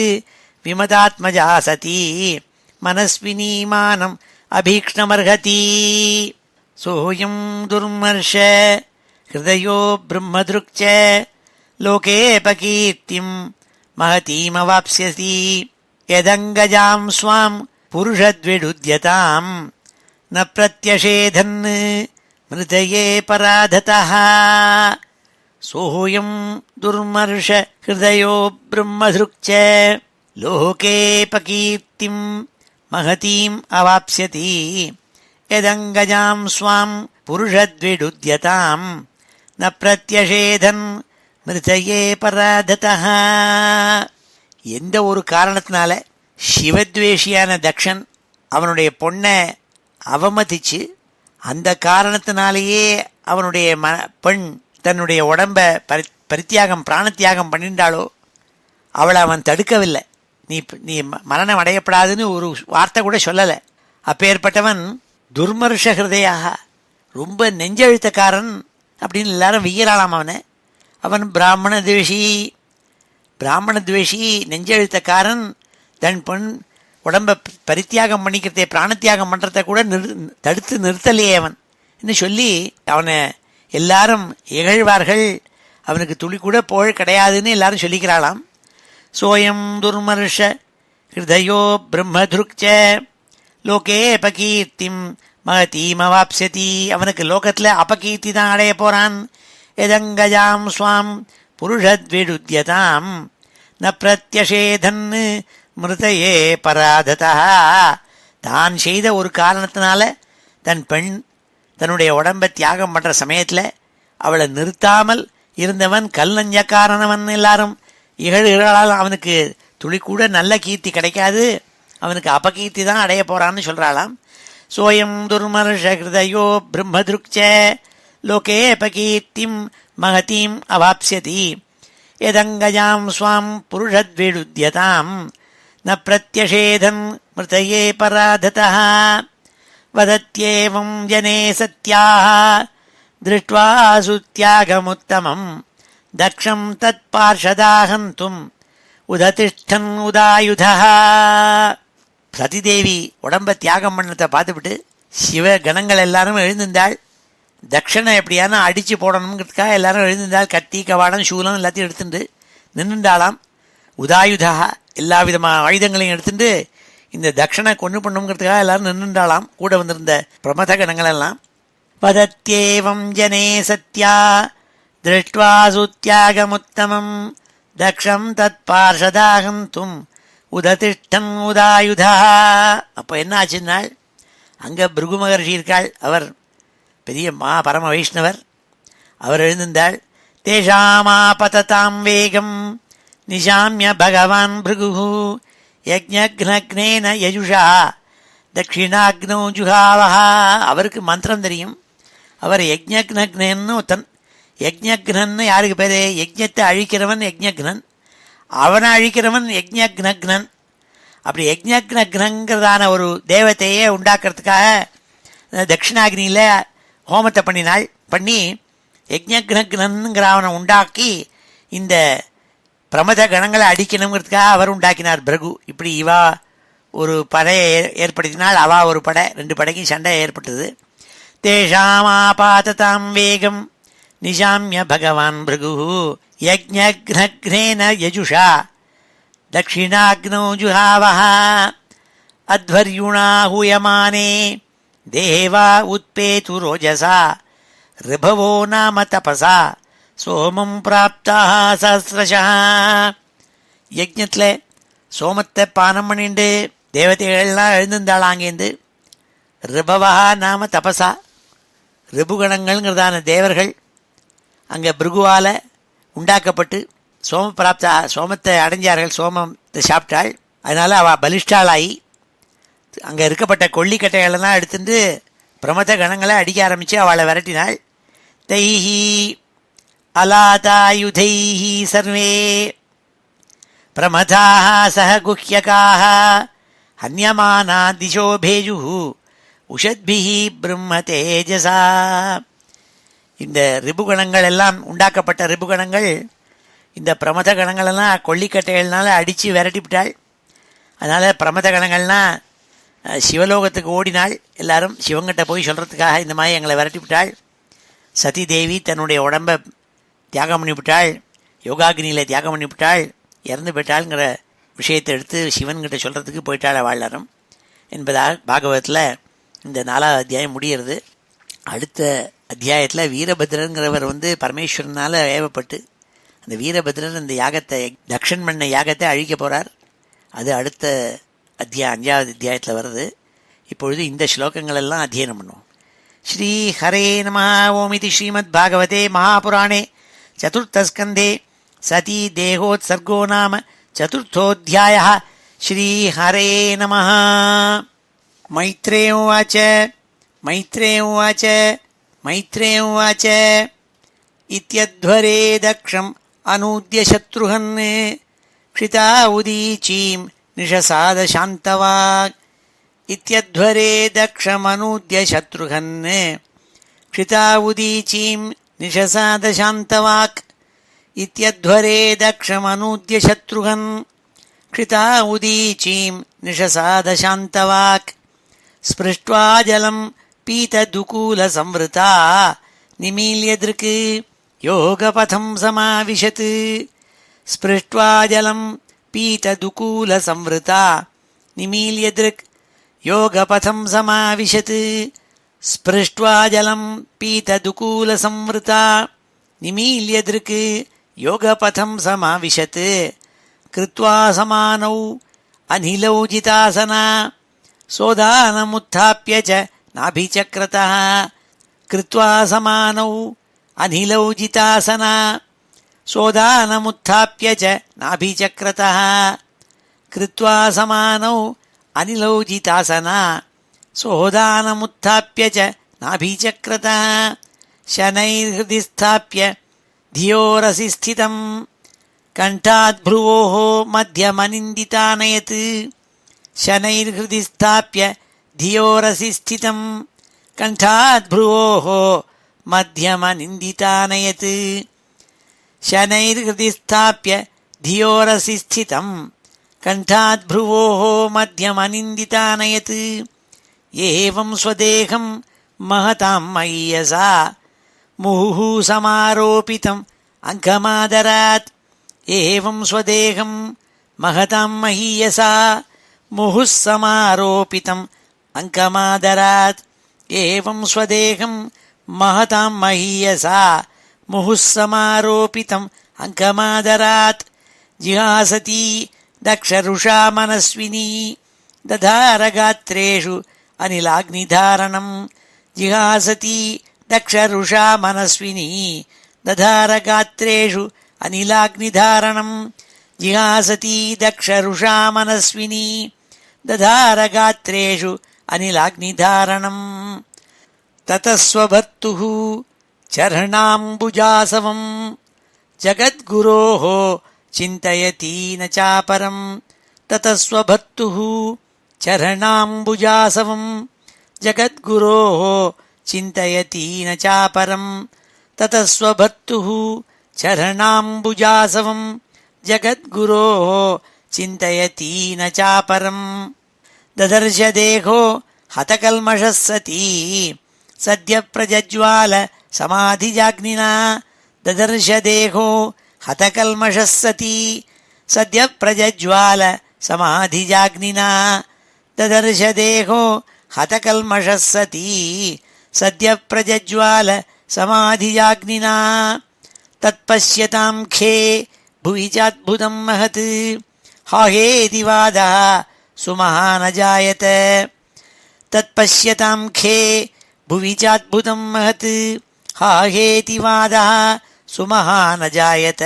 விமதாத்மஜா சதி மனஸ்வினீமானம் அபீக்ஷ்ணமர்ஹதி. சோயம் துர்மர்ஷ ஹிருதயோ பிரம்மத்ருக் ச லோகேபகீர்த்திம் மகதீமவாப்ஸ்யசி யதங்கஜாம் ஸ்வாம் புருஷத்விடுத்யதாம் ந பிரத்யஷேதன் மிருதயே பராததः. சோயம் துர்மர்ஷ ஹிருதயோ பிரம்மத்ருக் ச லோகேபகீர்த்திம் மகதீம் அவாப்ஸ்யதி யதங்கஜாம் ஸ்வாம் புருஷத்விடுத்யதாம் ந பிரத்யஷேதன் மிருதயே பராததः. எந்த ஒரு காரணத்தினால சிவத்வேஷியான தக்ஷன் அவனுடைய பொண்ணை அவமதிச்சு, அந்த காரணத்தினாலேயே அவனுடைய பெண் தன்னுடைய உடம்பை பரித்தியாகம் பிராணத்தியாகம் பண்ணிட்டாளோ, அவளை அவன் தடுக்கவில்லை. நீ மரணம் அடையப்படாதுன்னு ஒரு வார்த்தை கூட சொல்லலை. அப்பேற்பட்டவன் துர்மர்ஷ ஹிருதயாக, ரொம்ப நெஞ்செழுத்தக்காரன் அப்படின்னு எல்லாரும் வெய்யறாளாம் அவனை. அவன் பிராமண துவேஷி நெஞ்செழுத்தக்காரன். தன் பெண் உடம்பை பரித்தியாகம் பண்ணிக்கிறதே, பிராணத்தியாகம் பண்ணுறத கூட தடுத்து நிறுத்தலையே அவன் என்று சொல்லி அவனை எல்லாரும் இகழ்வார்கள். அவனுக்கு துளி கூட புகழ் கிடையாதுன்னு எல்லாரும் சொல்லிக்கிறாளாம். சோயம் துர்மர்ஷ ஹிருதயோ பிரம்மத்ருக் ச லோகே அபகீர்த்திம் மகதீமவாப்ஸ்யதி. அவனுக்கு லோகத்தில் அபகீர்த்தி தான் அடைய போகிறான். எதங்கஜாம் ஸ்வாம் புருஷத்விடுத்யதாம் ந பிரத்யஷேதன் மிருதயே பராததா. தான் செய்த ஒரு காரணத்தினால தன் பெண் தன்னுடைய உடம்பை தியாகம் பண்ணுற சமயத்தில் அவளை நிறுத்தாமல் இருந்தவன் கல் நஞ்சக்காரனவன் எல்லாரும் இகழ்களால் அவனுக்கு துளி கூட நல்ல கீர்த்தி கிடைக்காது, அவனுக்கு அபகீர்த்தி தான் அடைய போறான்னு சொல்றாளாம். சோயம் துர்மர்ஷ ஹிருதயோ பிரம்மதுருக்ச லோகே அபகீர்த்திம் மகதீம் அவாப்ஸ்யதி யதங்கஜாம் ஸ்வாம் புருஷத்விடுத்யதாம் ந பிரத்யஷேதன் மிருதயே பராததः வதத்யேவம் ஜனே சத்யாः திருஷ்ட்வா சுத்யாகமுத்தமம் தக்ஷம் தத் பார்ஷதாஹந்தும் உததிஷ்டன் உதாயுதः. சதிதேவி உடம்ப தியாகம் பண்ணத்தை பார்த்துவிட்டு சிவ கணங்கள் எல்லாரும் எழுந்திருந்தாள். தக்ஷனை எப்படியான அடிச்சு போடணுங்கிறதுக்காக எல்லாரும் எழுந்திருந்தாள். கத்தி கவாடம் சூலம் எல்லாத்தையும் எடுத்துட்டு நின்றுண்டாளாம். உதாயுதா எல்லா விதமான ஆயுதங்களையும் எடுத்துட்டு இந்த தக்ஷனை கொண்டு பண்ணுங்கிறதுக்காக எல்லாரும் நின்றுண்டாளாம். கூட வந்திருந்த பிரமத கணங்கள் எல்லாம். வதத்யேவம் ஜனே சத்யா திருஷ்ட்வா சுத்யாகமுத்தமம் தக்ஷம் தத் பார்ஷதாகந்தும் உததிஷ்டம் உதாயுதா. அப்போ என்ன ஆச்சுன்னாள், அங்கே பிருகு மகர்ஷி இருக்காள். அவர் பெரிய பரம வைஷ்ணவர். அவர் எழுந்திருந்தாள். தேஷாமாபததாம் வேகம் நிஷாமிய பகவான் பிருகு யஜ்ஞக்னக்னேன யஜுஷா தட்சிணாக்னோ ஜுகாவஹா. அவருக்கு மந்திரம் தெரியும். அவர் யஜ்ஞக்னக்னேன்னு ஒருத்தன். யஜ்ஞக்னன்னு யாருக்கு பேர்? யஜ்ஞத்தை அழிக்கிறவன் யஜ்ஞக்னன், அவனை அழிக்கிறவன் யஜ்ஞக்னக்னன். அப்படி யஜ்ஞக்னக்னங்கிறதான ஒரு தேவத்தையே உண்டாக்குறதுக்காக தட்சிணாகினியில் ஹோமத்தை பண்ணினாள். பண்ணி யஜ்ஞக்னக்னன்கிற அவனை உண்டாக்கி இந்த பிரமத கணங்களை அடிக்கணுங்கிறதுக்காக அவர் உண்டாக்கினார் பிருகு. இப்படி இவா ஒரு படையை ஏற்படுத்தினால், அவா ஒரு படை, 2 படைக்கும் சண்டை ஏற்பட்டது. தேஷாமாபாததாம் வேகம் நிஷாமிய பகவான் பிருகு யஜ்ஞக்னக்னேன யஜுஷா தட்சிணாக்னோ ஜுஹாவஹ அத்வர்யுணா ஹூயமானே தேவா உத்பேது ரோஜசா ரிபவோ நாம தபசா சோமம் பிராப்தா சஹஸ்ரஷா. யஜ்ஞத்தில் சோமத்தை பானம் பண்ணிண்டு தேவதைகள்லாம் எழுந்திருந்தாள் அங்கேருந்து. ரிபவா நாம தபசா, ரிபுகணங்கள்ங்கிறதான தேவர்கள் அங்கே பிருகுவால் உண்டாக்கப்பட்டு சோம பிராப்தா, சோமத்தை அடைஞ்சார்கள். சோமத்தை சாப்பிட்டாள். அதனால் அவள் பலிஷ்டாளாகி அங்கே இருக்கப்பட்ட கொல்லிக்கட்டைகளெல்லாம் எடுத்துட்டு பிரமத கணங்களை அடிக்க ஆரம்பித்து அவளை விரட்டினாள். தைஹி அலாதாயுதைஹி சர்வே பிரமதாக சக குஹ்யகாக ஹன்யமானா திசோ பேஜுஹு உஷத்பிஹி பிரம்ம தேஜசா. இந்த ரிபுகணங்கள் எல்லாம் உண்டாக்கப்பட்ட ரிபுகணங்கள் இந்த பிரமத கணங்களெல்லாம் கொல்லிக்கட்டைகள்னால அடித்து விரட்டிவிட்டாள். அதனால் பிரமத கணங்கள்லாம் சிவலோகத்துக்கு ஓடினாள். எல்லாரும் சிவங்கிட்ட போய் சொல்கிறதுக்காக இந்த மாதிரி எங்களை விரட்டிவிட்டாள். சதி தேவி தன்னுடைய உடம்பை தியாகம் பண்ணிவிட்டாள், யோகாக்னியில் தியாகம் பண்ணிவிட்டாள், இறந்து போயிட்டாளுங்கிற விஷயத்தை எடுத்து சிவன்கிட்ட சொல்கிறதுக்கு போயிட்டாள் வாழரும் என்பதாக பாகவதத்தில் இந்த 4வது அத்தியாயம் முடிகிறது. அடுத்த அத்தியாயத்தில் வீரபத்ரங்கிறவர் பரமேஸ்வரனால் ஏவப்பட்டு அந்த வீரபத்ரன் அந்த யாகத்தை, தக்ஷன் பண்ண யாகத்தை அழிக்க போகிறார். அது அடுத்த 5வது அத்தியாயத்தில் வருது. இப்பொழுது இந்த ஸ்லோகங்கள் எல்லாம் அத்தியனம் பண்ணுவோம். ஸ்ரீ ஹரே நம. ஓமிதி ஸ்ரீமத் பாகவதே மகாபுராணே சதுர்த்தஸ்கந்தே சதி தேகோத்சர்கோ நாம சதுர்த்தோऽध्यायः. ஸ்ரீ ஹரே நம. மைத்ரேய உவாச்ச மைத்ரேய உவாச்ச மைத்ரேய உவாச்ச இத்யத்வரே தக்ஷம் அனூத்ய சத்ருஹன் க்ஷிதா உதீச்சீம் நிஷசாத சாந்தவாக். இத்யத்வரே தக்ஷமனூத்ய சத்ருஹன் க்ஷிதா உதீச்சீம் நிஷசாத சாந்தவாக். இத்யத்வரே தக்ஷமனூத்ய சத்ருஹன் க்ஷிதா உதீச்சீம் நிஷசாத சாந்தவாக். ஸ்பிருஷ்ட்வா ஜலம் பீததுகூல சம்வృతా நிமீல்ய திருக் யோகபதம் சமாவிஷத். ஸ்பிருஷ்ட்வா ஜலம் பீததுகூல சம்வృతా நிமீல்ய திருக் யோகபதம் சமாவிஷத். ஸ்பிருஷ்ட்வா ஜலம் பீததுகூல சம்வృతా நிமீல்ய திருக் யோகபதம் சமாவிஷத். கிருத்வா சமானௌ அனிலௌ ஜிதாசனா சோதானமுத்தாப்ய ச நாபிசக்ரதः. கிருத்வா சமானௌ அனிலௌ ஜிதாசனா सोदानमुत्थाप्य च नाभिचक्रतः कृत्वा समानौ अनिलौ जितासना सोदानमुत्थाप्य च नाभिचक्रतः शनैर्हृदि स्थाप्य धियोरसि स्थितं कण्ठाद्भ्रुवोः मध्यमनिन्दितानयत् शनैर्हृदि स्थाप्य धियोरसि स्थितं कण्ठाद्भ्रुवोः मध्यमनिन्दितानयत् शनैर्हृदि स्थाप्य धियोरसि स्थितं कण्ठाद्भ्रुवोः मध्यमनिन्दितानयत् एवं स्वदेहं महतां मय्यसा मुहुः समारोपितम् अङ्कमादरात् एवं स्वदेहं महतां महीयसा मुहुः समारोपितम् अङ्कमादरात् एवं स्वदेहं महतां महीयसा मुहुः समारोपितम् अङ्कमादरात् जिहासती दक्षरुषा मनस्विनी दधारगात्रेषु अनिलाग्निधारणम् जिहासती दक्षरुषा मनस्विनी दधारगात्रेषु अनिलाग्निधारणम् जिहासती दक्षरुषा मनस्विनी दधारगात्रेषु अनिलाग्निधारणम् ततः स्वभर्तुः चरणाम्बुजासवम् जगद्गुरोः चिन्तयति न चापरम् ततः स्वभर्तुः चरणाम्बुजासवम् जगद्गुरोः चिन्तयति न चापरम् ततः स्वभर्तुः चरणाम्बुजासवम् जगद्गुरोः चिन्तयति न चापरम् ददर्श देहो हतकल्मषः सती सद्यः प्रजज्वाल समाधिजाग्निना ददर्श देहो हतकल्मषः सती सद्यः प्रजज्वाल समाधिजाग्निना ददर्श देहो हतकल्मषः सती सद्यः प्रजज्वाल समाधिजाग्निना तत्पश्यतां खे भुवि चाद्भुतं महत् हाहेति वादः सुमहानजायत तत्पश्यतां खे भुवि चाद्भुतं महत् हाहेति वादः सुमहानजायत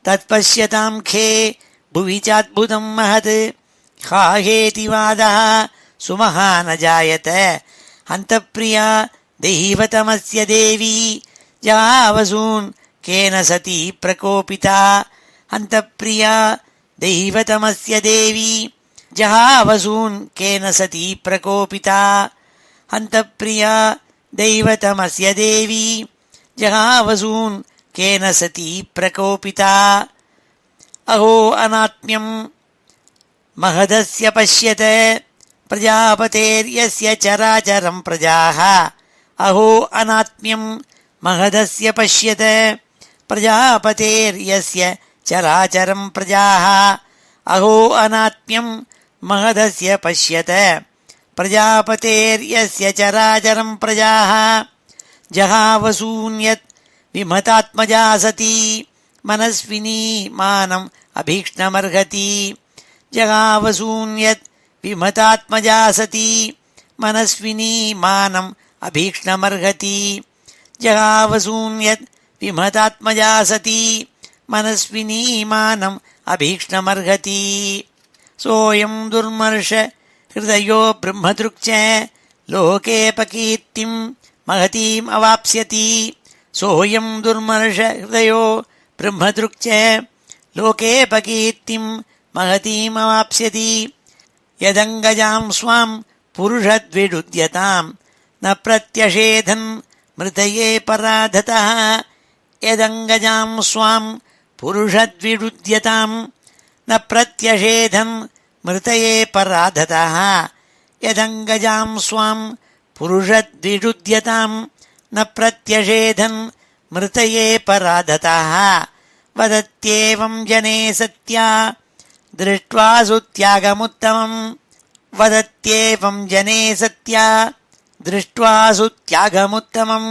तत्पश्यतां खे भुवि चाद्भुतं महत् हाहेति वादः सुमहानजायत हन्तप्रिया दैवतमस्य देवी जावसून् केन सती प्रकोपिता हन्तप्रिया दैवतमस्य देवी जहावसून् केन सती प्रकोपिता हन्तप्रिया दैवतमस्य देवी जहावसून् केन सती प्रकोपिता अहो अनात्म्यं महदस्य पश्यत प्रजापतेर्यस्य चराचरं प्रजाः अहो अनात्म्यं महदस्य पश्यत प्रजापतेर्यस्य चराचरं प्रजाः अहो अनात्म्यं महदस्य पश्यत प्रजापतेर्यस्य चराचरं प्रजाः जहावसून्यत् विमतात्मजा सती मनस्विनी मानम् अभीक्ष्णमर्हति जहावसून्यत् विमतात्मजा सती मनस्विनी मानम् अभीक्ष्णमर्हति जहावसून्यत् विमतात्मजा सती मनस्विनी मानम् अभीक्ष्णमर्हति सोऽयं दुर्मर्ष हृदयो ब्रह्मदृक् च लोकेऽपकीर्तिं महतीम् अवाप्स्यति सोऽयं दुर्मर्ष हृदयो ब्रह्मदृक् च लोकेऽपकीर्तिं महतीम् अवाप्स्यति यदङ्गजां स्वां पुरुषद्विडुद्यतां न प्रत्यषेधन् मृतये पराधतः यदङ्गजां स्वां पुरुषद्विडुद्यतां न प्रत्यषेधन् मृतये पराधतः यदङ्गजां स्वां पुरुषद्विडुद्यतां न प्रत्यषेधन् मृतये पराधतः वदत्येवं जने सत्या दृष्ट्वा सुत्यागमुत्तमम् वदत्येवं जने सत्या दृष्ट्वा सुत्यागमुत्तमम्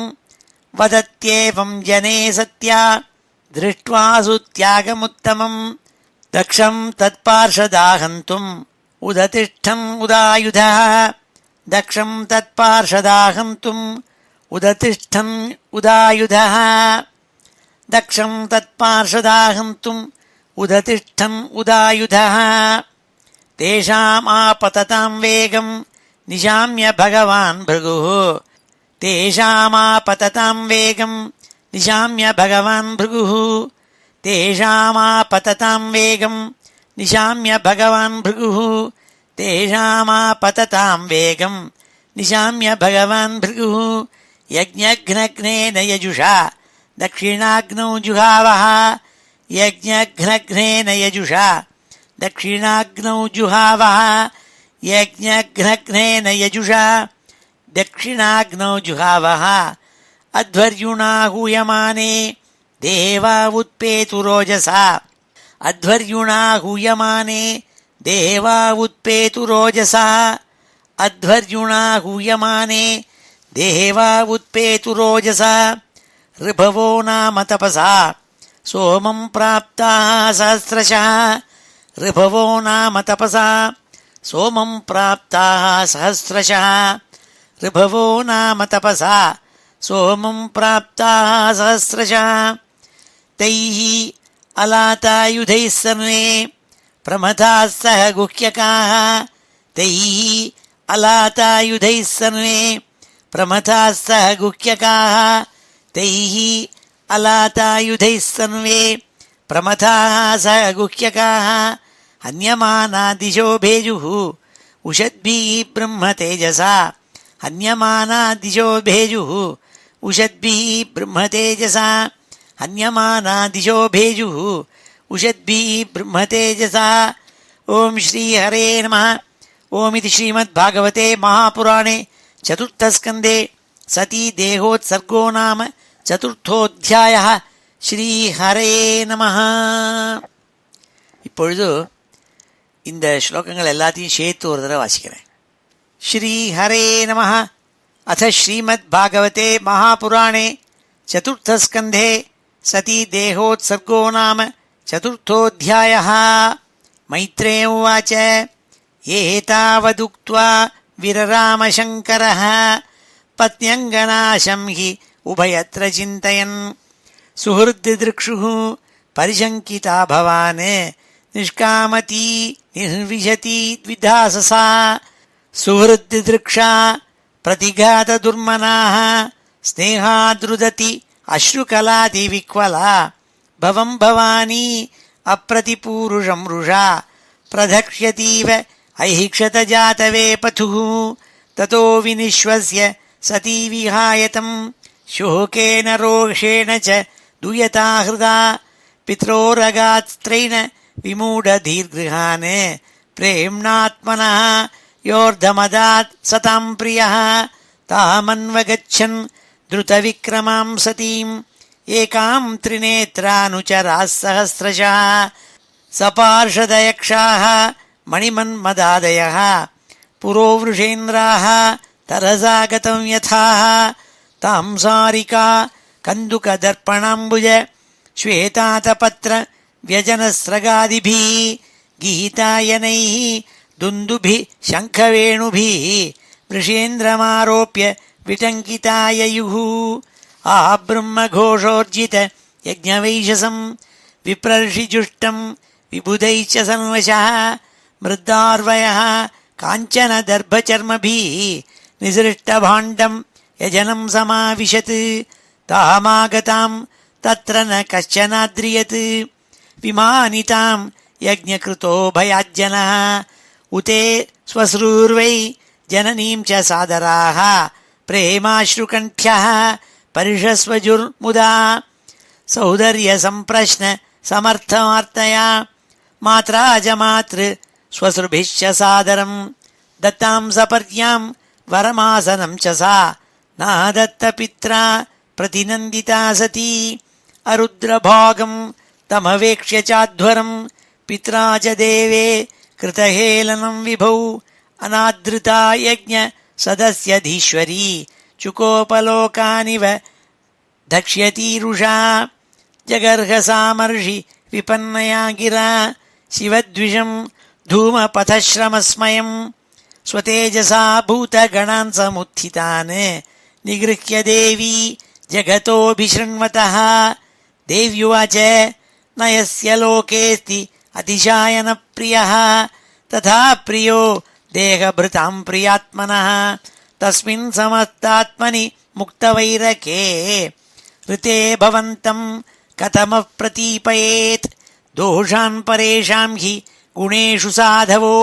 वदत्येवं जने सत्या दृष्ट्वा सुत्यागमुत्तमम् दक्षं तत्पार्षदाहन्तुम् उदतिष्ठम् उदायुधः दक्षं तत्पार्षदाहन्तुम् उदतिष्ठम् उदायुधः தக்ஷம் தத்பார்ஷதாஹந்தும் உததிஷ்டன் உதாயுதः தேஷாமாபததாம் வேகம் நிஷாம்ய பகவான் பிருகுः தேஷாமாபததாம் வேகம் நிஷாம்ய பகவான் பிருகுः தேஷாமாபததாம் வேகம் நிஷாம்ய பகவான் பிருகுः தேஷாமாபததாம் வேகம் நிஷாம்ய பகவான் பிருகுः யஜ்ஞக்னக்னேன யஜுஷா தக்ஷிணாக்னௌ ஜுஹாவः யஜ்ஞக்னக்னேன யஜுஷா தக்ஷிணாக்னௌ ஜுஹாவः யஜ்ஞக்னக்னேன யஜுஷா தக்ஷிணாக்னௌ ஜுஹாவः அத்வர்யுணா ஹூயமானே தேவா உத்பேது ரோஜசா அத்வர்யுணா ஹூயமானே தேவா உத்பேது ரோஜசா அத்வர்யுணா ஹூயமானே தேவா உத்பேது ரோஜசா ரிபவோ நாம தபசா சோமம் பிராப்தாः சஹஸ்ரஷः ரிபவோ நாம தபசா சோமம் பிராப்தாः சஹஸ்ரஷः ரிபவோ நாம தபசா சோமம் பிராப்தாः சஹஸ்ரஷः தைः அலாதாயுதைः சர்வே பிரமதாः சஹ குஹ்யகாः தைः அலாதாயுதைः சர்வே பிரமதாः சஹ குஹ்யகாः தைः அலாதாயுதைः சர்வே பிரமதாः சஹ குஹ்யகாः ஹன்யமானாதிஷோ பேஜுः உஷத்பிः பிரம்ம தேஜசா ஹன்யமானாதிஷோ பேஜுः உஷத்பிः பிரம்ம தேஜசா ஹன்யமானாதிஷோ பேஜுः உஷத்பிः பிரம்ம தேஜசா ஓம் ஸ்ரீ ஹரே நமः ஓம் இது ஸ்ரீமத்பாகவதே மகாபுராணே சதுர்த்தஸ்கந்தே சதி தேகோத்சர்கோ நாம சதுர்த்தோத்தியாயः ஸ்ரீ ஹரே நமः. இப்பொழுது இந்த ஸ்லோகங்கள் எல்லாத்தையும் சேர்த்து ஒரு தடவை வாசிக்கிறேன். ஸ்ரீ ஹரே நமः. அத ஸ்ரீமத் பாகவதே மகாபுராணே சதுர்த்தஸ்கந்தே சதி தேகோத்சர்கோ நாம சதுர்த்தோத்தியாயः. மைத்ரேய உவாச்ச ஏதாவதுக்த்வா விரராமசங்கரः பத்யங்கநாசம் ஹி உபயத்ர சிந்தயன் சுஹൃദ്ദിദൃക്ഷுः பரிசங்கிதா பவான் நிஷ்காமதி நிர்விஷதி த்விதாசசா சுஹൃദ്ദിദൃക്ഷா பிரதிகாத துர்மனாः ஸ்நேகாத்ருததி அஸ்ருகலாதி விக்வலா பவம் பவானி அப்ரதிபூருஷம் ருஷா பிரதக்ஷ்யதீவ ஐஹிக்ஷத ஜாதவே பதுः ததோ விநிஸ்வஸ்ய சதீ விஹாயதம் சோகேன ரோஷேண ச துயதா ஹிருதா பித்ரோரகாத்ஸ்த்ரைன விமூடதீர்கிருஹான் பிரேம்ணாத்மனः யோர்தமதாத் சதாம் பிரியः தாமன்வகச்சன் த்ருதவிக்ரமாம் சதீம் ஏகாம் த்ரிநேத்ரானுச்சராः சஹஸ்ரஷः சபார்ஷதயக்ஷாः மணிமன்மதாதயः புரோவృషேந்திராः தரசா கதம் யதாः தாம் சாரிகா கந்துகதர்ப்பணாம்புஜ ஸ்வேதாதபத்ர வியஜனஸ்ரகாதிபிः கீதாயனைः துந்துபிः சங்கவேணுபிः விருஷேந்திரமாரோப்ய விடங்கிதாயயுः ஆப்ரம்மഘോഷோர்ஜித யஜ்ஞவைஷசம் விப்ரர்ஷிஜுஷ்டம் விபுதைச்ச சன்வசः மிருத்தார்வயः காஞ்சன தர்பச்சர்மபிः நிசிருஷ்டபாண்டம் யஜனம் சமாவிஷத் தாமாகதாம் தத்ர ந கஷ்சனாத்ரியத் விமானிதாம் யஜ்ஞகிருதோ பயாஜ்ஜனः உதே ஸ்வஸ்ரூர்வை ஜனனீம் ச சாதராः பிரேமாஸ்ருகண்ठ्यः பரிஷஸ்வஜுர்முதா சௌதர்ய சம்பிரஷ்ன சமர்த்தமார்த்தயா மாத்ரா ச மாத்ரு ஸ்வஸ்ருபிश्च சாதரம் தத்தாம் சபர்யாம் வரமாசனம் ச சா நாதத்த பித்ரா பிரதிநந்திதா சதி அருத்ரபாகம் தமவேக்ஷ்ய சாத்வரம் பித்ரா ச தேவே கிருதஹேளனம் விபௌ அநாத்ருதா யஜ்ஞ சதஸ்யதீஸ்வரி சுகோபலோகானிவ தக்ஷ்யதீருஷா ஜகர்ஹசாமர்ஷி விபன்னயா கிரா சிவத்விஷம் धूमपथश्रमस्मयम् स्वतेजसा भूतगणान् समुत्थितान् निगृह्य देवी जगतोऽभिशृण्वतः देव्युवाच न यस्य लोकेऽस्ति अतिशायन प्रियः तथा प्रियो देहभृतां प्रियात्मनः तस्मिन् समस्तात्मनि मुक्तवैरके ऋते भवन्तं कथमः प्रतीपयेत् दोषान् परेषां हि गुणेषु साधवो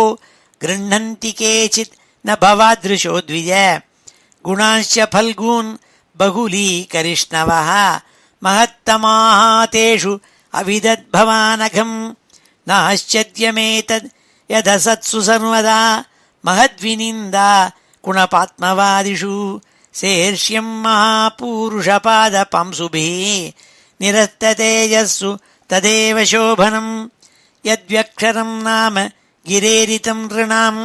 गृह्णन्ति केचित् न भवादृशो द्विज गुणांश्च फल्गून् बहुलीकरिष्णवः महत्तमाः तेषु अविदद्भवानघम् नाश्चर्यमेतद् यदसत्सु सर्वदा महद्विनिन्दा गुणपात्मवादिषु सेर्ष्यं महापूरुषपादपांसुभिः निरस्ततेजस्सु तदेव शोभनम् यद्व्यक्षरं नाम गिरेरितं नृणाम्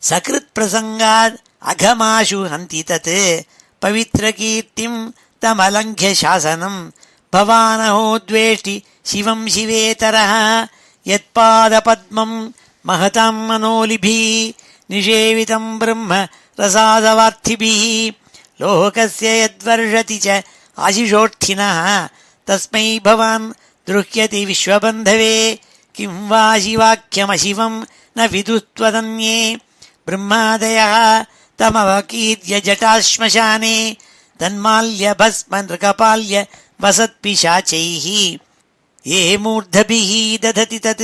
सकृत्प्रसङ्गाद् अघमाशु हन्ति तत् पवित्रकीर्तिं तमलङ्घ्य शासनम् भवानहो द्वेष्टि शिवं शिवेतरः यत्पादपद्मं महतां मनोलिभिः निषेवितं ब्रह्म रसादवार्थिभिः लोकस्य यद्वर्षति च आशिषोष्ठिनः तस्मै भवान् द्रुह्यति विश्वबन्धवे किं वा शिवाख्यमशिवं न विदुस्त्वदन्ये ब्रह्मादयः तमवकीर्य जटाश्मशाने तन्माल्यभस्म नृकपाल्य वसत्पिशाचैः ये मूर्धभिः दधति तत्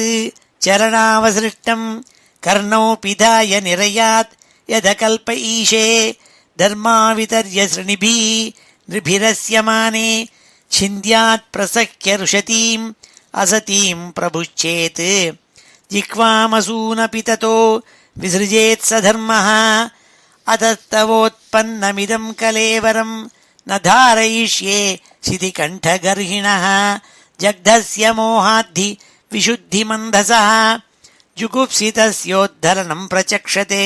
चरणावसृष्टं कर्णौ पिधाय निरयात् यदकल्प ईशे धर्मावितर्य सृणिभिः नृभिरस्यमाने छिन्द्यात् प्रसह्य रुशतीम् असतीं प्रभुश्चेत् जिह्वामसूनपि ततो विसृजेत् स धर्मः अतस्तवोत्पन्नमिदं कलेवरं न धारयिष्ये शितिकण्ठगर्हिणः जग्धस्य मोहाद्धि विशुद्धिमन्धसः जुगुप्सितस्योद्धरणं प्रचक्षते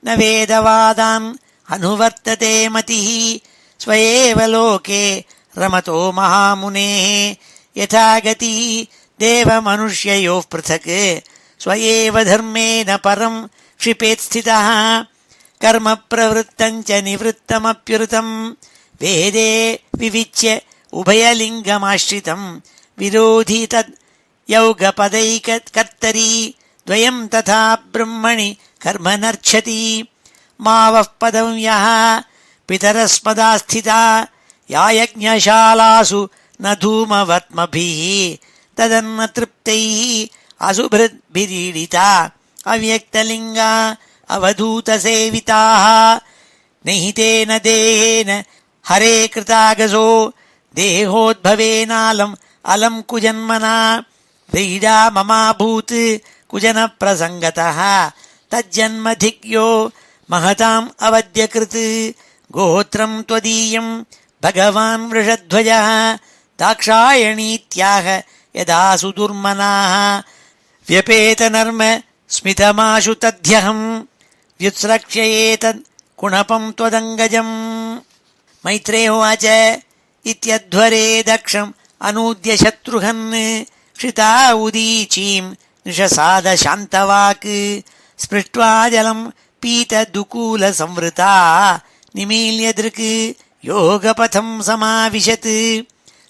न वेदवादान् अनुवर्तते मतिः स्वयेव लोके रमतो महामुनेः यथा गतिः देवमनुष्ययोः पृथक् स्वयेव धर्मेण परं क्षिपेत् स्थितः कर्म प्रवृत्तं च निवृत्तमप्युरुतं वेदे विविच्य उभयलिङ्गमाश्रितं विरोधि तद् यौगपदैककर्तरी द्वयं तथा ब्रह्मणि कर्म नर्च्छति मावः पदं यः पितरस्मदास्थिता या यज्ञशालासु न धूमवत्मभिः तदन्न तृप्तैः असुभृद्भिरीडिता अव्यक्तलिङ्गा अवधूतसेविताः निहितेन देहेन हरे कृतागसो देहोद्भवेनालम् अलं कुजन्मना व्रीडा ममाभूत् कुजन प्रसङ्गतः तज्जन्मधिक्यो महताम् अवद्यकृत् गोत्रं त्वदीयं भगवान् वृषध्वजः दाक्षायणीत्याह यदा सुदुर्मनाः व्यपेतनर्म स्मितमाशु तद्ध्यहम् व्युत्स्रक्ष्येतद् कुणपं त्वदङ्गजम् मैत्रेयोवाच इत्यध्वरे दक्षम् अनूद्य शत्रुघ्न क्षिता उदीचीं निशसाद शान्तवाक् स्पृष्ट्वा जलं पीतदुकूलसंवृता निमील्य दृक् योगपथं समाविशत्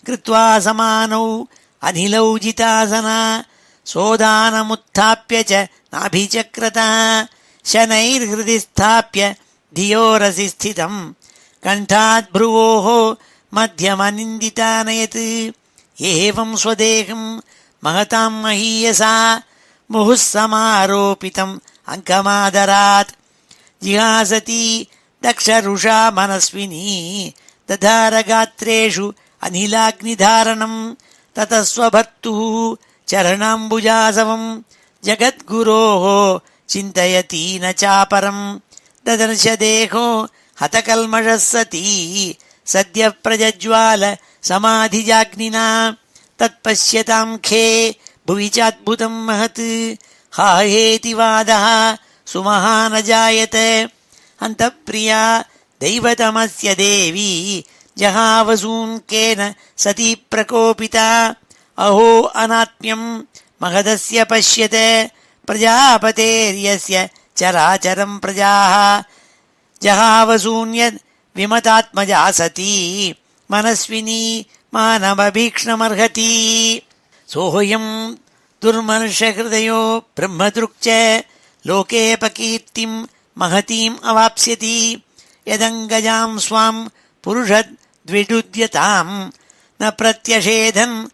कृत्वा समानौ अनिलौ जितासना सोदानमुत्थाप्य च नाभिचक्रता शनैर्हृदि स्थाप्य धियोरसि स्थितं कण्ठात् भ्रुवोः मध्यमनिन्दितानयत् एवं स्वदेहं महतां महीयसा मुहुः समारोपितम् अङ्कमादरात् जिहासति दक्षरुषा मनस्विनी दधारगात्रेषु अनिलाग्निधारणम् ततः स्वभर्तुः चरणाम्बुजासवम् जगद्गुरोः चिन्तयति न चापरम् ददर्श देहो हतकल्मषः सती सद्यः प्रजज्वाल समाधिजाग्निना तत्पश्यतां खे भुवि चाद्भुतं महत् हाहेति वादः सुमहानजायत अन्तःप्रिया दैवतमस्य देवी जहावसून् केन सती प्रकोपिता अहो अनात्म्यं महदस्य पश्यत प्रजापतेर्यस्य चराचरं प्रजाः जहावसून्यद् विमतात्मजा सती मनस्विनी मानमभीक्ष्णमर्हति सोऽयं दुर्मनुष्यहृदयो ब्रह्मदृक् च लोकेऽपकीर्तिं महतीम् अवाप्स्यति यदङ्गजां स्वां पुरुषद्विडुद्यतां न प्रत्यषेधन्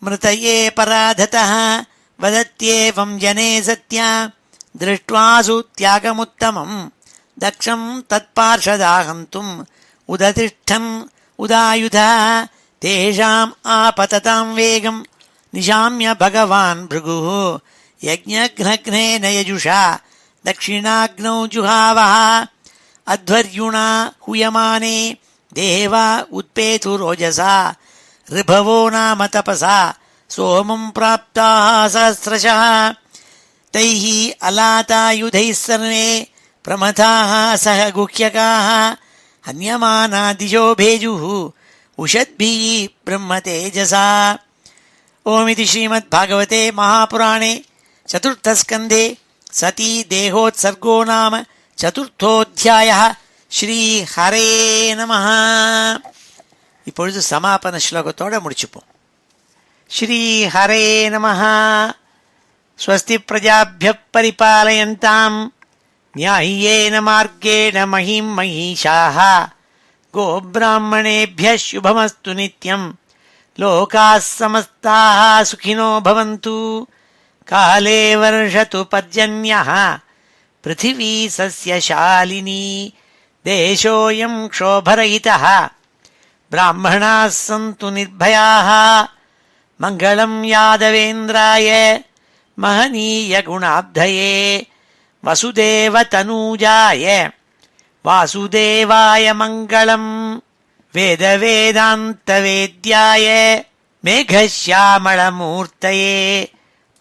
मृतये पराधतः वदत्येवं जने सत्या दृष्ट्वासु त्यागमुत्तमम् दक्षं तत्पार्षदाहन्तुम् उदतिष्ठन् उदायुधा तेषाम् आपततां वेगं निशाम्य भगवान् भृगुः यज्ञघ्नघ्नेन यजुषा दक्षिणाग्नौ जुहावः अध्वर्युणा हूयमाने देवा उत्पेतु रोजसा ऋभवो नाम तपसा सोमं प्राप्ताः सहस्रशः तैः अलातायुधैः सर्वे प्रमथाः सह गुह्यकाः हन्यमाना दिशो भेजुः उषद्भिः ब्रह्मतेजसा। ओमिति श्रीमद्भागवते महापुराणे चतुर्थस्कन्धे सती देहोत्सर्गो नाम चतुर्थोऽध्यायः. ஸ்ரீஹரே நமஹ. இப்பொழுது சமாபன ஸ்லோகத்தோட முடிச்சுப்போம். ஸ்ரீஹரே நமஹ. ஸ்வஸ்தி பிரஜாभ्यः परिपालयन्ताम् न्याय्येन मार्गेण महीं महिषाः गोब्राह्मणेभ्यः शुभमस्तु नित्यम् लोकाः समस्ताः सुखिनो भवन्तु. काले वर्षतु पर्जन्यः पृथिवी सस्यशालिनी देशोऽयं क्षोभरहितः ब्राह्मणाः सन्तु निर्भयाः. मङ्गलं यादवेन्द्राय महनीय गुणाब्धये वसुदेवतनूजाय वासुदेवाय मङ्गलम्. वेदवेदान्तवेद्याय मेघश्यामलमूर्तये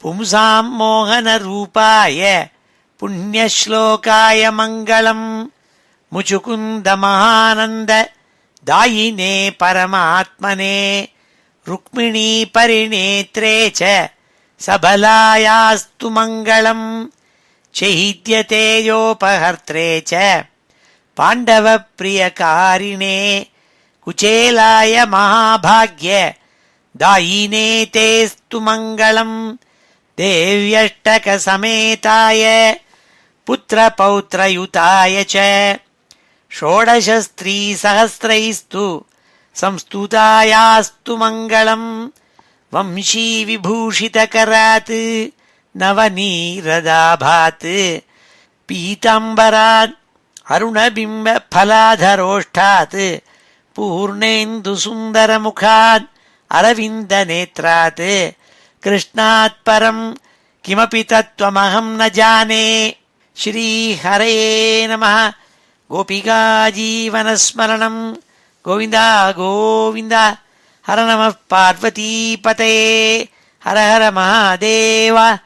पुंसां मोहनरूपाय पुण्यश्लोकाय मङ्गलम्. मुचुकुन्दमहानन्द दायिने परमात्मने रुक्मिणी परिणेत्रे च सबलायास्तु मङ्गलम्. चैद्यतेजोपहर्त्रे च पाण्डवप्रियकारिणे कुचेलाय महाभाग्य दायिने तेस्तु मङ्गलम्. देव्यष्टकसमेताय पुत्रपौत्रयुताय च षोडशस्त्रीसहस्रैस्तु संस्तुतायास्तु मङ्गलम्. वंशीविभूषितकरात् नवनीरदाभात् पीताम्बरात् अरुणबिम्बफलाधरोष्ठात् पूर्णेन्दुसुन्दरमुखात् अरविन्दनेत्रात् कृष्णात् परं किमपि तत्त्वमहं न जाने. श्रीहरे नमः. गोपिका जीवनस्मरणं गोविन्द गोविन्द. हर नमः पार्वतीपतये. हर हर महादेव.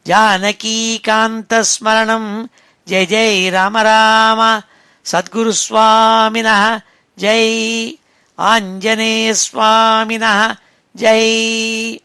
जानकीकान्तस्मरणं जय जय राम राम. सद्गुरुस्वामिनः जय. आञ्जनेयस्वामिनः जय.